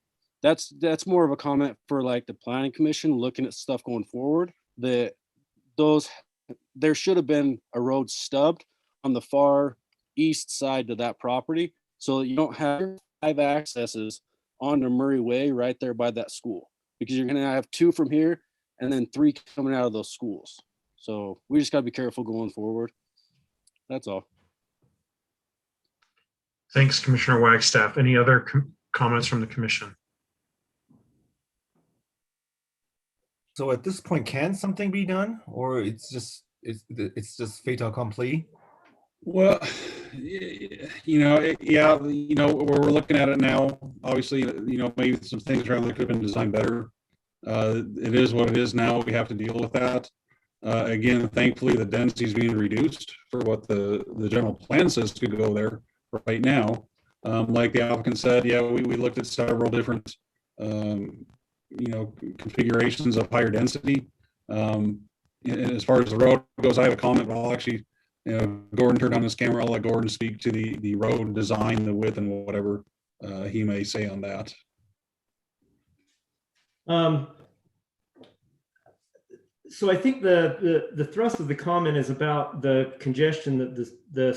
that's more of a comment for like the planning commission looking at stuff going forward, that there should have been a road stubbed on the far east side to that property, so you don't have 5 accesses onto Murray Way right there by that school, because you're going to have 2 from here and then 3 coming out of those schools. So we just got to be careful going forward. That's all. Thanks, Commissioner Wagstaff. Any other comments from the commission? So at this point, can something be done, or it's just fait accompli? Well, yeah, we're looking at it now. Obviously, maybe some things around there could have been designed better. It is what it is now. We have to deal with that. Again, thankfully, the density is being reduced for what the general plan says to go there right now. Like the applicant said, yeah, we looked at several different, configurations of higher density. And as far as the road goes, I have a comment, but I'll actually, Gordon turned on his camera. I'll let Gordon speak to the road design, the width, and whatever he may say on that. So I think the thrust of the comment is about the congestion that the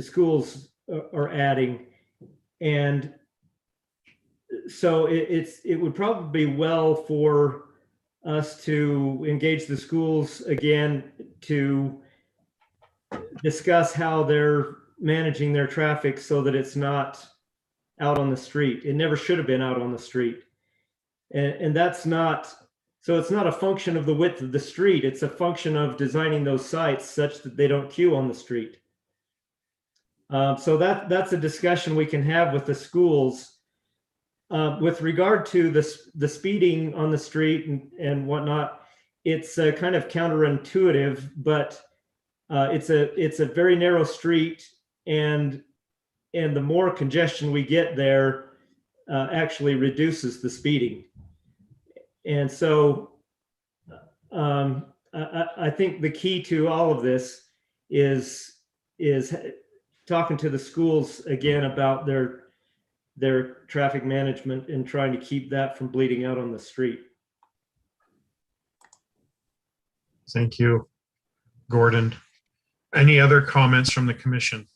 schools are adding, and so it would probably be well for us to engage the schools again to discuss how they're managing their traffic so that it's not out on the street. It never should have been out on the street, and that's not. So it's not a function of the width of the street. It's a function of designing those sites such that they don't queue on the street. So that's a discussion we can have with the schools With regard to the speeding on the street and whatnot, it's kind of counterintuitive, but it's a very narrow street, and the more congestion we get there, actually reduces the speeding. And so I think the key to all of this is talking to the schools again about their traffic management and trying to keep that from bleeding out on the street. Thank you, Gordon. Any other comments from the commission?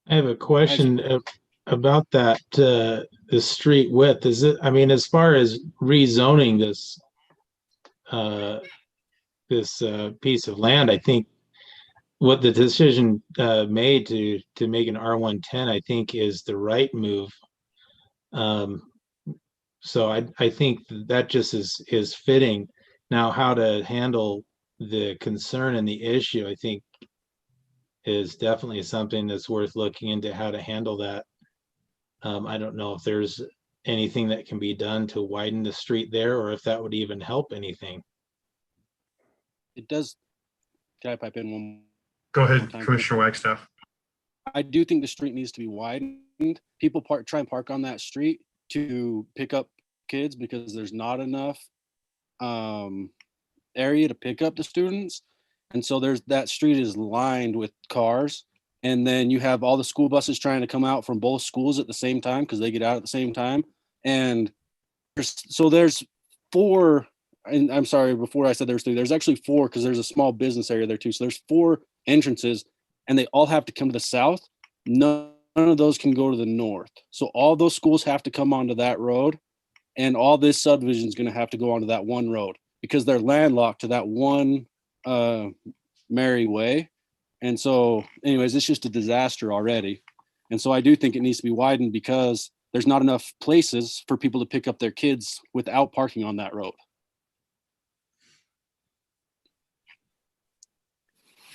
I have a question about that, the street width. Is it, I mean, as far as rezoning this, piece of land, I think what the decision made to make an R110, I think, is the right move. So I think that just is fitting. Now, how to handle the concern and the issue, I think, is definitely something that's worth looking into, how to handle that. I don't know if there's anything that can be done to widen the street there, or if that would even help anything. It does. Can I pipe in one? Go ahead, Commissioner Wagstaff. I do think the street needs to be widened. People try and park on that street to pick up kids because there's not enough area to pick up the students. And so that street is lined with cars. And then you have all the school buses trying to come out from both schools at the same time because they get out at the same time. And there's 4, and I'm sorry, before I said there's 3, there's actually 4 because there's a small business area there too. So there's 4 entrances and they all have to come to the south. None of those can go to the north. So all those schools have to come onto that road, and all this subdivision is going to have to go onto that one road because they're landlocked to that one Mary Way. And so anyways, it's just a disaster already. And so I do think it needs to be widened because there's not enough places for people to pick up their kids without parking on that road.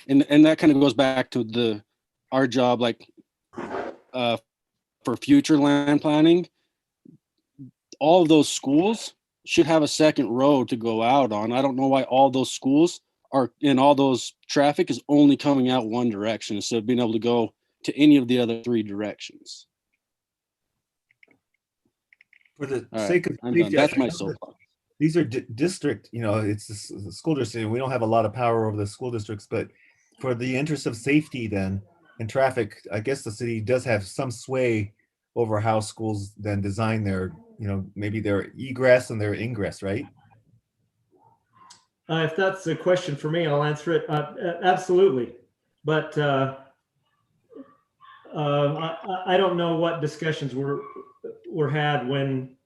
And that kind of goes back to our job, like for future land planning. All of those schools should have a second road to go out on. I don't know why all those schools are in all those traffic is only coming out one direction instead of being able to go to any of the other 3 directions. For the All sake right, of I'm done. safety, That's I my know soapbox. these are district, it's the school district. We don't have a lot of power over the school districts, but for the interest of safety then and traffic, I guess the city does have some sway over how schools then design their, maybe their egress and their ingress, right? If that's a question for me, I'll answer it. Absolutely. But I don't know what discussions were had when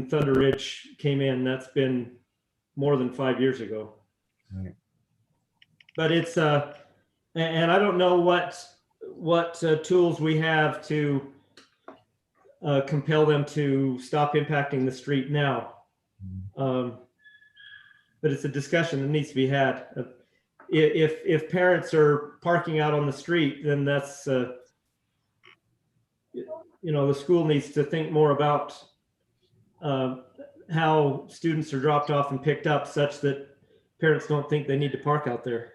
Thunder Ridge came in. That's been more than 5 years ago. Right. But it's and I don't know what tools we have to compel them to stop impacting the street now. But it's a discussion that needs to be had. If parents are parking out on the street, then that's the school needs to think more about how students are dropped off and picked up, such that parents don't think they need to park out there.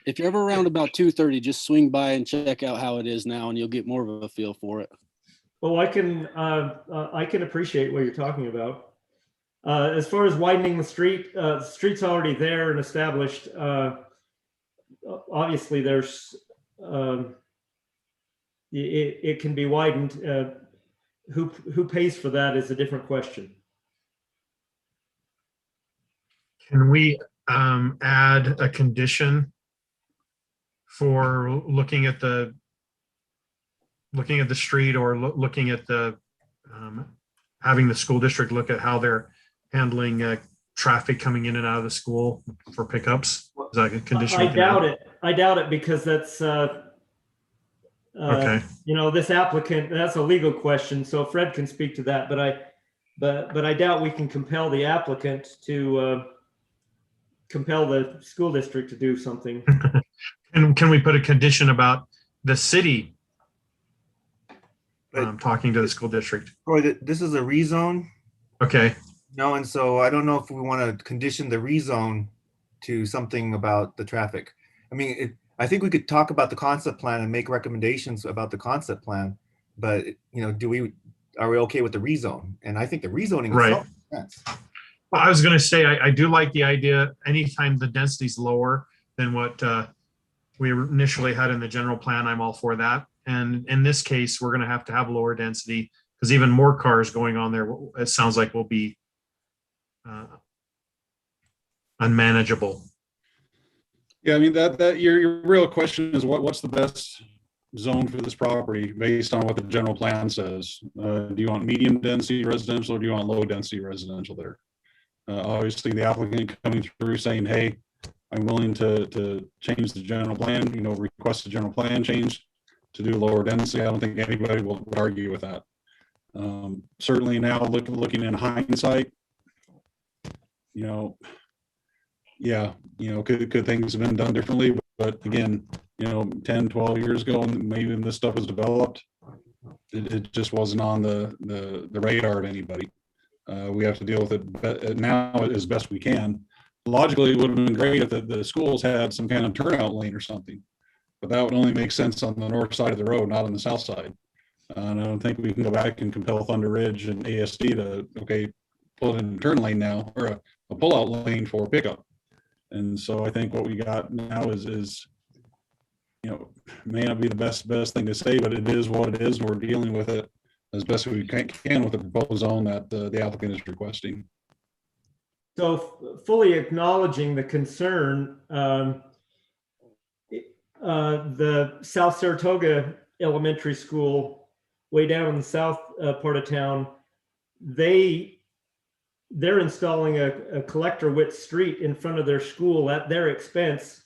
If you're ever around about 2:30, just swing by and check out how it is now, and you'll get more of a feel for it. Well, I can appreciate what you're talking about. As far as widening the street's already there and established. Obviously, there's it can be widened. Who pays for that is a different question. Can we add a condition for looking at the street, or looking at the having the school district look at how they're handling traffic coming in and out of the school for pickups? Is that a condition? I doubt it. I doubt it because that's okay. This applicant, that's a legal question, so Fred can speak to that. But I doubt we can compel the applicant to compel the school district to do something. And can we put a condition about the city talking to the school district. Troy, this is a rezone. Okay. No, and so I don't know if we want to condition the rezone to something about the traffic. I mean, I think we could talk about the concept plan and make recommendations about the concept plan, but are we okay with the rezone? And I think the rezoning Right. itself makes sense. Well, I was going to say, I do like the idea, anytime the density's lower than what we initially had in the general plan, I'm all for that. And in this case, we're going to have lower density because even more cars going on there, it sounds like will be unmanageable. Yeah, I mean, that your real question is what's the best zone for this property based on what the general plan says? Do you want medium density residential or do you want low density residential there? Obviously, the applicant coming through saying, hey, I'm willing to change the general plan, request a general plan change to do lower density. I don't think anybody will argue with that. Certainly now looking in hindsight, could things have been done differently? But again, 10, 12 years ago, and maybe when this stuff was developed, it just wasn't on the radar of anybody. We have to deal with it now as best we can. Logically, it would have been great if the schools had some kind of turnout lane or something, but that would only make sense on the north side of the road, not on the south side. And I don't think we can go back and compel Thunder Ridge and ASD to, pull in a turn lane now, or a pullout lane for pickup. And so I think what we got now is may not be the best thing to say, but it is what it is. And we're dealing with it as best we can with the proposed zone that the applicant is requesting. So fully acknowledging the concern, the South Saratoga Elementary School, way down in the south part of town, they're installing a collector width street in front of their school at their expense.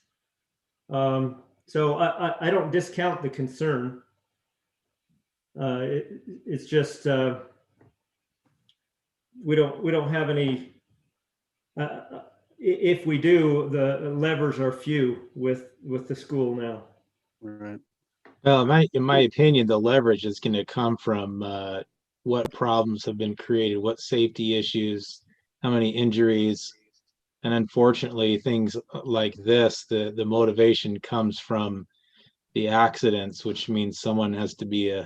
So I don't discount the concern. It's just we don't have any. If we do, the levers are few with the school now. Right. Well, in my opinion, the leverage is going to come from what problems have been created, what safety issues, how many injuries, and unfortunately, things like this. The motivation comes from the accidents, which means someone has to be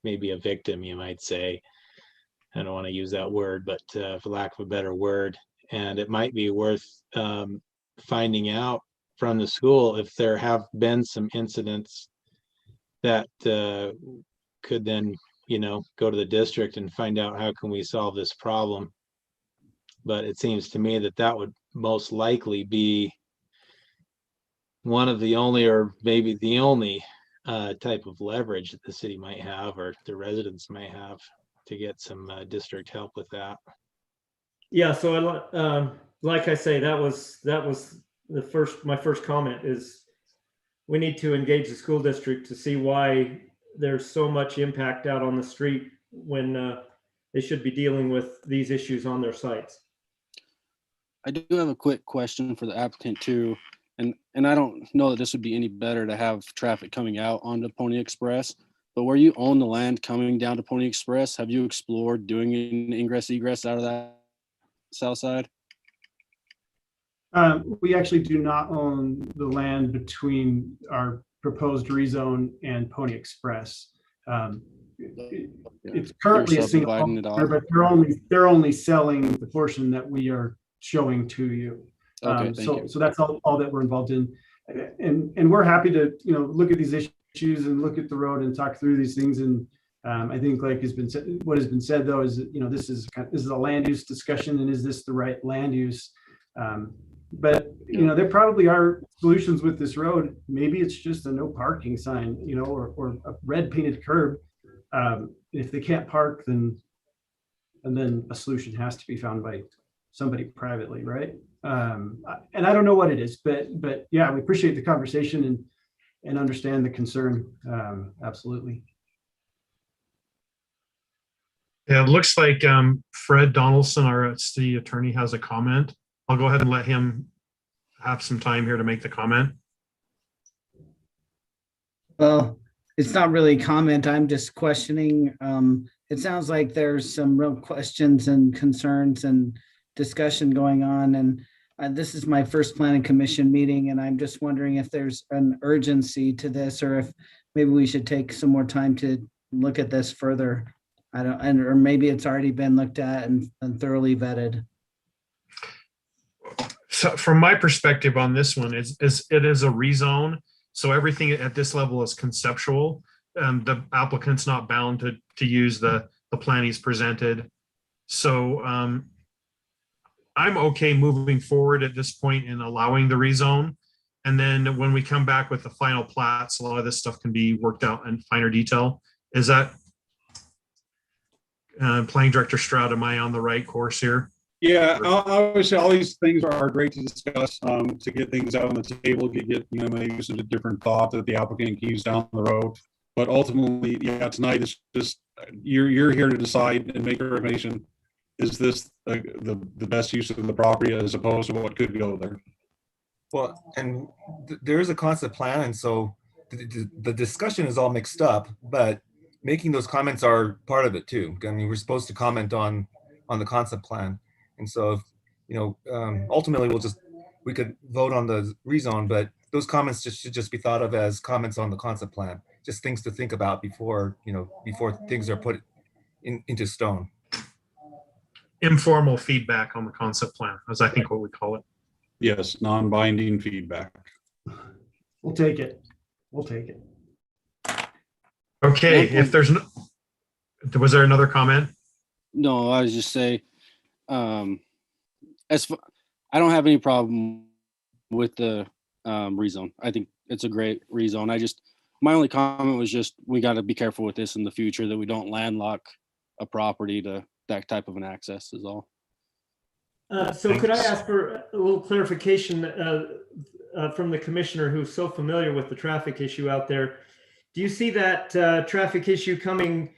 maybe a victim, you might say. I don't want to use that word, but for lack of a better word. And it might be worth finding out from the school if there have been some incidents that could then, go to the district and find out how can we solve this problem. But it seems to me that would most likely be one of the only, or maybe the only type of leverage that the city might have, or the residents may have, to get some district help with that. Yeah, so like I say, that was my first comment is we need to engage the school district to see why there's so much impact out on the street when they should be dealing with these issues on their sites. I do have a quick question for the applicant too, and I don't know that this would be any better to have traffic coming out onto Pony Express, but where you own the land coming down to Pony Express, have you explored doing an ingress egress out of that south side? We actually do not own the land between our proposed rezone and Pony Express. It's currently a single owner, but they're only selling the portion that we are showing to you. Okay, so that's all that we're involved in, and we're happy to look at these issues and look at the road and talk through these things. And I think, like what has been said though, is this is a land use discussion, and is this the right land use? But there probably are solutions with this road. Maybe it's just a no parking sign, or a red painted curb. If they can't park, then a solution has to be found by somebody privately, right? And I don't know what it is, but yeah, we appreciate the conversation and understand the concern. Absolutely. Yeah, it looks like Fred Donaldson, our city attorney, has a comment. I'll go ahead and let him have some time here to make the comment. Well, it's not really a comment. I'm just questioning. It sounds like there's some real questions and concerns and discussion going on. And this is my first planning commission meeting, and I'm just wondering if there's an urgency to this, or if maybe we should take some more time to look at this further. I don't, or maybe it's already been looked at and thoroughly vetted. So from my perspective on this one, it is a rezone. So everything at this level is conceptual. The applicant's not bound to use the plan he's presented. So I'm okay moving forward at this point in allowing the rezone. And then when we come back with the final plats, a lot of this stuff can be worked out in finer detail. Is that Planning Director Stroud, am I on the right course here? Yeah, obviously all these things are great to discuss, to get things out on the table, get maybe some different thought that the applicant can use down the road. But ultimately, yeah, tonight it's just you're here to decide and make a recommendation. Is this the best use of the property as opposed to what could go there? Well, and there is a concept plan, and so the discussion is all mixed up, but making those comments are part of it too. I mean, we're supposed to comment on the concept plan. And so, if, ultimately we could vote on the rezone, but those comments should just be thought of as comments on the concept plan, just things to think about before things are put into stone. Informal feedback on the concept plan, as I think what we call it. Yes, non-binding feedback. We'll take it. We'll take it. Okay, if there's no, was there another comment? No, I was just say, I don't have any problem with the rezone. I think it's a great rezone. My only comment was just, we got to be careful with this in the future, that we don't landlock a property to that type of an access is all. So could I ask for a little clarification from the commissioner who's so familiar with the traffic issue out there? Do you see that traffic issue coming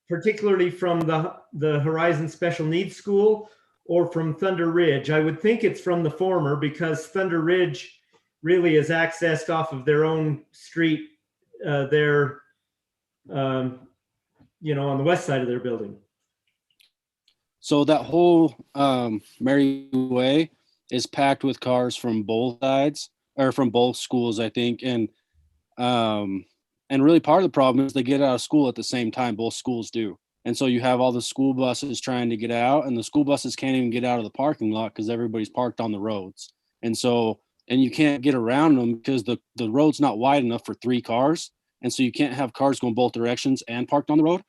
particularly from the Horizon Special Needs School or from Thunder Ridge? I would think it's from the former, because Thunder Ridge really is accessed off of their own street there, on the west side of their building. So that whole Mary Way is packed with cars from both sides, or from both schools, I think. And really part of the problem is they get out of school at the same time. Both schools do. And so you have all the school buses trying to get out, and the school buses can't even get out of the parking lot because everybody's parked on the roads. And you can't get around them because the road's not wide enough for 3 cars. And so you can't have cars going both directions and parked on the road.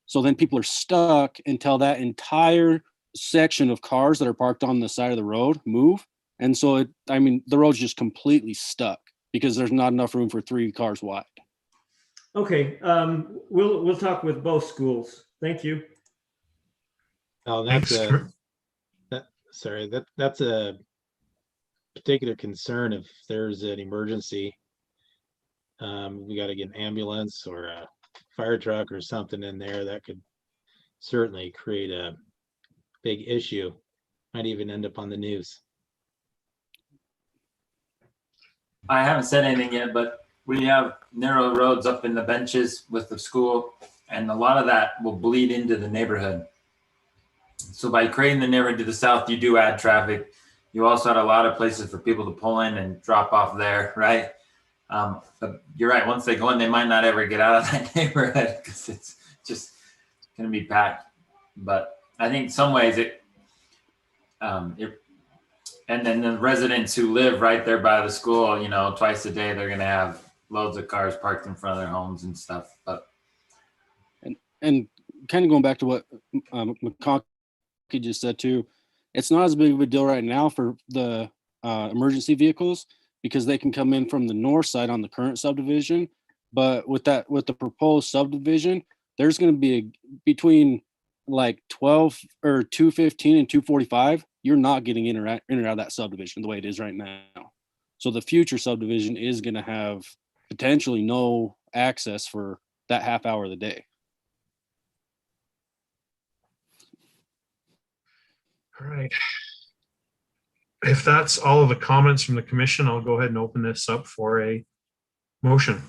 So then people are stuck until that entire section of cars that are parked on the side of the road move. And so the road's just completely stuck because there's not enough room for 3 cars wide. Okay, we'll talk with both schools. Thank you. Oh, that's a particular concern. If there's an emergency, we got to get an ambulance or a fire truck or something in there. That could certainly create a big issue. Might even end up on the news. I haven't said anything yet, but we have narrow roads up in the benches with the school, and a lot of that will bleed into the neighborhood. So by creating the neighborhood to the south, you do add traffic. You also had a lot of places for people to pull in and drop off there, right? But you're right. Once they go in, they might not ever get out of that neighborhood because it's just going to be packed. But I think in some ways and then the residents who live right there by the school, twice a day, they're going to have loads of cars parked in front of their homes and stuff. But and kind of going back to what McConkie just said too, it's not as big of a deal right now for the emergency vehicles because they can come in from the north side on the current subdivision. But with the proposed subdivision, there's going to be between like 12 or 215 and 245. You're not getting in or out of that subdivision the way it is right now. So the future subdivision is going to have potentially no access for that half hour of the day. All right. If that's all of the comments from the commission, I'll go ahead and open this up for a motion.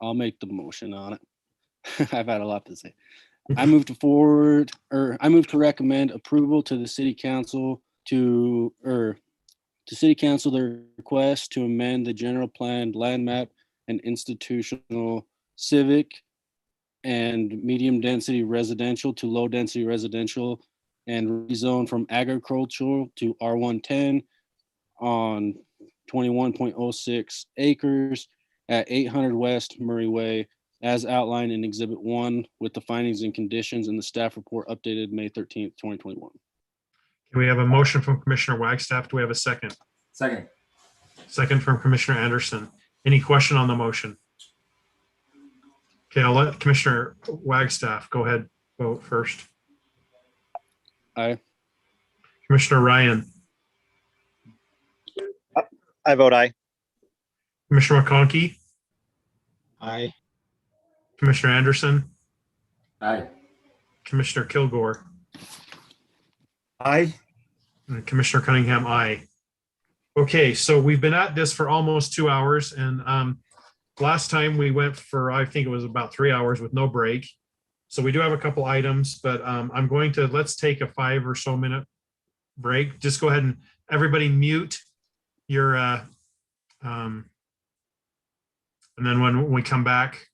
I'll make the motion on it. I've had a lot to say. I move to recommend approval to the city council to city council the request to amend the general plan, land map, and institutional civic and medium density residential to low density residential and rezone from agricultural to R110 on 21.06 acres at 800 West Murray Way, as outlined in Exhibit 1 with the findings and conditions in the staff report updated May 13th, 2021. Can we have a motion from Commissioner Wagstaff? Do we have a second? Second. Second from Commissioner Anderson. Any question on the motion? Okay, I'll let Commissioner Wagstaff go ahead, vote first. Aye. Commissioner Ryan, I vote aye. Commissioner McConkey, Aye. Commissioner Anderson, Aye. Commissioner Kilgore, Aye. and Commissioner Cunningham, aye. Okay, so we've been at this for almost 2 hours, and last time we went for, I think it was about 3 hours with no break. So we do have a couple items, but I'm going to, let's take a 5 or so minute break. Just go ahead and everybody mute your, and then when we come back,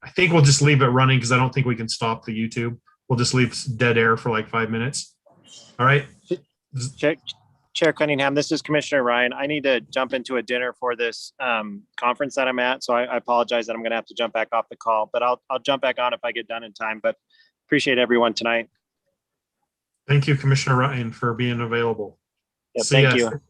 I think we'll just leave it running because I don't think we can stop the YouTube. We'll just leave dead air for like 5 minutes. All right. Chair Cunningham, this is Commissioner Ryan. I need to jump into a dinner for this conference that I'm at, so I apologize that I'm going to have to jump back off the call, but I'll jump back on if I get done in time. But appreciate everyone tonight. Thank you, Commissioner Ryan, for being available. Yeah, thank you.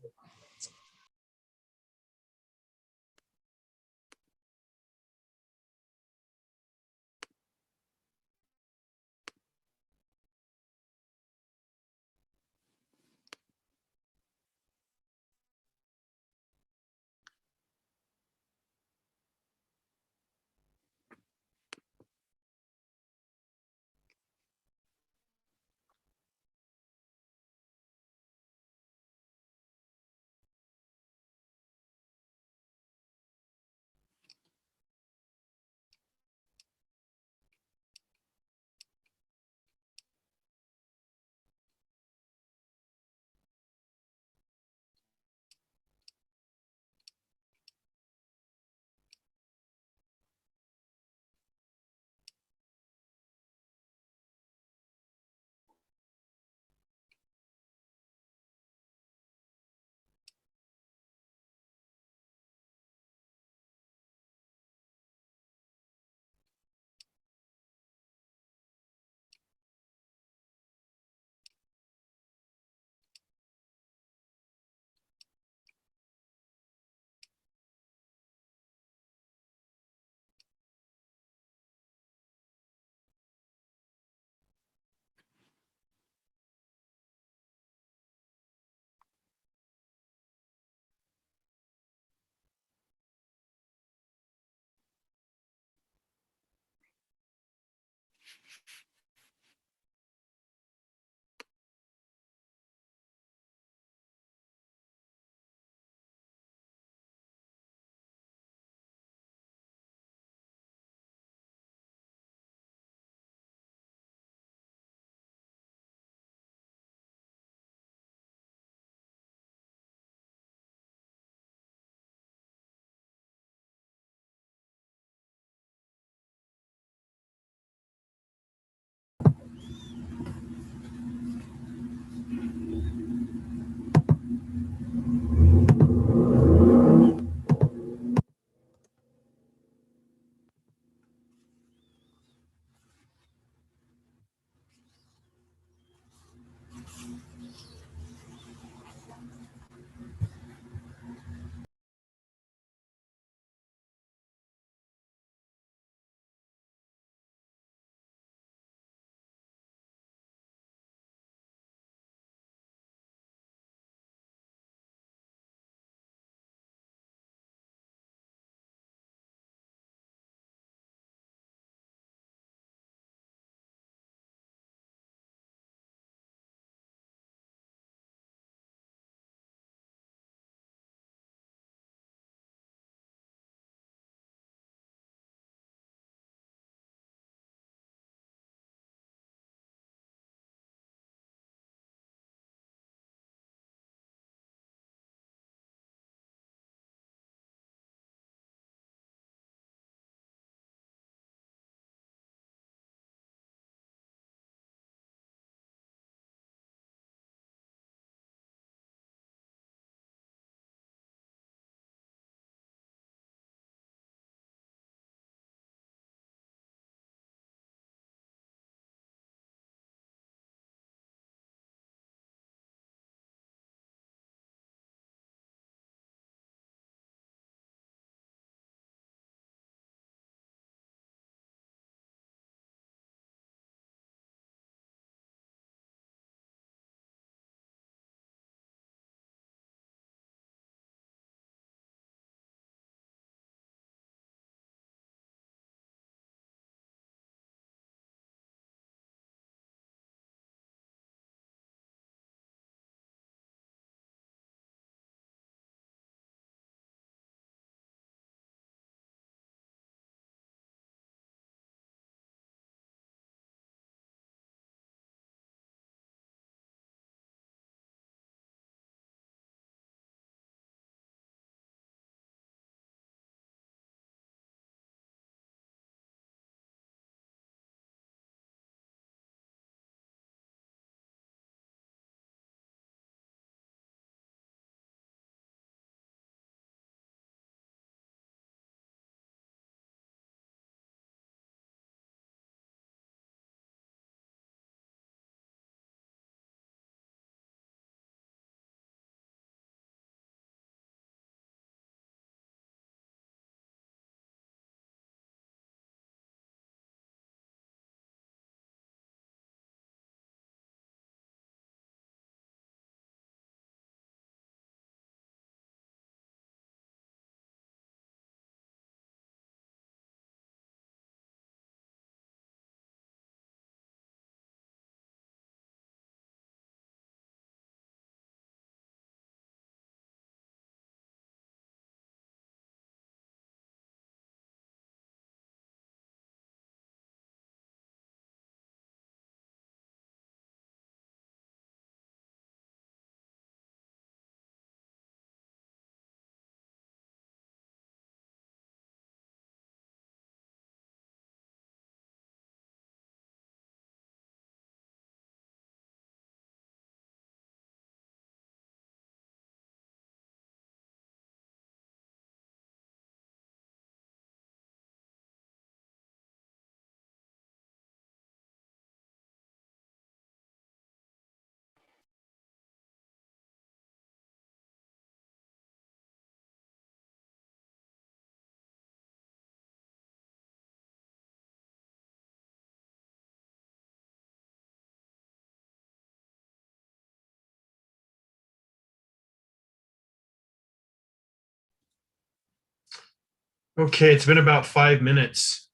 Okay, it's been about 5 minutes.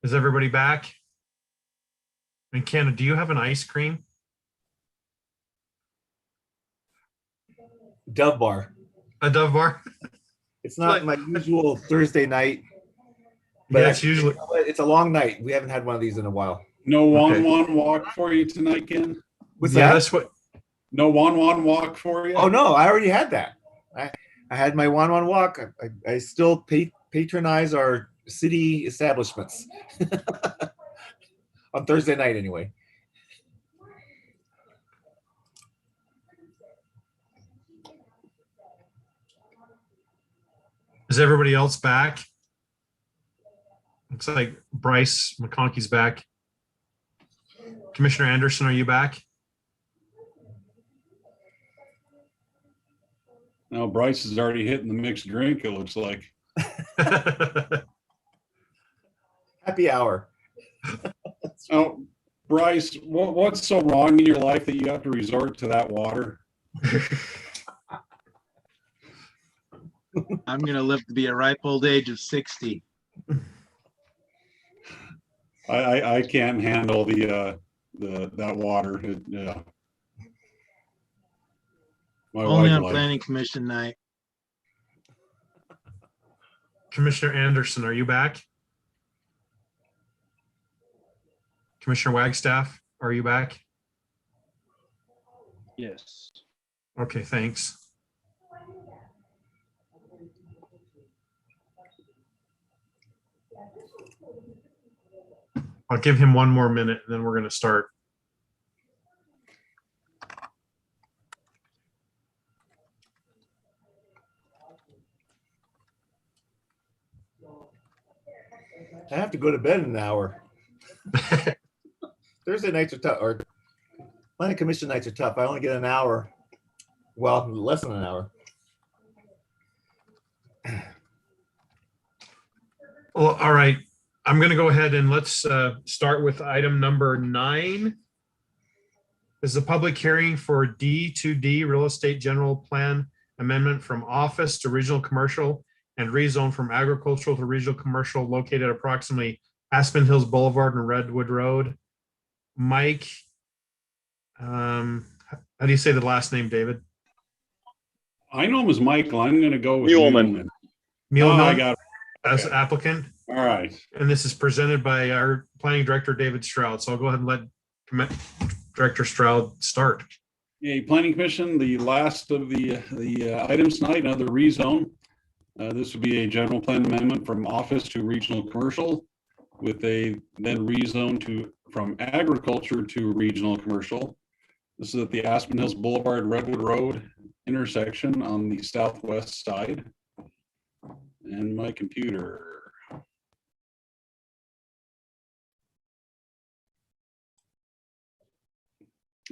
Is everybody back? And Ken, do you have an ice cream? Dove bar. A Dove bar? It's not my usual Thursday night, but Yeah, it's usually it's a long night. We haven't had one of these in a while. No one walk for you tonight, Ken? What's yeah, that? that's what. No one walk for you? Oh no, I already had that. I had my one walk. I still patronize our city establishments on Thursday night anyway. Is everybody else back? Looks like Bryce McConkey's back. Commissioner Anderson, are you back? No, Bryce is already hitting the mixed drink, it looks like. Happy hour. Oh, Bryce, what's so wrong in your life that you have to resort to that water? I'm gonna live to be a ripe old age of 60. I can't handle that water. Yeah. My Only wife on likes planning commission night. Commissioner Anderson, are you back? Commissioner Wagstaff, are you back? Yes. Okay, thanks. I'll give him 1 more minute and then we're going to start. I have to go to bed in an hour. Thursday nights are tough, or planning commission nights are tough. I only get an hour. Well, less than an hour. Well, all right. I'm going to go ahead and let's start with item number 9. This is a public hearing for D2D Real Estate General Plan Amendment from office to regional commercial and rezone from agricultural to regional commercial located approximately Aspen Hills Boulevard and Redwood Road. Mike, how do you say the last name, David? I know him as Michael. I'm going to go with Muleman. Muleman, Oh, I got it. as Okay. applicant. All right. And this is presented by our planning director, David Stroud. So I'll go ahead and let Director Stroud start. Yeah, Planning Commission, the last of the items tonight, another rezone. This would be a general plan amendment from office to regional commercial with a then rezone from agriculture to regional commercial. This is at the Aspen Hills Boulevard, Redwood Road intersection on the southwest side. And my computer.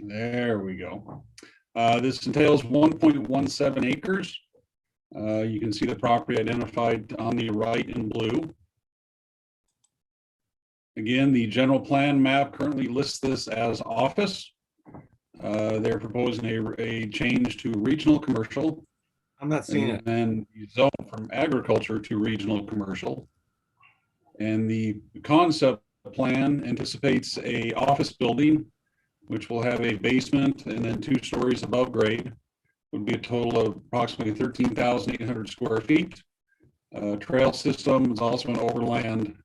There we go. This entails 1.17 acres. You can see the property identified on the right in blue. Again, the general plan map currently lists this as office. They're proposing a change to regional commercial. I'm not seeing it. And then zone from agriculture to regional commercial. And the concept plan anticipates a office building, which will have a basement and then 2 stories above grade. Would be a total of approximately 13,800 square feet. Trail system is also an overland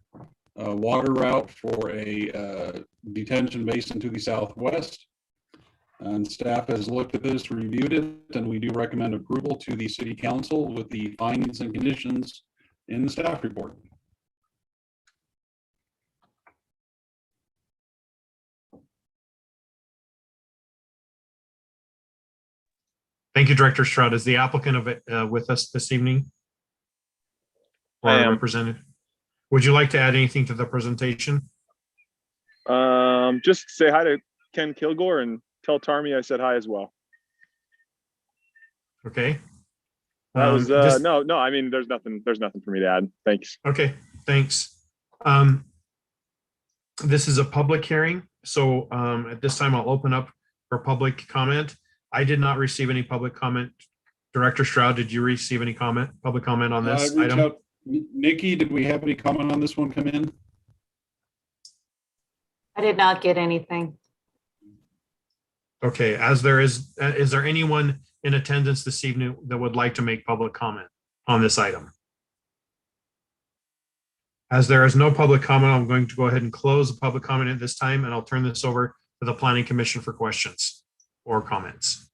water route for a detention basin to the southwest. And staff has looked at this, reviewed it, and we do recommend approval to the city council with the findings and conditions in the staff report. Thank you, Director Stroud. Is the applicant of it with us this evening? Or I am. represented? Would you like to add anything to the presentation? Just say hi to Ken Kilgore and tell Tarmy I said hi as well. Okay. That was no. I mean, there's nothing for me to add. Thanks. Okay, thanks. This is a public hearing, so at this time I'll open up for public comment. I did not receive any public comment. Director Stroud, did you receive any public comment on this item? Nikki, did we have any comment on this one come in? I did not get anything. Okay, as there is there anyone in attendance this evening that would like to make public comment on this item? As there is no public comment, I'm going to go ahead and close the public comment at this time, and I'll turn this over to the Planning Commission for questions or comments.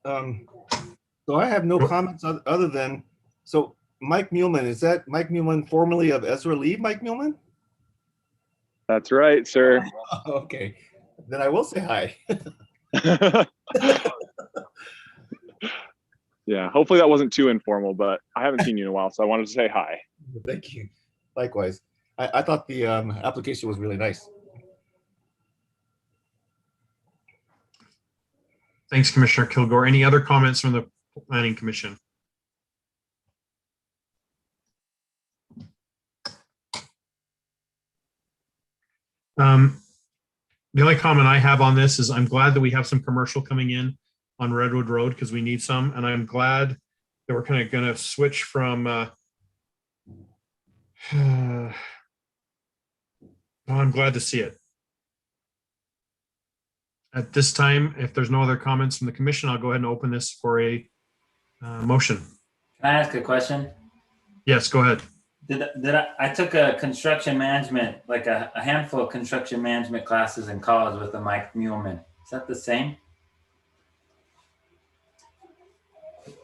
So I have no comments other than, so Mike Muehlman, is that Mike Muehlman formerly of Ezra Lee, Mike Muehlman? That's right, sir. Okay, then I will say hi. Yeah, hopefully that wasn't too informal, but I haven't seen you in a while, so I wanted to say hi. Thank you. Likewise. I thought the application was really nice. Thanks, Commissioner Kilgore. Any other comments from the Planning Commission? The only comment I have on this is I'm glad that we have some commercial coming in on Redwood Road because we need some, and I'm glad that we're kind of going to switch from I'm glad to see it. At this time, if there's no other comments from the commission, I'll go ahead and open this for a motion. Can I ask a question? Yes, go ahead. I took a construction management, like a handful of construction management classes in college with a Mike Muehlman. Is that the same?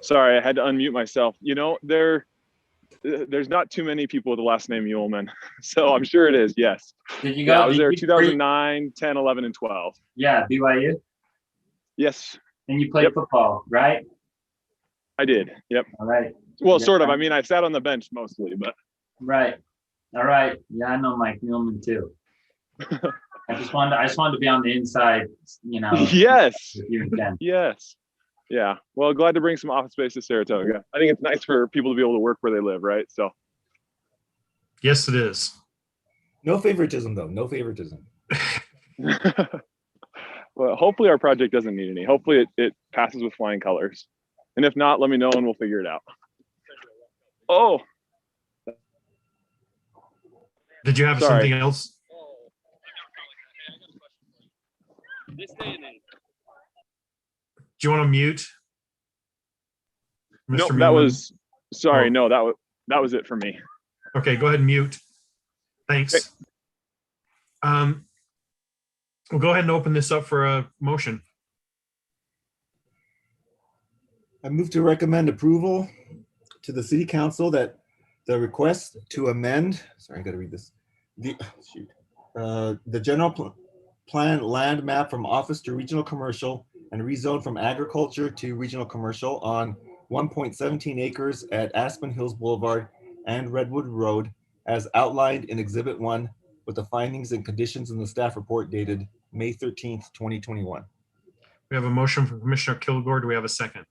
Sorry, I had to unmute myself. You know, there's not too many people with the last name Muehlman, so I'm sure it is, yes. Did you go? Yeah, I was there 2009, 10, 11, and 12. Yeah, BYU? Yes. And you played football, right? I did, yep. All right. Well, Yeah. sort of. I mean, I sat on the bench mostly, but. Right. All right. Yeah, I know Mike Muehlman too. I just wanted to be on the inside, you know. Yes. With you and Ken. Yes. Yeah. Well, glad to bring some office space to Saratoga. I think it's nice for people to be able to work where they live, right? So. Yes, it is. No favoritism, though. No favoritism. Well, hopefully our project doesn't need any. Hopefully it passes with flying colors. And if not, let me know and we'll figure it out. Oh. Did you have something else? Do you want to mute? No, Mr. that Muehlman? was, sorry, Oh. no, that was it for me. Okay, go ahead and mute. Thanks. We'll go ahead and open this up for a motion. I move to recommend approval to the city council that the request to amend, sorry, I gotta read this. The general plan land map from office to regional commercial and rezone from agriculture to regional commercial on 1.17 acres at Aspen Hills Boulevard and Redwood Road as outlined in Exhibit 1 with the findings and conditions in the staff report dated May 13th, 2021. We have a motion from Commissioner Kilgore. Do we have a second?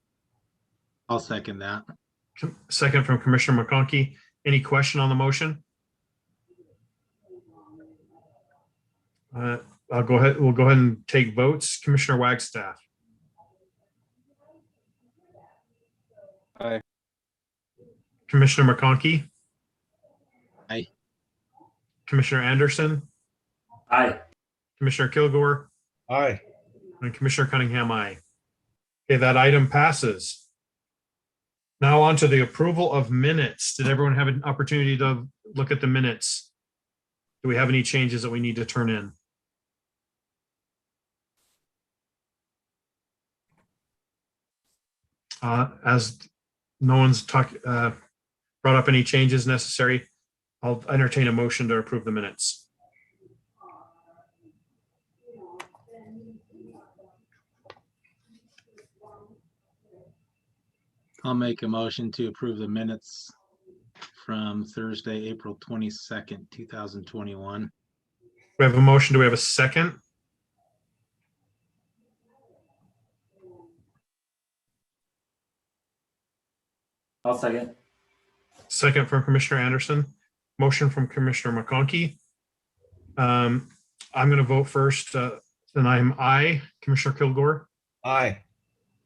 I'll second that. Second from Commissioner McConkey. Any question on the motion? I'll go ahead. We'll go ahead and take votes. Commissioner Wagstaff. Aye. Commissioner McConkey. Aye. Commissioner Anderson. Aye. Commissioner Kilgore. Aye. And Commissioner Cunningham, aye. Okay, that item passes. Now on to the approval of minutes. Did everyone have an opportunity to look at the minutes? Do we have any changes that we need to turn in? As no one's brought up any changes necessary, I'll entertain a motion to approve the minutes. I'll make a motion to approve the minutes from Thursday, April 22nd, 2021. We have a motion. Do we have a second? I'll second. Second from Commissioner Anderson. Motion from Commissioner McConkey. I'm going to vote first, and I'm aye. Commissioner Kilgore. Aye.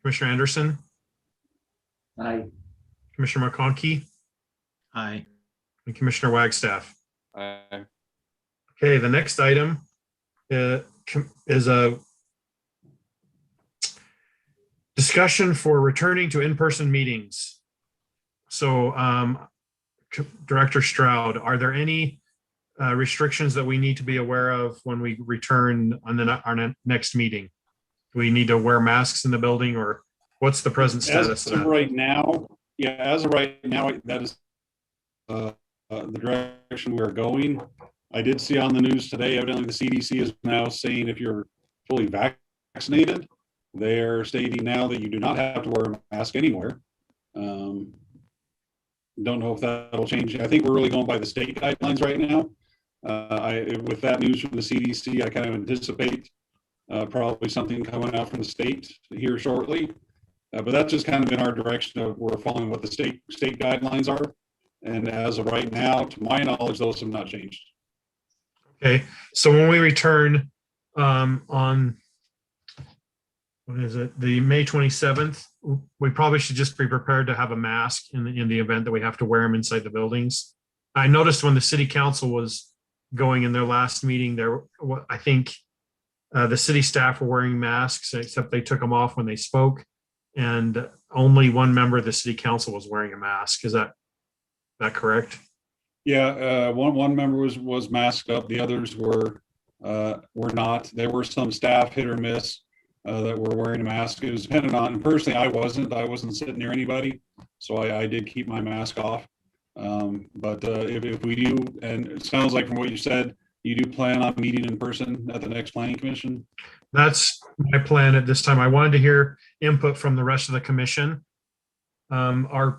Commissioner Anderson, Aye. Commissioner McConkey, Aye. and Commissioner Wagstaff. Aye. Okay, the next item is a discussion for returning to in-person meetings. So Director Stroud, are there any restrictions that we need to be aware of when we return on our next meeting? Do we need to wear masks in the building, or what's the present status As of of that? right now, yeah, as of right now, that is the direction we're going. I did see on the news today, evidently the CDC is now saying if you're fully vaccinated, they're stating now that you do not have to wear a mask anywhere. Don't know if that'll change. I think we're really going by the state guidelines right now. With that news from the CDC, I kind of anticipate probably something coming out from the state here shortly. But that's just kind of in our direction of we're following what the state guidelines are. And as of right now, to my knowledge, those have not changed. Okay, so when we return on, what is it, the May 27th, we probably should just be prepared to have a mask in the event that we have to wear them inside the buildings. I noticed when the city council was going in their last meeting there, I think the city staff were wearing masks, except they took them off when they spoke. And only one member of the city council was wearing a mask. Is that correct? Yeah, one member was masked up. The others were not. There were some staff hit or miss that were wearing a mask. It was dependent on. And personally, I wasn't sitting near anybody, so I did keep my mask off. But if we do, and it sounds like from what you said, you do plan on meeting in person at the next planning commission? That's my plan at this time. I wanted to hear input from the rest of the commission. Our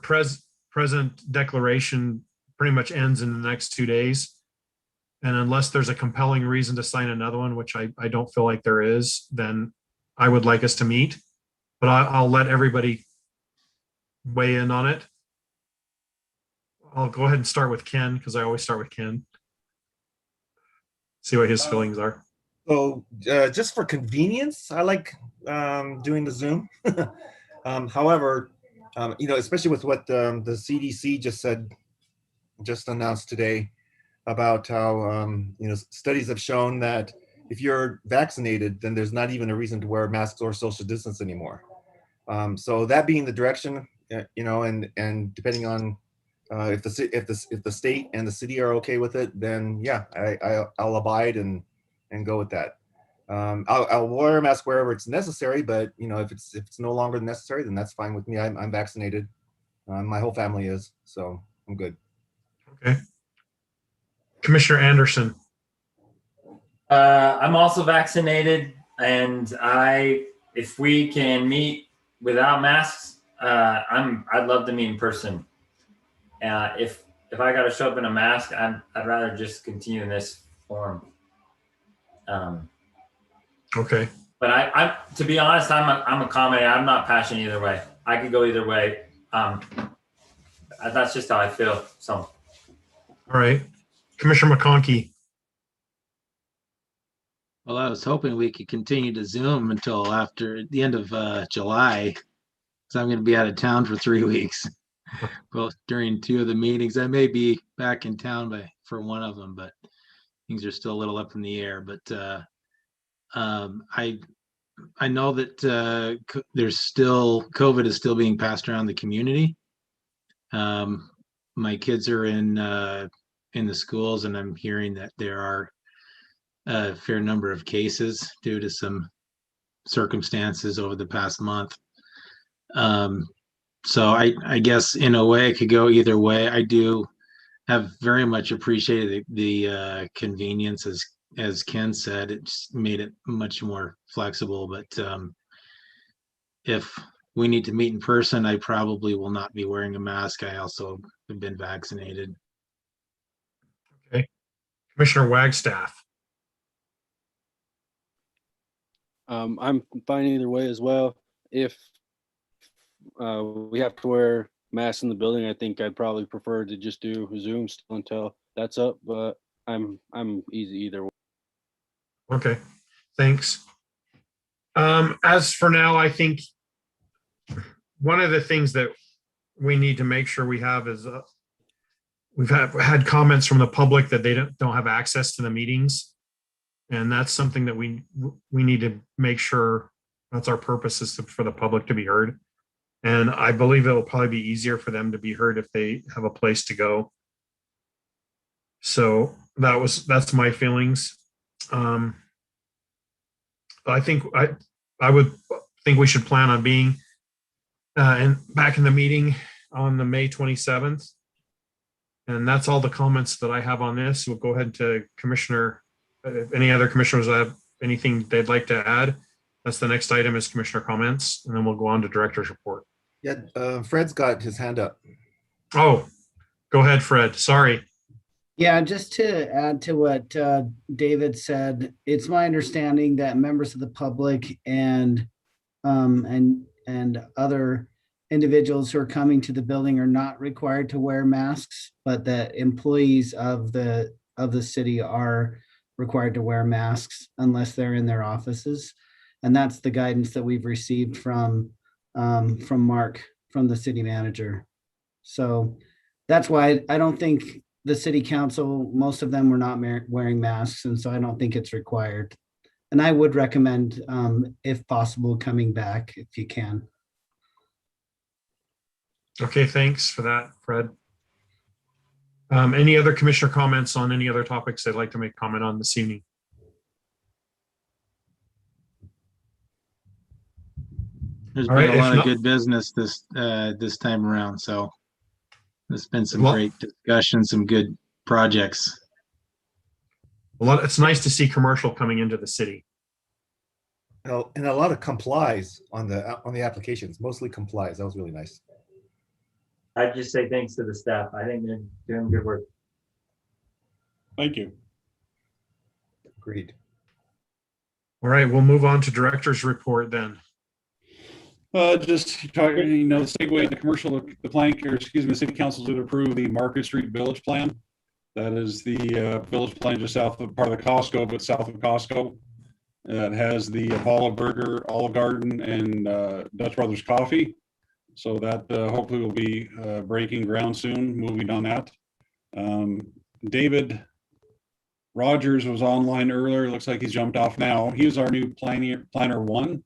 present declaration pretty much ends in the next 2 days. And unless there's a compelling reason to sign another one, which I don't feel like there is, then I would like us to meet. But I'll let everybody weigh in on it. I'll go ahead and start with Ken, because I always start with Ken. See what his feelings are. So just for convenience, I like doing the Zoom. However, especially with what the CDC just announced today about how, studies have shown that if you're vaccinated, then there's not even a reason to wear masks or social distance anymore. So that being the direction, and depending on if the state and the city are okay with it, then yeah, I'll abide and go with that. I'll wear a mask wherever it's necessary, but if it's no longer necessary, then that's fine with me. I'm vaccinated. My whole family is, so I'm good. Okay. Commissioner Anderson. I'm also vaccinated, and if we can meet without masks, I'd love to meet in person. If I got to show up in a mask, I'd rather just continue in this form. Okay. But I to be honest, I'm accommodating. I'm not passionate either way. I could go either way. That's just how I feel. So. All right. Commissioner McConkey. Well, I was hoping we could continue to Zoom until after the end of July, because I'm going to be out of town for 3 weeks. Both during 2 of the meetings. I may be back in town for one of them, but things are still a little up in the air. But I know that there's still COVID is still being passed around the community. My kids are in the schools, and I'm hearing that there are a fair number of cases due to some circumstances over the past month. So I guess in a way it could go either way. I do have very much appreciated the convenience, as Ken said. It's made it much more flexible. But if we need to meet in person, I probably will not be wearing a mask. I also have been vaccinated. Okay. Commissioner Wagstaff. I'm fine either way as well. If we have to wear masks in the building, I think I'd probably prefer to just do Zoom still until that's up, but I'm easy either way. Okay, thanks. As for now, I think one of the things that we need to make sure we have is we've had comments from the public that they don't have access to the meetings. And that's something that we need to make sure that's our purpose, is for the public to be heard. And I believe it'll probably be easier for them to be heard if they have a place to go. So that's my feelings. I think I would think we should plan on being back in the meeting on the May 27th. And that's all the comments that I have on this. We'll go ahead to Commissioner, if any other commissioners have anything they'd like to add. That's the next item, is commissioner comments, and then we'll go on to director's report. Yeah, Fred's got his hand up. Oh, go ahead, Fred. Sorry. Yeah, just to add to what David said, it's my understanding that members of the public and other individuals who are coming to the building are not required to wear masks, but that employees of the city are required to wear masks unless they're in their offices. And that's the guidance that we've received from Mark, from the city manager. So that's why I don't think the city council, most of them were not wearing masks. And so I don't think it's required. And I would recommend, if possible, coming back if you can. Okay, thanks for that, Fred. Any other commissioner comments on any other topics they'd like to make comment on this evening? There's All been right, a lot if of good business this time around, so there's been some great discussion, some good projects. It's nice to see commercial coming into the city. And a lot of complies on the applications, mostly complies. That was really nice. I'd just say thanks to the staff. I think they're doing good work. Thank you. Agreed. All right, we'll move on to director's report then. Just talking, segue to commercial, the city council did approve the Market Street Village Plan. That is the village plan just south of part of the Costco, but south of Costco. It has the Apollo Burger, Olive Garden, and Dutch Brothers Coffee. So that hopefully will be breaking ground soon, moving on that. David Rogers was online earlier. Looks like he's jumped off now. He is our new planner one.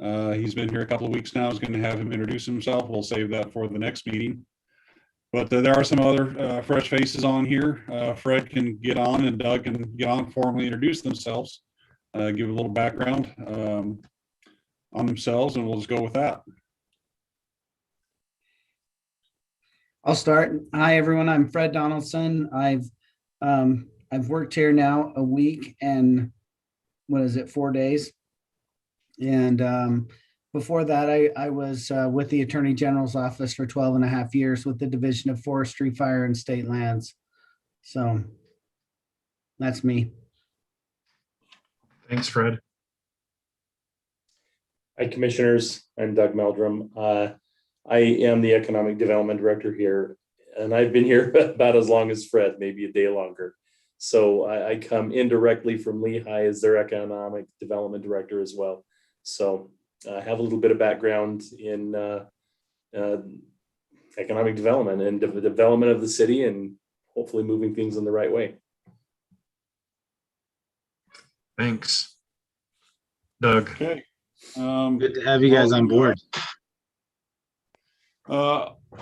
He's been here a couple of weeks now. I was going to have him introduce himself. We'll save that for the next meeting. But there are some other fresh faces on here. Fred can get on and Doug can get on, formally introduce themselves, give a little background on themselves, and we'll just go with that. I'll start. Hi, everyone. I'm Fred Donaldson. I've worked here now a week and 4 days. And before that, I was with the Attorney General's office for 12 and a half years with the Division of Forestry, Fire, and State Lands. So that's me. Thanks, Fred. Hi, Commissioners. I'm Doug Meldrum. I am the Economic Development Director here, and I've been here about as long as Fred, maybe a day longer. So I come indirectly from Lehigh as their Economic Development Director as well. So I have a little bit of background in economic development and the development of the city and hopefully moving things in the right way. Thanks, Doug. Okay. Good to have you guys on board.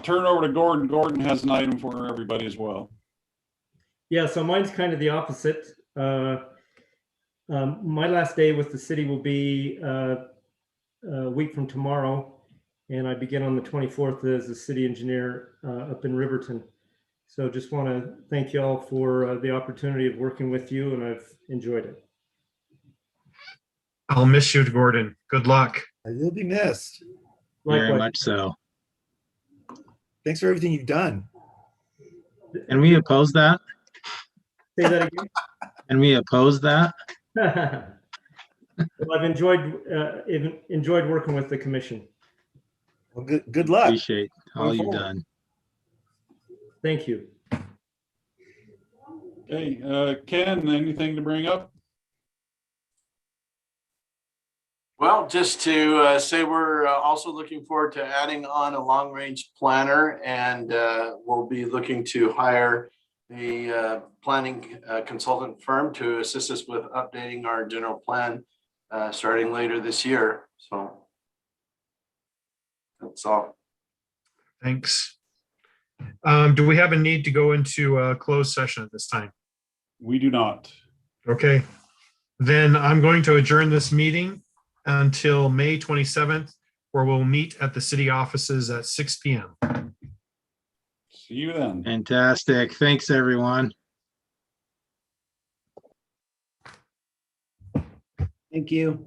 Turn over to Gordon. Gordon has an item for everybody as well. Yeah, so mine's kind of the opposite. My last day with the city will be a week from tomorrow, and I begin on the 24th as a city engineer up in Riverton. So just want to thank you all for the opportunity of working with you, and I've enjoyed it. I'll miss you, Gordon. Good luck. You'll be missed. Very much so. Thanks for everything you've done. And we oppose that? Say that again? And we oppose that? Well, I've enjoyed working with the commission. Well, good luck. Appreciate all you've done. Thank you. Okay, Ken, anything to bring up? Well, just to say we're also looking forward to adding on a long-range planner, and we'll be looking to hire a planning consultant firm to assist us with updating our general plan starting later this year. So that's all. Thanks. Do we have a need to go into a closed session at this time? We do not. Okay, then I'm going to adjourn this meeting until May 27th, where we'll meet at the city offices at 6 p.m. See you then. Fantastic. Thanks, everyone. Thank you.